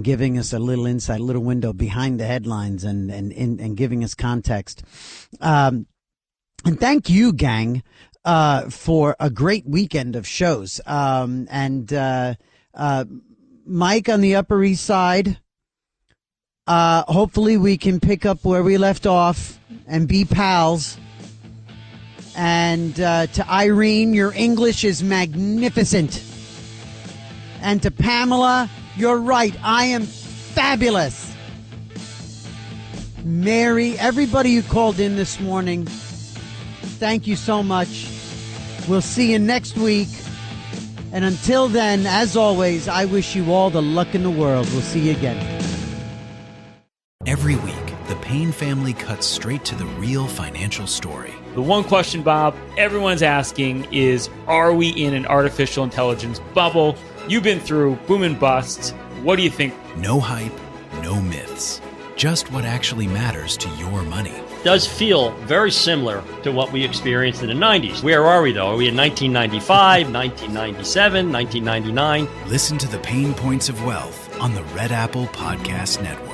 giving us a little insight, a little window behind the headlines and giving us context. And thank you, gang, for a great weekend of shows. And Mike on the Upper East Side, hopefully we can pick up where we left off and be pals. And to Irene, your English is magnificent. And to Pamela, you're right. I am fabulous. Mary, everybody who called in this morning, thank you so much. We'll see you next week. And until then, as always, I wish you all the luck in the world. We'll see you again. Every week, the Payne family cuts straight to the real financial story. The one question, Bob, everyone's asking is, are we in an artificial intelligence bubble? You've been through boom and bust. What do you think? No hype, no myths. Just what actually matters to your money. Does feel very similar to what we experienced in the 90s. Where are we, though? Are we in 1995, 1997, 1999? Listen to the Pain Points of Wealth on the Red Apple Podcast Network.